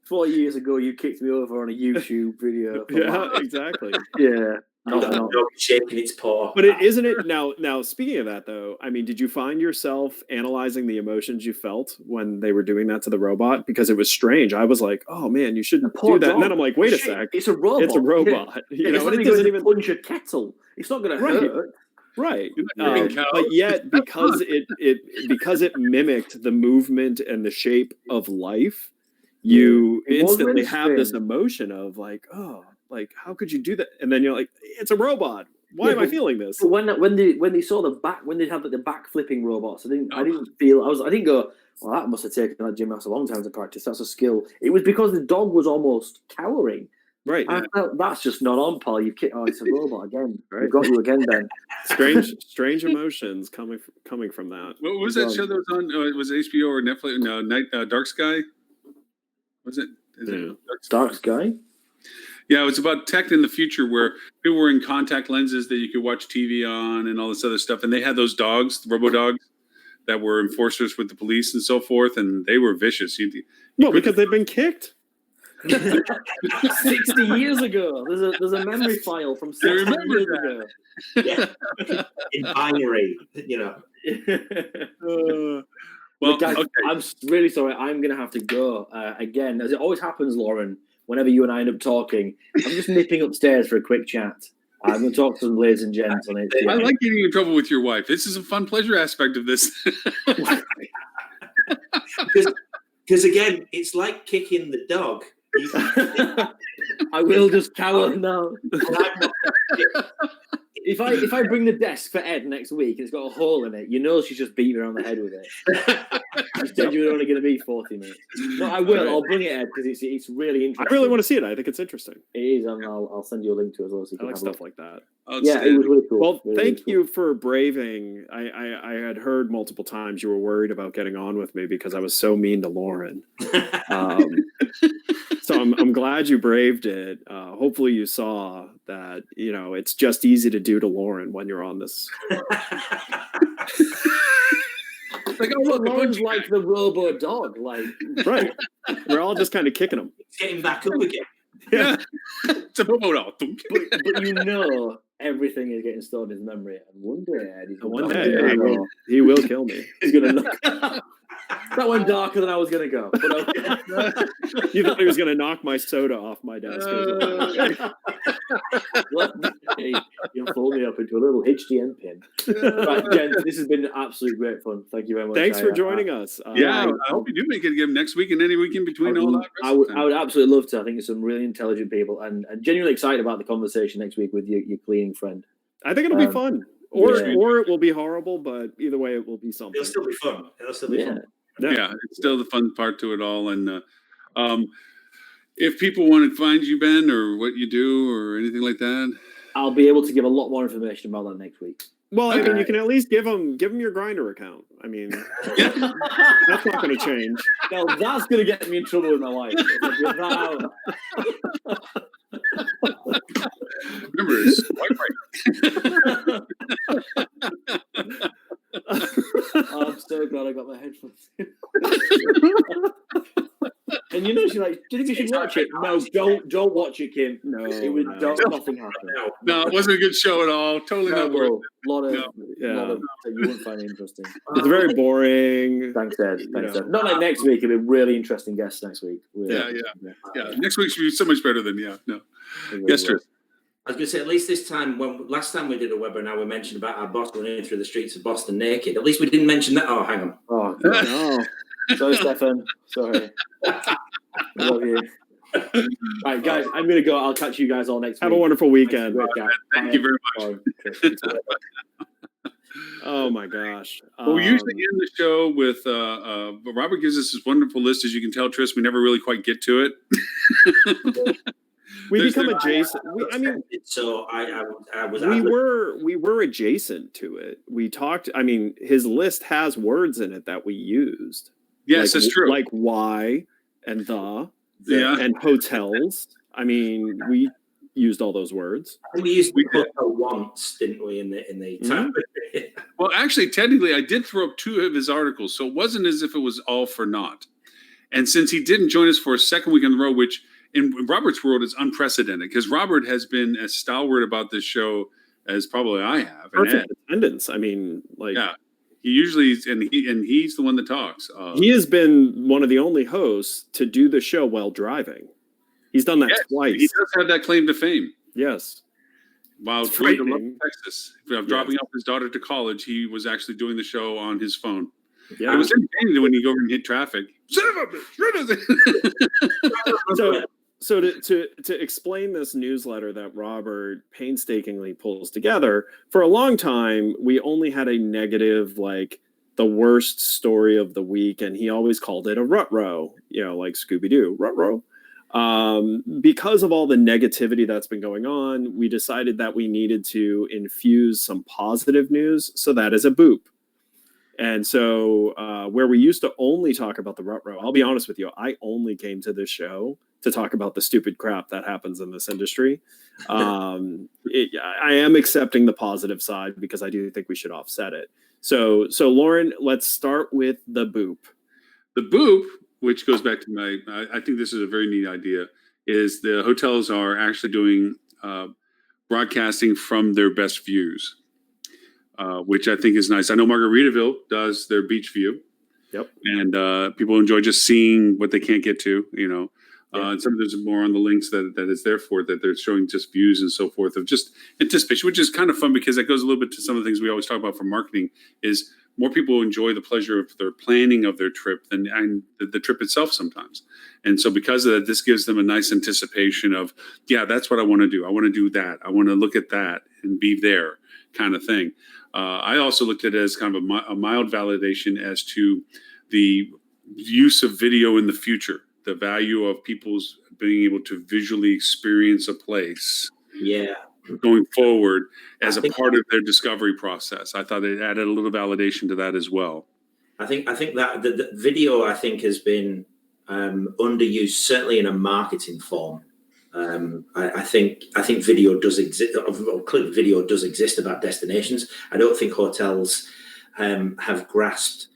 4 years ago, you kicked me over on a YouTube video. Yeah, exactly. Yeah. Dog shaking its paw. But isn't it now? Speaking of that, though, I mean, did you find yourself analyzing the emotions you felt when they were doing that to the robot? Because it was strange. I was like, "Oh man, you shouldn't do that." Dog. And then I'm like, "Wait a sec, it's a robot. It's a robot. Yeah. You know, it doesn't even punch a kettle. It's not going to hurt." Right, but yet because it mimicked the movement and the shape of life, you instantly have this emotion of like, oh. Like, how could you do that? And then you're like, it's a robot. Why am I feeling this? But when they saw when they have the back flipping robots, I didn't go, well, that must have taken that gymnast a long time to practice. That's a skill. It was because the dog was almost cowering. Right. I felt that's just not on, pal. You've kicked. Oh, it's a robot again. Right. We've got you again, Ben. Strange emotions coming from that. What was that show that was on? Was it HBO or Netflix? No, Dark Sky. Was it? Dark Sky? Yeah, it was about tech in the future where people were in contact lenses that you could watch TV on and all this other stuff. And they had those dogs, robo dogs, that were enforcers with the police and so forth. And they were vicious. Because they've been kicked. 60 years ago. There's a memory file from 60 years ago. Yeah. In binary, you know. Well, guys, okay. I'm really sorry. I'm going to have to go. Again, as it always happens, Lauren, whenever you and I end up talking, I'm just nipping upstairs for a quick chat. I'm going to talk to some ladies and gents on it. I like getting in trouble with your wife. This is a fun pleasure aspect of this. Because again, it's like kicking the dog. I will just cower now. If I bring the desk for Ed next week and it's got a hole in it, you know she's just beat me around the head with it. She said you were only going to be 40 minutes. No, I will. I'll bring it, Ed, because it's really interesting. I really want to see it. I think it's interesting. It is, and I'll send you a link to it as well. So you I like stuff like that. Yeah, it was really cool. Well, really, thank really you for braving. I had heard multiple times you were worried about getting on with me because I was so mean to Lauren. So I'm glad you braved it. Hopefully you saw that, you know, it's just easy to do to Lauren when you're on this. Like, oh, look, Lauren's like the robo dog. Like, right. We're all just kind of kicking him. Getting back up again. Yeah. It's a robo dog. But you know everything is getting stored in his memory. And one day, he will kill me. He's going to look. That went darker than I was going to go. But okay. You thought he was going to knock my soda off my desk. You'll fold me up into a little HDM pin. Right, gents, this has been absolutely great fun. Thank you very much. Thanks for joining us. I hope you do make it again next week and any week in between all that. I would absolutely love to. I think it's some really intelligent people and genuinely excited about the conversation next week with your cleaning friend. I think it'll be fun. Or it will be horrible, but either way, it will be something. It'll still be fun. Fun. Yeah, it's still the fun part to it all. And if people want to find you, Ben, or what you do or anything like that, I'll be able to give a lot more information about that next week. Well, I mean, you can at least give them your Grindr account. I mean, that's not going to change. No, that's going to get me in trouble with my wife. Remember, it's right. I'm so glad I got my headphones. And you know, she's like, "Do you think you should watch it?" No, don't watch it, Kim. No, nothing happened. No, it wasn't a good show at all. Totally not worth it. Lot of you wouldn't find it interesting. It's very boring. Thanks, Ed. Not like next week. It'll be really interesting guests next week. Yeah. Next week should be so much better than Yes, Tris. I was going to say, at least this time, last time we did a webinar, we mentioned about our boss running through the streets of Boston naked. At least we didn't mention that. Oh, hang on. Oh, no. Sorry, Stefan. Sorry. I love you. Right, guys, I'm going to go. I'll catch you guys all next week. Have a wonderful weekend. Thank you very much. Oh my gosh. Well, we usually end the show with Robert gives us this wonderful list. As you can tell, Tris, we never really quite get to it. We become adjacent. So I was. We were adjacent to it. We talked. I mean, his list has words in it that we used. Yes, that's true. Like why and the and hotels. I mean, we used all those words. I think we used hotel once, didn't we? In the time. Well, actually, technically, I did throw up 2 of his articles, so it wasn't as if it was all for naught. And since he didn't join us for a second week in a row, which in Robert's world is unprecedented, because Robert has been as stalwart about this show as probably I have. Perfect attendance. I mean, like, yeah, he usually he's the one that talks. He has been one of the only hosts to do the show while driving. He's done that twice. He does have that claim to fame. Yes. While driving Texas, dropping off his daughter to college, he was actually doing the show on his phone. Yeah. It was entertaining when you go over and hit traffic. So to explain this newsletter that Robert painstakingly pulls together, for a long time, we only had a negative, like the worst story of the week, and he always called it a rut row, like Scooby-Doo, rut row. Because of all the negativity that's been going on, we decided that we needed to infuse some positive news. So that is a boop. And so where we used to only talk about the rut row, I'll be honest with you, I only came to this show to talk about the stupid crap that happens in this industry. I am accepting the positive side because I do think we should offset it. So Lauren, let's start with the boop. The boop, which goes back to I think this is a very neat idea, is the hotels are actually doing broadcasting from their best views, which I think is nice. I know Margaritaville does their beach view. Yep. And people enjoy just seeing what they can't get to, and some of there's more on the links that is there for that they're showing just views and so forth of just anticipation, which is kind of fun because that goes a little bit to some of the things we always talk about for marketing is more people enjoy the pleasure of their planning of their trip and the trip itself sometimes. And so because of that, this gives them a nice anticipation of, yeah, that's what I want to do. I want to do that. I want to look at that and be there kind of thing. I also looked at it as kind of a mild validation as to the use of video in the future, the value of people's being able to visually experience a place. Yeah. Going forward as a part of their discovery process. I thought it added a little validation to that as well. I think that the video, I think, has been underused, certainly in a marketing form. I think video does exist. Clearly, video does exist about destinations. I don't think hotels have grasped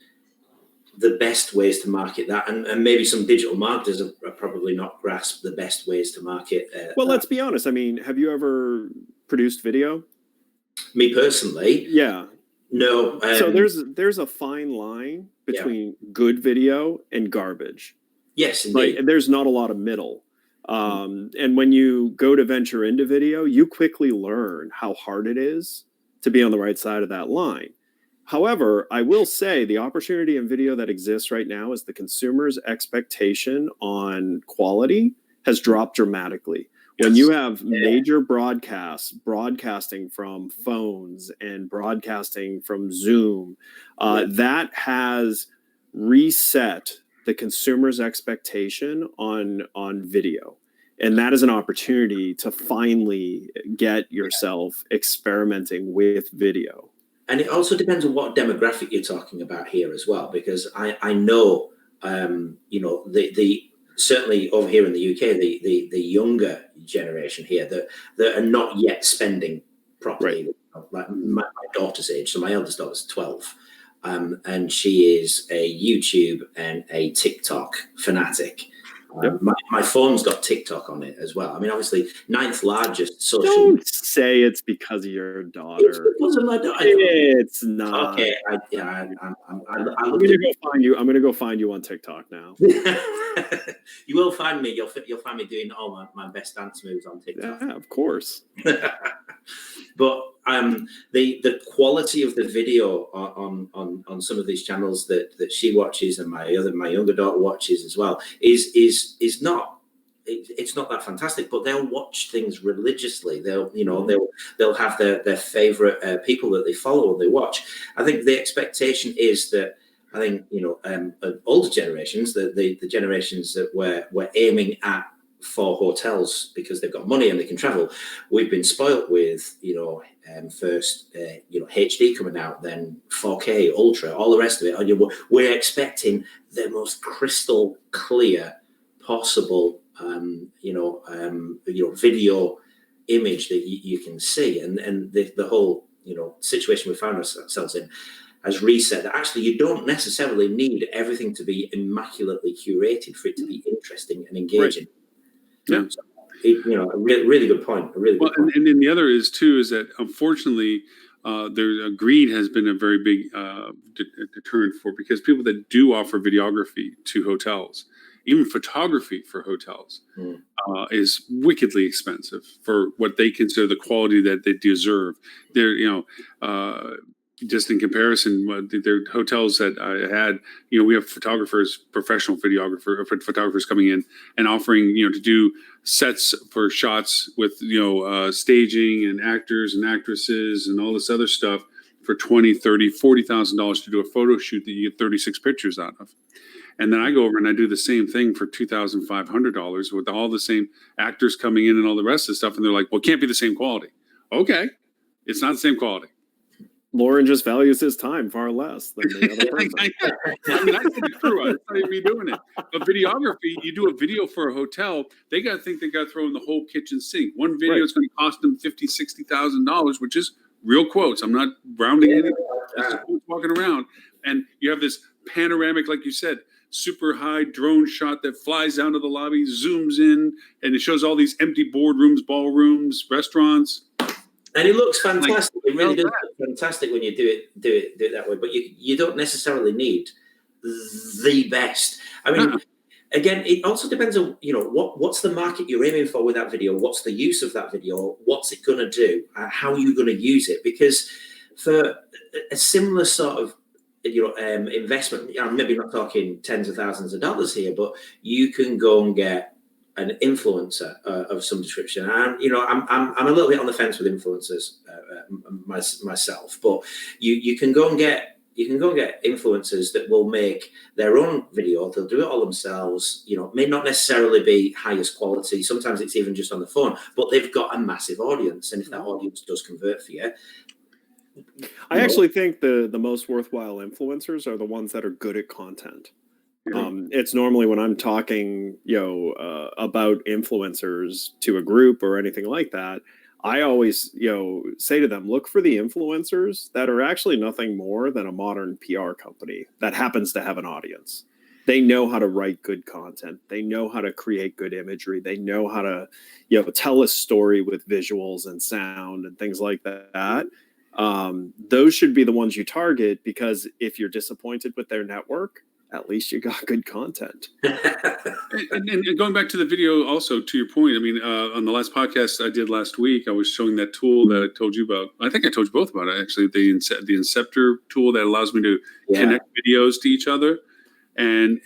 the best ways to market that, and maybe some digital marketers have probably not grasped the best ways to market. Well, let's be honest. I mean, have you ever produced video? Me personally, yeah. No. So there's a fine line between good video and garbage. Yes, indeed. Like, there's not a lot of middle. And when you go to venture into video, you quickly learn how hard it is to be on the right side of that line. However, I will say the opportunity in video that exists right now is the consumer's expectation on quality has dropped dramatically. Yes. When you have major broadcasts broadcasting from phones and broadcasting from Zoom, that has reset the consumer's expectation on video. And that is an opportunity to finally get yourself experimenting with video. And it also depends on what demographic you're talking about here as well, because I know, the certainly over here in the UK, the younger generation here that are not yet spending properly. Right. Like my daughter's age, so my eldest daughter's 12, and she is a YouTube and a TikTok fanatic. Yep. My phone's got TikTok on it as well. I mean, obviously, 9th largest social. Don't say it's because of your daughter. It's because of my daughter. It's not. Okay, I'm gonna go find you. I'm gonna go find you on TikTok now. You will find me. You'll find me doing all my best dance moves on TikTok. Yeah, of course. But the quality of the video on some of these channels that she watches and my younger daughter watches as well is not it's not that fantastic, but they'll watch things religiously. They'll have their favorite people that they follow and they watch. I think the expectation is that, I think, older generations, the generations that we're aiming at for hotels, because they've got money and they can travel, we've been spoilt with, first, HD coming out, then 4K, Ultra, all the rest of it. And we're expecting the most crystal clear possible, video image that you can see. And the whole, situation we found ourselves in has reset that actually you don't necessarily need everything to be immaculately curated for it to be interesting and engaging. Right. Yeah. So, a really good point. A really good point. And then the other is that unfortunately, greed has been a very big deterrent because people that do offer videography to hotels, even photography for hotels, is wickedly expensive for what they consider the quality that they deserve. They're, just in comparison, the hotels that I had, we have professional photographers coming in and offering, to do sets for shots with, staging and actors and actresses and all this other stuff for $20,000, $30,000, $40,000 to do a photo shoot that you get 36 pictures out of. And then I go over and I do the same thing for $2,500 with all the same actors coming in and all the rest of the stuff. And they're like, well, it can't be the same quality. Okay. It's not the same quality. Lauren just values his time far less than the other person. I think it's true. That's not even doing it. But videography, you do a video for a hotel, they got to think they got to throw in the whole kitchen sink. One video is going to cost them $50,000, $60,000, which is real quotes. I'm not rounding anything. Just walking around. And you have this panoramic, like you said, super high drone shot that flies down to the lobby, zooms in, and it shows all these empty boardrooms, ballrooms, restaurants. And it looks fantastic. It really does look fantastic when you do it that way. But you don't necessarily need the best. I mean, again, it also depends on what's the market you're aiming for with that video. What's the use of that video? What's it going to do? How are you going to use it? Because for a similar sort of investment, I'm maybe not talking tens of thousands of dollars here, but you can go and get an influencer of some description. And I'm a little bit on the fence with influencers myself, but you can go and get influencers that will make their own video. They'll do it all themselves. May not necessarily be highest quality. Sometimes it's even just on the phone, but they've got a massive audience, and if that audience does convert for you. I actually think the most worthwhile influencers are the ones that are good at content. It's normally when I'm talking, about influencers to a group or anything like that, I always, say to them, look for the influencers that are actually nothing more than a modern PR company that happens to have an audience. They know how to write good content. They know how to create good imagery. They know how to, tell a story with visuals and sound and things like that. Those should be the ones you target, because if you're disappointed with their network, at least you got good content. and going back to the video, also to your point, I mean, on the last podcast I did last week, I was showing that tool that I told you about. I think I told you both about it, actually, the Inceptor tool that allows me to connect videos to each other. And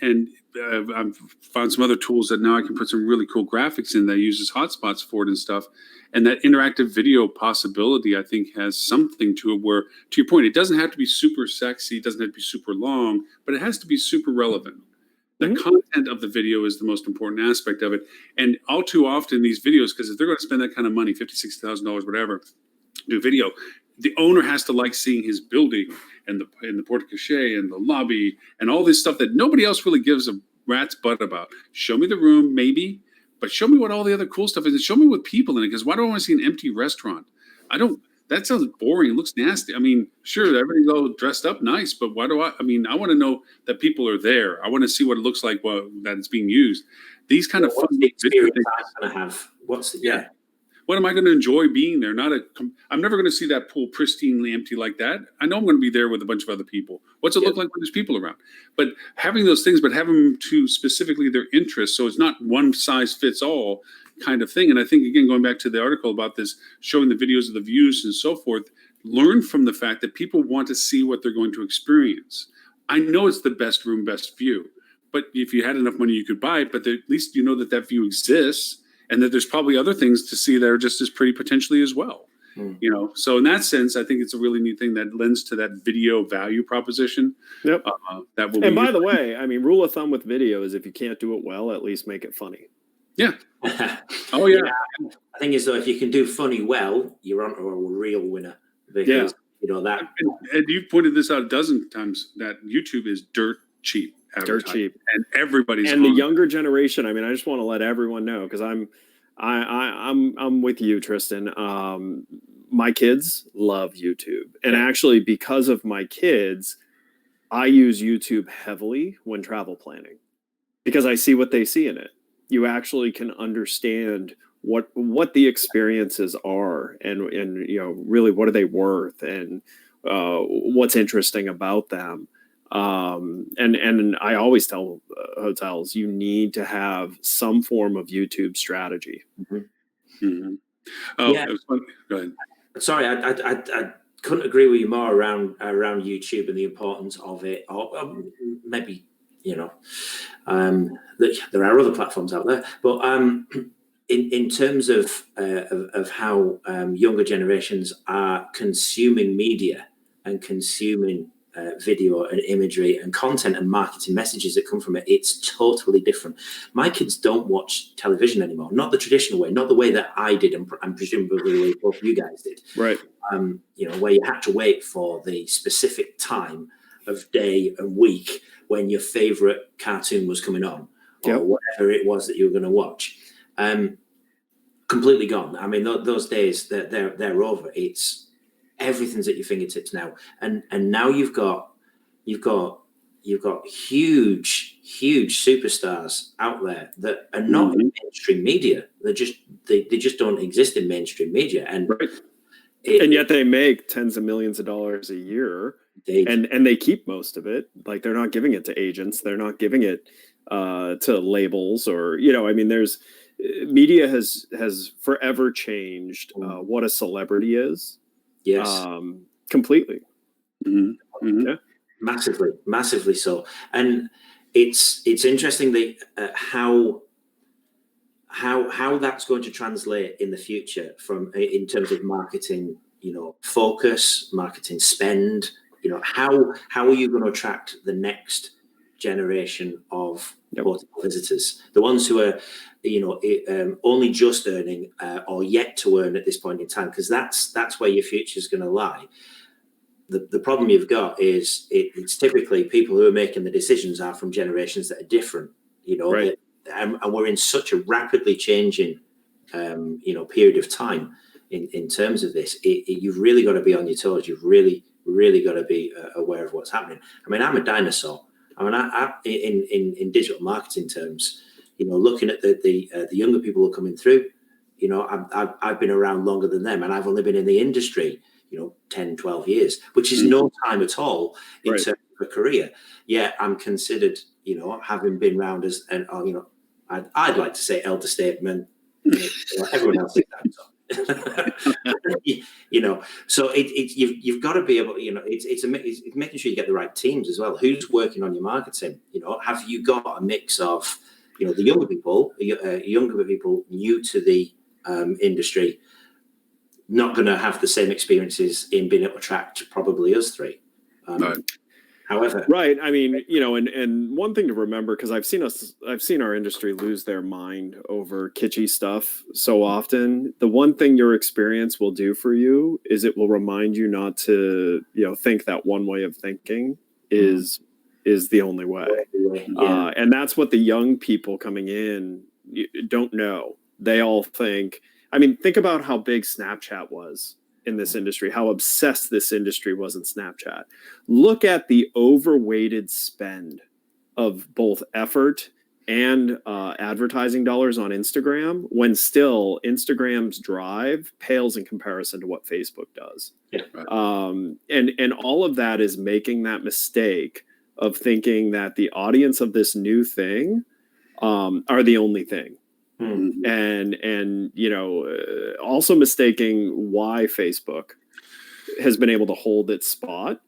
I've found some other tools that now I can put some really cool graphics in that uses hotspots for it and stuff. And that interactive video possibility, I think, has something to it where, to your point, it doesn't have to be super sexy, it doesn't have to be super long, but it has to be super relevant. The content of the video is the most important aspect of it. And all too often, these videos, because if they're going to spend that kind of money, $50,000, $60,000, whatever, do video, the owner has to like seeing his building and the porte-cochere and the lobby and all this stuff that nobody else really gives a rat's butt about. Show me the room, maybe, but show me what all the other cool stuff is, and show me what people in it. Because why do I want to see an empty restaurant? That sounds boring. It looks nasty. I mean, sure, everybody's all dressed up nice, but why do I I want to know that people are there. I want to see what it looks like that it's being used. These kind of fun video things. I'm gonna have What am I going to enjoy being there? I'm never going to see that pool pristinely empty like that. I know I'm going to be there with a bunch of other people. What's it look like when there's people around? But having those things, but having them to specifically their interests, so it's not one size fits all kind of thing. And I think, again, going back to the article about this, showing the videos of the views and so forth, learn from the fact that people want to see what they're going to experience. I know it's the best room, best view, but if you had enough money, you could buy it. But at least you know that that view exists, and that there's probably other things to see that are just as pretty potentially as well. You know, so in that sense, I think it's a really neat thing that lends to that video value proposition. Yep. That will. And by the way, I mean, rule of thumb with video is if you can't do it well, at least make it funny. Yeah. Oh yeah. I think is though, if you can do funny well, you're on to a real winner, because you know that. And you've pointed this out a dozen times that YouTube is dirt cheap. Dirt cheap, and everybody's and the younger generation. I mean, I just want to let everyone know, because I'm with you, Tristan. My kids love YouTube, and actually, because of my kids, I use YouTube heavily when travel planning, because I see what they see in it. You actually can understand what the experiences are, and you know, really, what are they worth, and what's interesting about them. And I always tell hotels, you need to have some form of YouTube strategy. Oh, it was fun. Go ahead. Sorry, I couldn't agree with you more around YouTube and the importance of it. Or maybe, you know, there are other platforms out there, but in terms of how younger generations are consuming media and consuming video and imagery and content and marketing messages that come from it, it's totally different. My kids don't watch television anymore, not the traditional way, not the way that I did, and presumably the way both you guys did. Right. You know, where you had to wait for the specific time of day and week when your favorite cartoon was coming on, or whatever it was that you were going to watch. Completely gone. I mean, those days they're over. It's everything's at your fingertips now, and now you've got huge superstars out there that are not in mainstream media. They just don't exist in mainstream media, and and yet they make tens of millions of dollars a year, and they keep most of it. Like, they're not giving it to agents, they're not giving it to labels, or, you know, I mean, there's media has forever changed what a celebrity is. Yes. Completely. Yeah. Massively so. And it's interesting that how that's going to translate in the future in terms of marketing, you know, focus, marketing spend, you know, how are you going to attract the next generation of hotel visitors, the ones who are, you know, only just earning or yet to earn at this point in time, because that's where your future is going to lie. The problem you've got is it's typically people who are making the decisions are from generations that are different, you know, and we're in such a rapidly changing, you know, period of time in terms of this. You've really got to be on your toes. You've really got to be aware of what's happening. I mean, I'm a dinosaur. I mean, in digital marketing terms, you know, looking at the younger people who are coming through, you know, I've been around longer than them, and I've only been in the industry, you know, 10, 12 years, which is no time at all in terms of a career. Yet I'm considered, you know, having been around as, and you know, I'd like to say elder statesman. You know, everyone else thinks that. You know, so you've got to be able, you know, it's making sure you get the right teams as well. Who's working on your marketing? You know, have you got a mix of, you know, the younger people new to the industry, not going to have the same experiences in being able to attract probably us three. However, right. I mean, you know, and one thing to remember, because I've seen our industry lose their mind over kitschy stuff so often. The one thing your experience will do for you is it will remind you not to, you know, think that one way of thinking is the only way. And that's what the young people coming in don't know. They all think, I mean, think about how big Snapchat was in this industry, how obsessed this industry was in Snapchat. Look at the overweighted spend of both effort and advertising dollars on Instagram, when still Instagram's drive pales in comparison to what Facebook does. And all of that is making that mistake of thinking that the audience of this new thing are the only thing. And you know, also mistaking why Facebook has been able to hold its spot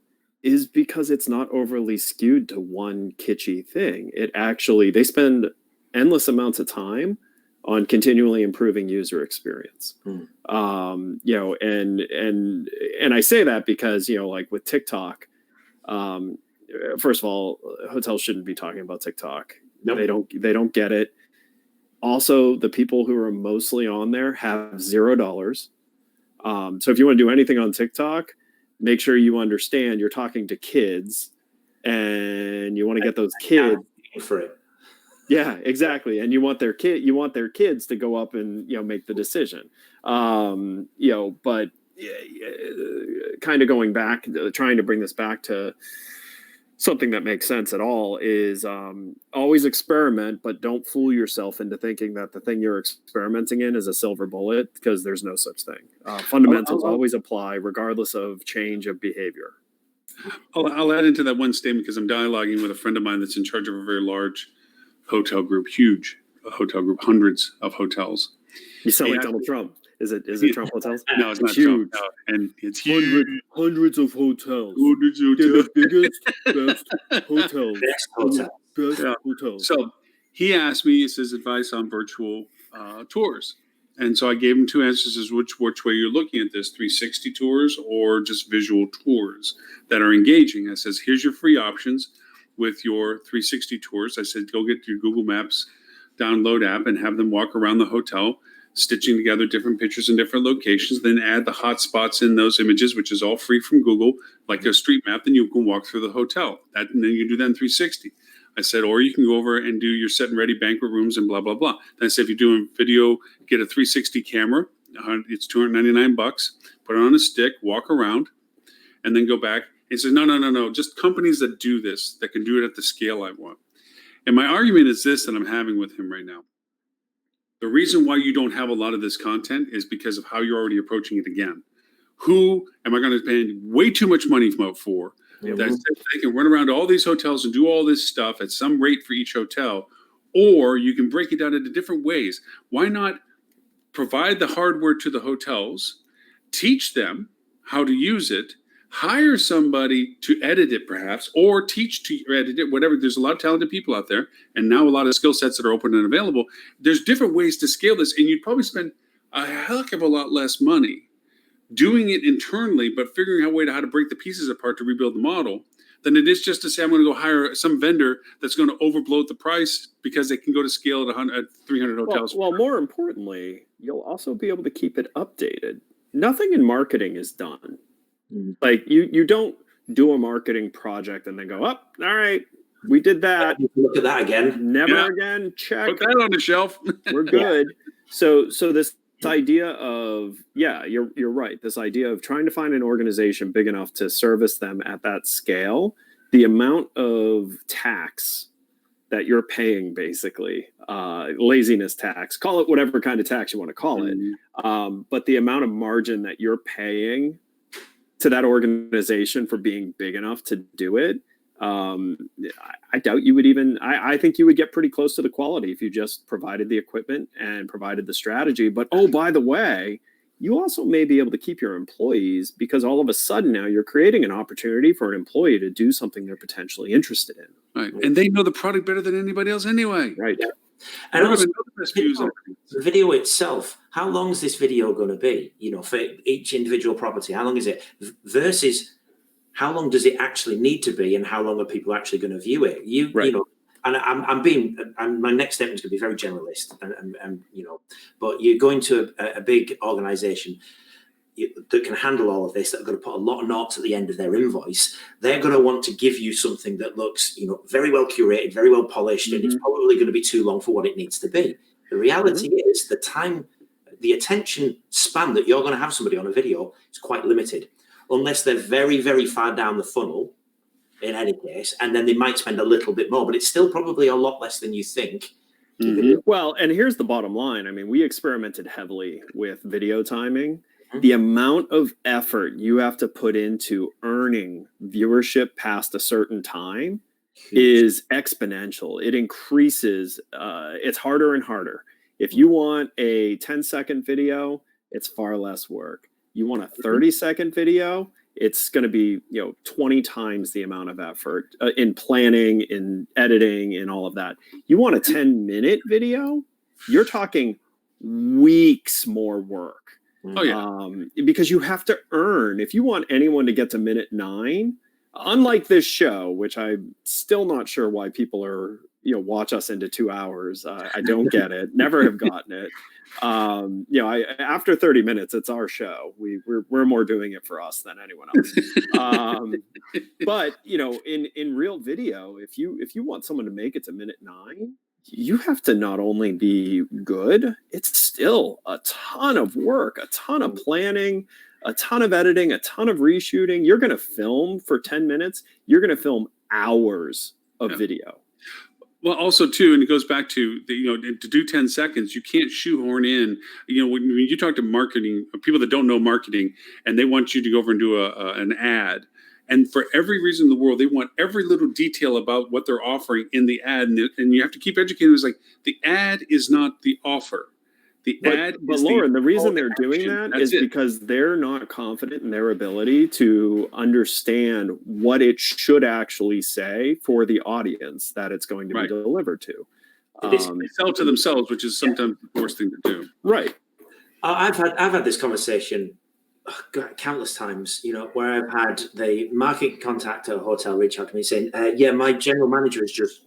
is because it's not overly skewed to one kitschy thing. It actually, they spend endless amounts of time on continually improving user experience. You know, and I say that because, you know, like with TikTok, first of all, hotels shouldn't be talking about TikTok. Nope. They don't get it. Also, the people who are mostly on there have $0. So if you want to do anything on TikTok, make sure you understand you're talking to kids, and you want to get those kids for it. Yeah, exactly. And you want their kids to go up and, you know, make the decision. You know, but kind of going back, trying to bring this back to something that makes sense at all is always experiment, but don't fool yourself into thinking that the thing you're experimenting in is a silver bullet, because there's no such thing. Fundamentals always apply regardless of change of behavior. I'll add into that one statement because I'm dialoguing with a friend of mine that's in charge of a very large hotel group, huge hotel group, hundreds of hotels. You sound like Donald Trump. Is it Trump Hotels? No, it's not huge. Trump. No. And it's huge. Hundreds of hotels. Hundreds of hotels. They're the biggest, best hotels. Best hotels. So he asked me his advice on virtual tours. And so I gave him two answers as which way you're looking at this, 360 tours or just visual tours that are engaging. I says, here's your free options with your 360 tours. I said, go get your Google Maps download app and have them walk around the hotel, stitching together different pictures in different locations, then add the hot spots in those images, which is all free from Google, like a street map, then you can walk through the hotel. And then you do that in 360. I said, or you can go over and do your set and ready banquet rooms and blah, blah, blah. Then I said, if you're doing video, get a 360 camera. It's $299. Put it on a stick, walk around, and then go back. He says, no. Just companies that do this, that can do it at the scale I want. And my argument is this that I'm having with him right now. The reason why you don't have a lot of this content is because of how you're already approaching it again. Who am I going to pay way too much money for? That they can run around to all these hotels and do all this stuff at some rate for each hotel, or you can break it down into different ways. Why not provide the hardware to the hotels, teach them how to use it, hire somebody to edit it perhaps, or teach to edit it, whatever. There's a lot of talented people out there, and now a lot of skill sets that are open and available. There's different ways to scale this, and you'd probably spend a heck of a lot less money doing it internally, but figuring out a way to how to break the pieces apart to rebuild the model, than it is just to say, I'm going to go hire some vendor that's going to overbloat the price because they can go to scale at 300 hotels. Well, more importantly, you'll also be able to keep it updated. Nothing in marketing is done. Like you don't do a marketing project and then go, all right, we did that. Look at that again. Never again. Check. Put that on the shelf. We're good. So this idea of, you're right. This idea of trying to find an organization big enough to service them at that scale, the amount of tax that you're paying, basically, laziness tax, call it whatever kind of tax you want to call it. But the amount of margin that you're paying to that organization for being big enough to do it, I doubt you would even, I think you would get pretty close to the quality if you just provided the equipment and provided the strategy. But, oh, by the way, you also may be able to keep your employees, because all of a sudden now you're creating an opportunity for an employee to do something they're potentially interested in. Right. And they know the product better than anybody else anyway. Right. Yeah. And also, the video itself, how long is this video going to be? You know, for each individual property, how long is it? Versus how long does it actually need to be, and how long are people actually going to view it? You know, and my next statement is going to be very generalist, and you know, but you're going to a big organization that can handle all of this, that are going to put a lot of notes at the end of their invoice. They're going to want to give you something that looks, you know, very well curated, very well polished, and it's probably going to be too long for what it needs to be. The reality is the attention span that you're going to have somebody on a video is quite limited, unless they're very, very far down the funnel in any case, and then they might spend a little bit more, but it's still probably a lot less than you think. Well, and here's the bottom line. I mean, we experimented heavily with video timing. The amount of effort you have to put into earning viewership past a certain time is exponential. It increases. It's harder and harder. If you want a 10-second video, it's far less work. You want a 30-second video, it's going to be 20 times the amount of effort in planning, in editing, in all of that. You want a 10-minute video, you're talking weeks more work. Oh yeah. Because you have to earn. If you want anyone to get to minute 9, unlike this show, which I'm still not sure why people are watch us into 2 hours. I don't get it. Never have gotten it. After 30 minutes, it's our show. We're more doing it for us than anyone else. But in real video, if you want someone to make it to minute 9, you have to not only be good, it's still a ton of work, a ton of planning, a ton of editing, a ton of reshooting. You're going to film for 10 minutes. You're going to film hours of video. Well, also too, and it goes back to to do 10 seconds, you can't shoehorn in. When you talk to marketing people that don't know marketing, and they want you to go over and do an ad, and for every reason in the world, they want every little detail about what they're offering in the ad, and you have to keep educating. It's like the ad is not the offer. But Lauren, the reason they're doing that is because they're not confident in their ability to understand what it should actually say for the audience that it's going to be delivered to. They sell to themselves, which is sometimes the worst thing to do. Right. I've had this conversation countless times, where I've had the marketing contact at a hotel reach out to me saying, yeah, my general manager has just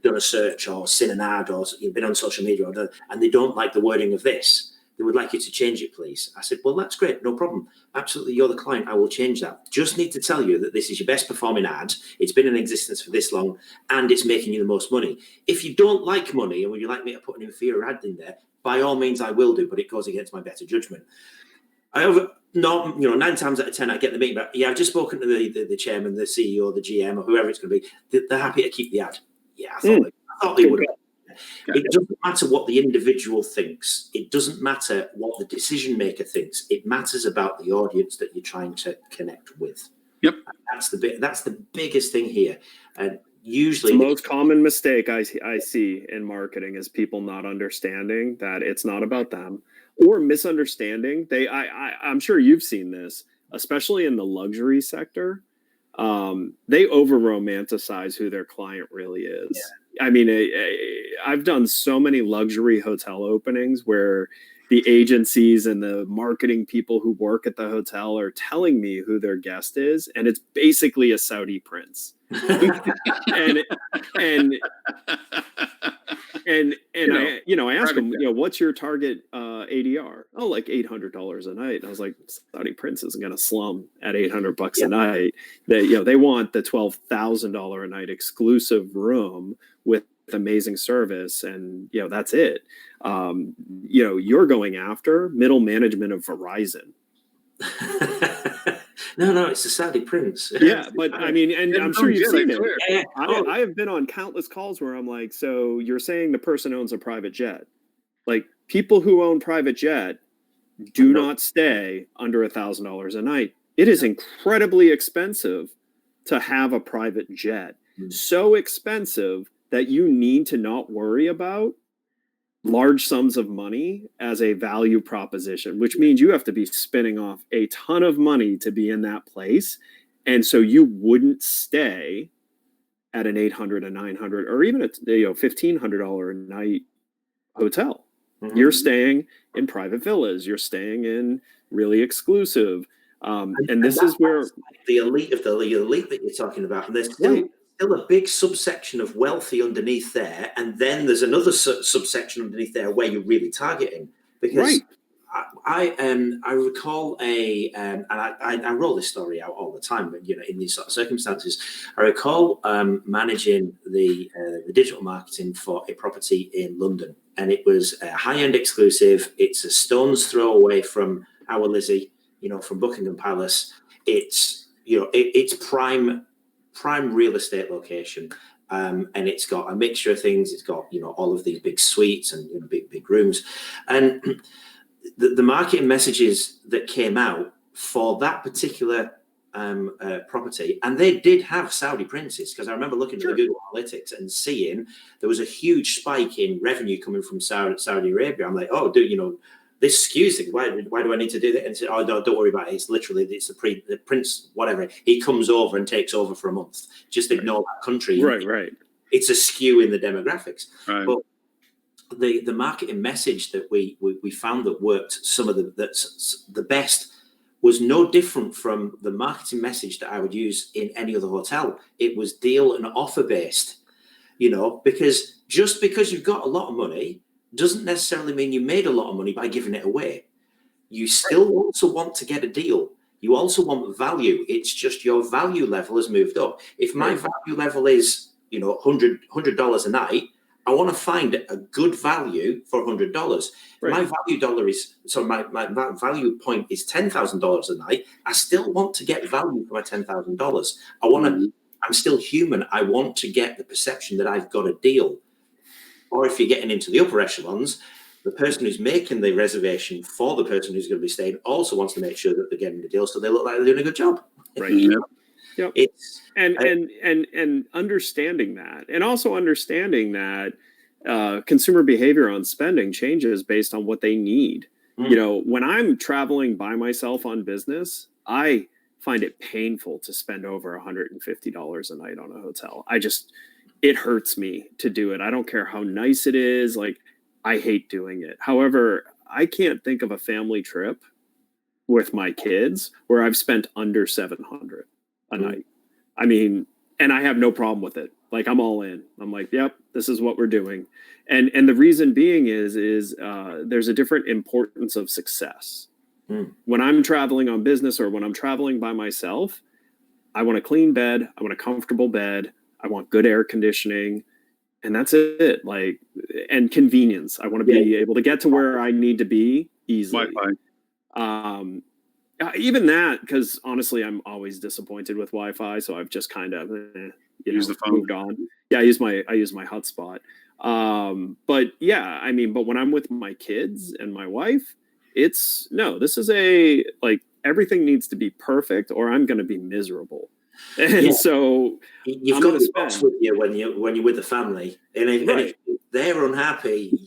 done a search or seen an ad or been on social media and they don't like the wording of this. They would like you to change it, please. I said, well, that's great. No problem. Absolutely. You're the client. I will change that. Just need to tell you that this is your best performing ad. It's been in existence for this long and it's making you the most money. If you don't like money and would you like me to put an inferior ad in there, by all means I will do, but it goes against my better judgment. 9 times out of 10, I get the meeting, but I've just spoken to the chairman, the CEO, the GM, or whoever it's going to be. They're happy to keep the ad. Yeah, I thought they would. It doesn't matter what the individual thinks. It doesn't matter what the decision maker thinks. It matters about the audience that you're trying to connect with. Yep, and that's the biggest thing here. And usually, the most common mistake I see in marketing is people not understanding that it's not about them, or misunderstanding. I'm sure you've seen this, especially in the luxury sector. They over romanticize who their client really is. Yeah. I mean, I've done so many luxury hotel openings where the agencies and the marketing people who work at the hotel are telling me who their guest is, and it's basically a Saudi prince. and I asked him, what's your target ADR? Oh, like $800 a night. And I was like, Saudi prince isn't going to slum at $800 a night. They want the $12,000 a night exclusive room with amazing service, and that's it. You're going after middle management of Verizon. No, it's the Saudi prince. Yeah, but I mean, and I'm sure you've seen it. Yeah. I have been on countless calls where I'm like, so you're saying the person owns a private jet? Like, people who own private jet do not stay under $1,000 a night. It is incredibly expensive to have a private jet. So expensive that you need to not worry about large sums of money as a value proposition, which means you have to be spinning off a ton of money to be in that place. And so you wouldn't stay at an $800, a $900, or even a $1,500 a night hotel. Mm-hmm. You're staying in private villas. You're staying in really exclusive. And this is where the elite of the elite that you're talking about. And there's still a big subsection of wealthy underneath there, and then there's another subsection underneath there where you're really targeting. Because I recall and I roll this story out all the time, but in these sort of circumstances, I recall managing the digital marketing for a property in London, and it was a high-end exclusive. It's a stone's throw away from our Lizzie, from Buckingham Palace. It's it's prime real estate location, and it's got a mixture of things. It's got all of these big suites and big rooms, and the marketing messages that came out for that particular property, and they did have Saudi princes, because I remember looking at the Google Analytics and seeing there was a huge spike in revenue coming from Saudi Arabia. I'm like, oh, dude, this skews it. Why do I need to do that? And say, oh no, don't worry about it. It's literally the prince, whatever. He comes over and takes over for a month. Just ignore that country. Right. It's a skew in the demographics. Right. But the marketing message that we found that worked some of the best was no different from the marketing message that I would use in any other hotel. It was deal and offer based, because just because you've got a lot of money doesn't necessarily mean you made a lot of money by giving it away. You still also want to get a deal. You also want value. It's just your value level has moved up. If my value level is, $100 a night, I want to find a good value for $100. Right. My my value point is $10,000 a night. I still want to get value for my $10,000. I'm still human. I want to get the perception that I've got a deal. Or if you're getting into the upper echelons, the person who's making the reservation for the person who's going to be staying also wants to make sure that they're getting the deal, so they look like they're doing a good job. Right. Yep. It's and understanding that, and also understanding that consumer behavior on spending changes based on what they need. When I'm traveling by myself on business, I find it painful to spend over $150 a night on a hotel. It hurts me to do it. I don't care how nice it is. Like, I hate doing it. However, I can't think of a family trip with my kids where I've spent under $700 a night. I mean, and I have no problem with it. Like, I'm all in. I'm like, yep, this is what we're doing. And the reason being is there's a different importance of success. When I'm traveling on business or when I'm traveling by myself, I want a clean bed. I want a comfortable bed. I want good air conditioning, and that's it. Like, and convenience. I want to be able to get to where I need to be easily. Wi-Fi. Even that, because honestly, I'm always disappointed with Wi-Fi, so I've just kind of Use the phone. moved on. Yeah, I use my hotspot. But yeah, I mean, but when I'm with my kids and my wife, this is everything needs to be perfect, or I'm going to be miserable. And so you've got the box with you when you're with the family, and if they're unhappy,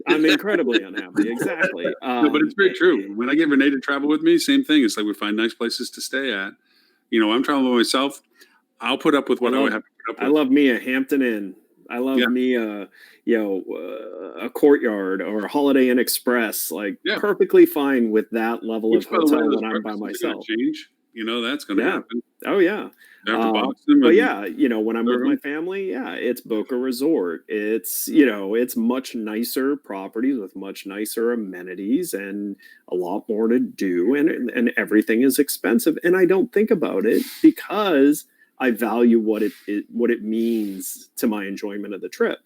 I'm incredibly unhappy. Exactly. No, but it's very true. When I get Renee to travel with me, same thing. It's like we find nice places to stay at. I'm traveling by myself. I'll put up with what I would have to put up with. I love me a Hampton Inn. I love me a Courtyard or a Holiday Inn Express. Perfectly fine with that level of hotel when I'm by myself. Change. That's going to happen. Oh yeah. Box them but yeah, when I'm with my family, it's Boca Resort. It's much nicer properties with much nicer amenities and a lot more to do, and everything is expensive. And I don't think about it because I value what it means to my enjoyment of the trip.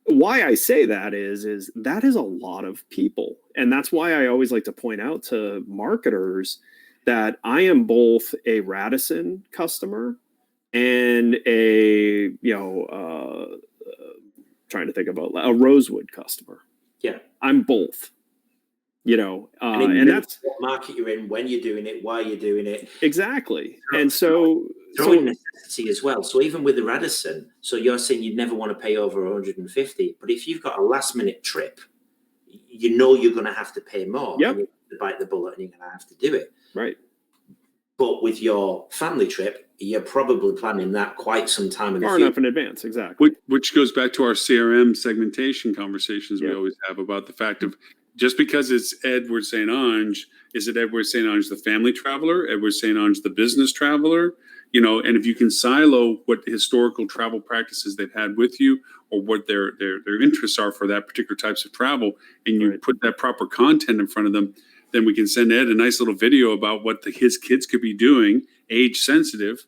Why I say that is that is a lot of people, and that's why I always like to point out to marketers that I am both a Radisson customer and a trying to think about a Rosewood customer. Yeah, I'm both. And that's what market you're in, when you're doing it, why you're doing it. Exactly. And so necessity as well. So even with the Radisson, so you're saying you'd never want to pay over 150, but if you've got a last minute trip, you're going to have to pay more. Yep. And you have to bite the bullet and you're going to have to do it. Right. But with your family trip, you're probably planning that quite some time in the future. Far enough in advance, exactly. Which goes back to our CRM segmentation conversations we always have about the fact of just because it's Edward St. Ange, is it Edward St. Ange the family traveler, Edward St. Ange the business traveler? And if you can silo what historical travel practices they've had with you, or what their interests are for that particular types of travel, and you put that proper content in front of them, then we can send Ed a nice little video about what his kids could be doing, age sensitive,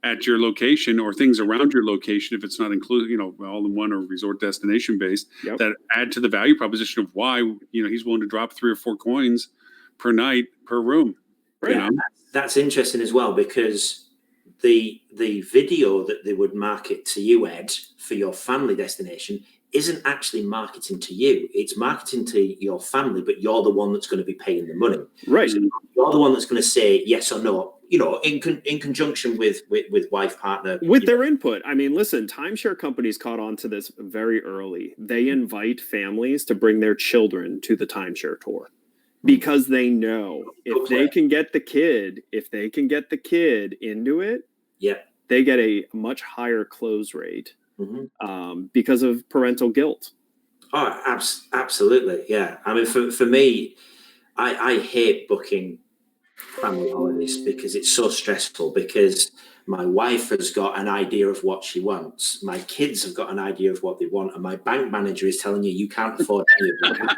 at your location or things around your location, if it's not included, all in one or resort destination based, that add to the value proposition of why, he's willing to drop 3 or 4 coins per night per room. Right. That's interesting as well, because the video that they would market to you, Ed, for your family destination isn't actually marketing to you. It's marketing to your family, but you're the one that's going to be paying the money. Right. So you're the one that's going to say yes or no, in conjunction with wife, partner. With their input. I mean, listen, timeshare companies caught on to this very early. They invite families to bring their children to the timeshare tour. because they know if they can get the kid into it, they get a much higher close rate because of parental guilt. Oh, absolutely. Yeah. I mean, for me, I hate booking family holidays because it's so stressful, because my wife has got an idea of what she wants, my kids have got an idea of what they want, and my bank manager is telling you can't afford any of that.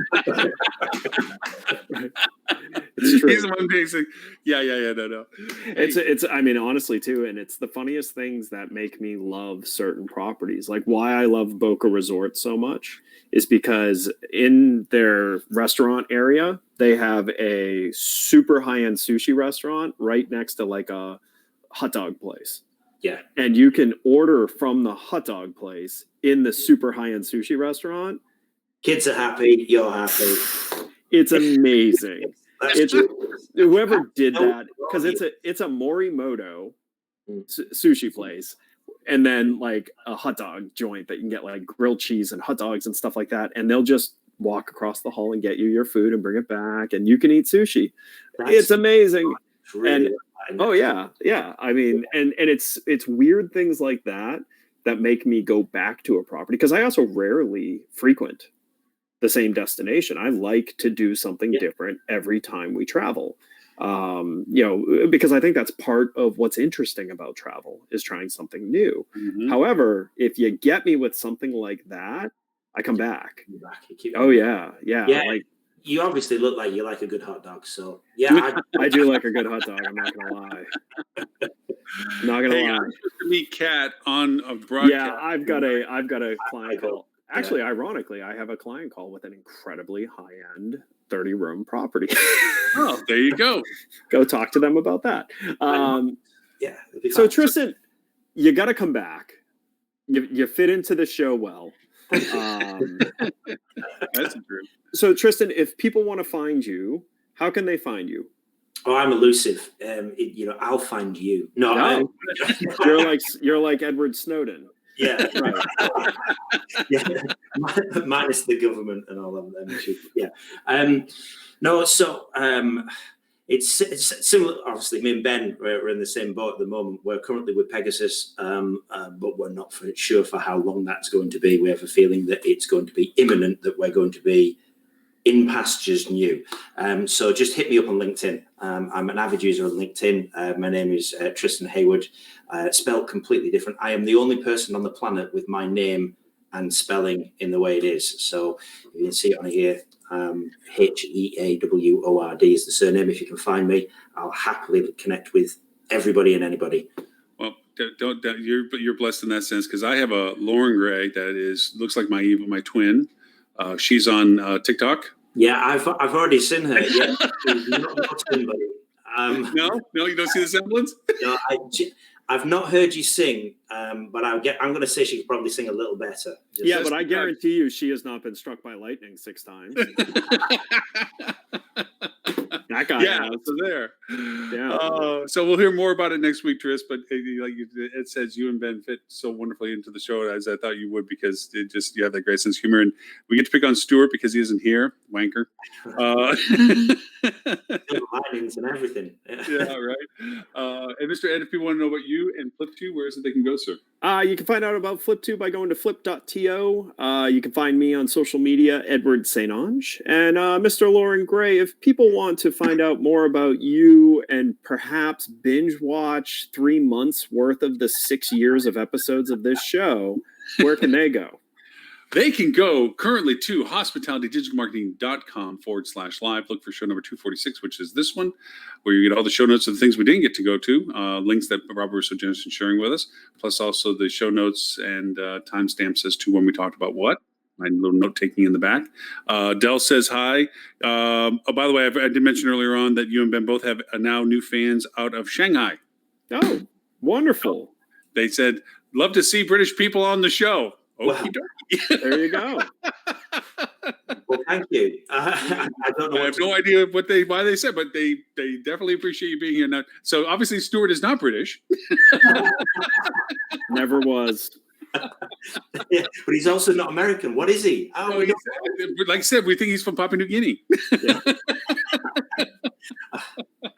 It's true. He's the one being saying, no. It's I mean, honestly too, and it's the funniest things that make me love certain properties. Like why I love Boca Resort so much is because in their restaurant area, they have a super high-end sushi restaurant right next to like a hot dog place. Yeah. And you can order from the hot dog place in the super high-end sushi restaurant. Kids are happy, you're happy. It's amazing. It's whoever did that, because it's a Morimoto sushi place, and then like a hot dog joint that you can get like grilled cheese and hot dogs and stuff like that, and they'll just walk across the hall and get you your food and bring it back, and you can eat sushi. It's amazing. Really, and oh yeah. I mean, and it's weird things like that that make me go back to a property, because I also rarely frequent the same destination. I like to do something different every time we travel. Because I think that's part of what's interesting about travel is trying something new. However, if you get me with something like that, I come back. Oh yeah. Like, you obviously look like you like a good hot dog, so yeah, I do like a good hot dog. I'm not gonna lie. Not gonna lie. I'm supposed to meet Kat on a broadcast. Yeah, I've got a client call. Actually, ironically, I have a client call with an incredibly high-end 30-room property. Oh, there you go. Go talk to them about that. So Tristan, you got to come back. You fit into the show well. That's true. So Tristan, if people want to find you, how can they find you? Oh, I'm elusive. I'll find you. No. You're like Edward Snowden. Yeah, right. Minus the government and all of them. Yeah. It's similar. Obviously, me and Ben we're in the same boat at the moment. We're currently with Pegasus, but we're not sure for how long that's going to be. We have a feeling that it's going to be imminent that we're going to be in pastures new. So just hit me up on LinkedIn. I'm an avid user on LinkedIn. My name is Tristan Hayward, spelled completely different. I am the only person on the planet with my name and spelling in the way it is. So you can see it on here. Heaward is the surname. If you can find me, I'll happily connect with everybody and anybody. Well, don't you're blessed in that sense, because I have a Lauren Gray that looks like my twin. She's on TikTok. Yeah, I've already seen her. Yeah, not anybody. No, you don't see the semblance. No, I've not heard you sing, but I'm going to say she could probably sing a little better. Yeah, but I guarantee you, she has not been struck by lightning 6 times. That guy. Yeah, so there. Yeah. So we'll hear more about it next week, Tris. But like it says, you and Ben fit so wonderfully into the show as I thought you would, because you have that great sense of humor, and we get to pick on Stuart because he isn't here, wanker. Lightnings and everything. Yeah, right. And Mr. Ed, if people want to know about you and Flip2, where is it they can go, sir? You can find out about Flip2 by going to flip.to. You can find me on social media, Edward St. Ange. And Mr. Lauren Gray, if people want to find out more about you and perhaps binge watch 3 months worth of the 6 years of episodes of this show, where can they go? They can go currently to hospitalitydigitalmarketing.com/live. Look for show number 246, which is this one, where you get all the show notes of the things we didn't get to go to, links that Robert was so generous in sharing with us, plus also the show notes and timestamps as to when we talked about what. My little note taking in the back. Dell says hi. By the way, I did mention earlier on that you and Ben both have now new fans out of Shanghai. Oh, wonderful. They said, love to see British people on the show. Wow. There you go. Well, thank you. I don't know. I have no idea why they said, but they definitely appreciate you being here now. So obviously Stuart is not British. Never was. Yeah, but he's also not American. What is he? Oh, No, we like I said, we think he's from Papua New Guinea.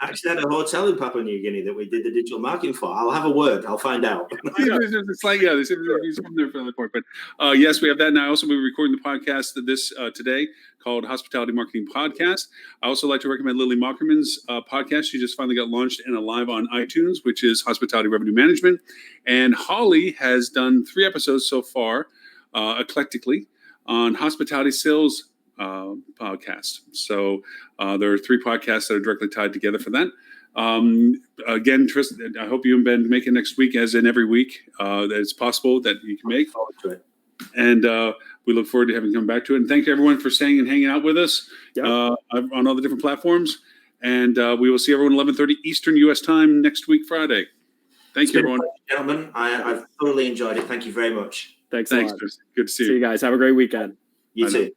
I actually had a hotel in Papua New Guinea that we did the digital marketing for. I'll have a word. I'll find out. It's like, they said he's from there for the point. But yes, we have that now. Also, we're recording the podcast today called Hospitality Marketing Podcast. I also like to recommend Lily Mockerman's podcast. She just finally got launched and live on iTunes, which is Hospitality Revenue Management. And Holly has done 3 episodes so far, eclectically, on hospitality sales podcast. So there are 3 podcasts that are directly tied together for that. Again, Tristan, I hope you and Ben make it next week, as in every week that it's possible that you can make. And we look forward to having come back to it. And thank you everyone for staying and hanging out with us on all the different platforms. And we will see everyone 11:30 Eastern U.S. time next week, Friday. Thank you, everyone. Gentlemen, I've thoroughly enjoyed it. Thank you very much. Thanks, Thanks, a lot. Tristan. Good to see you. See you guys. Have a great weekend. You Bye too. now.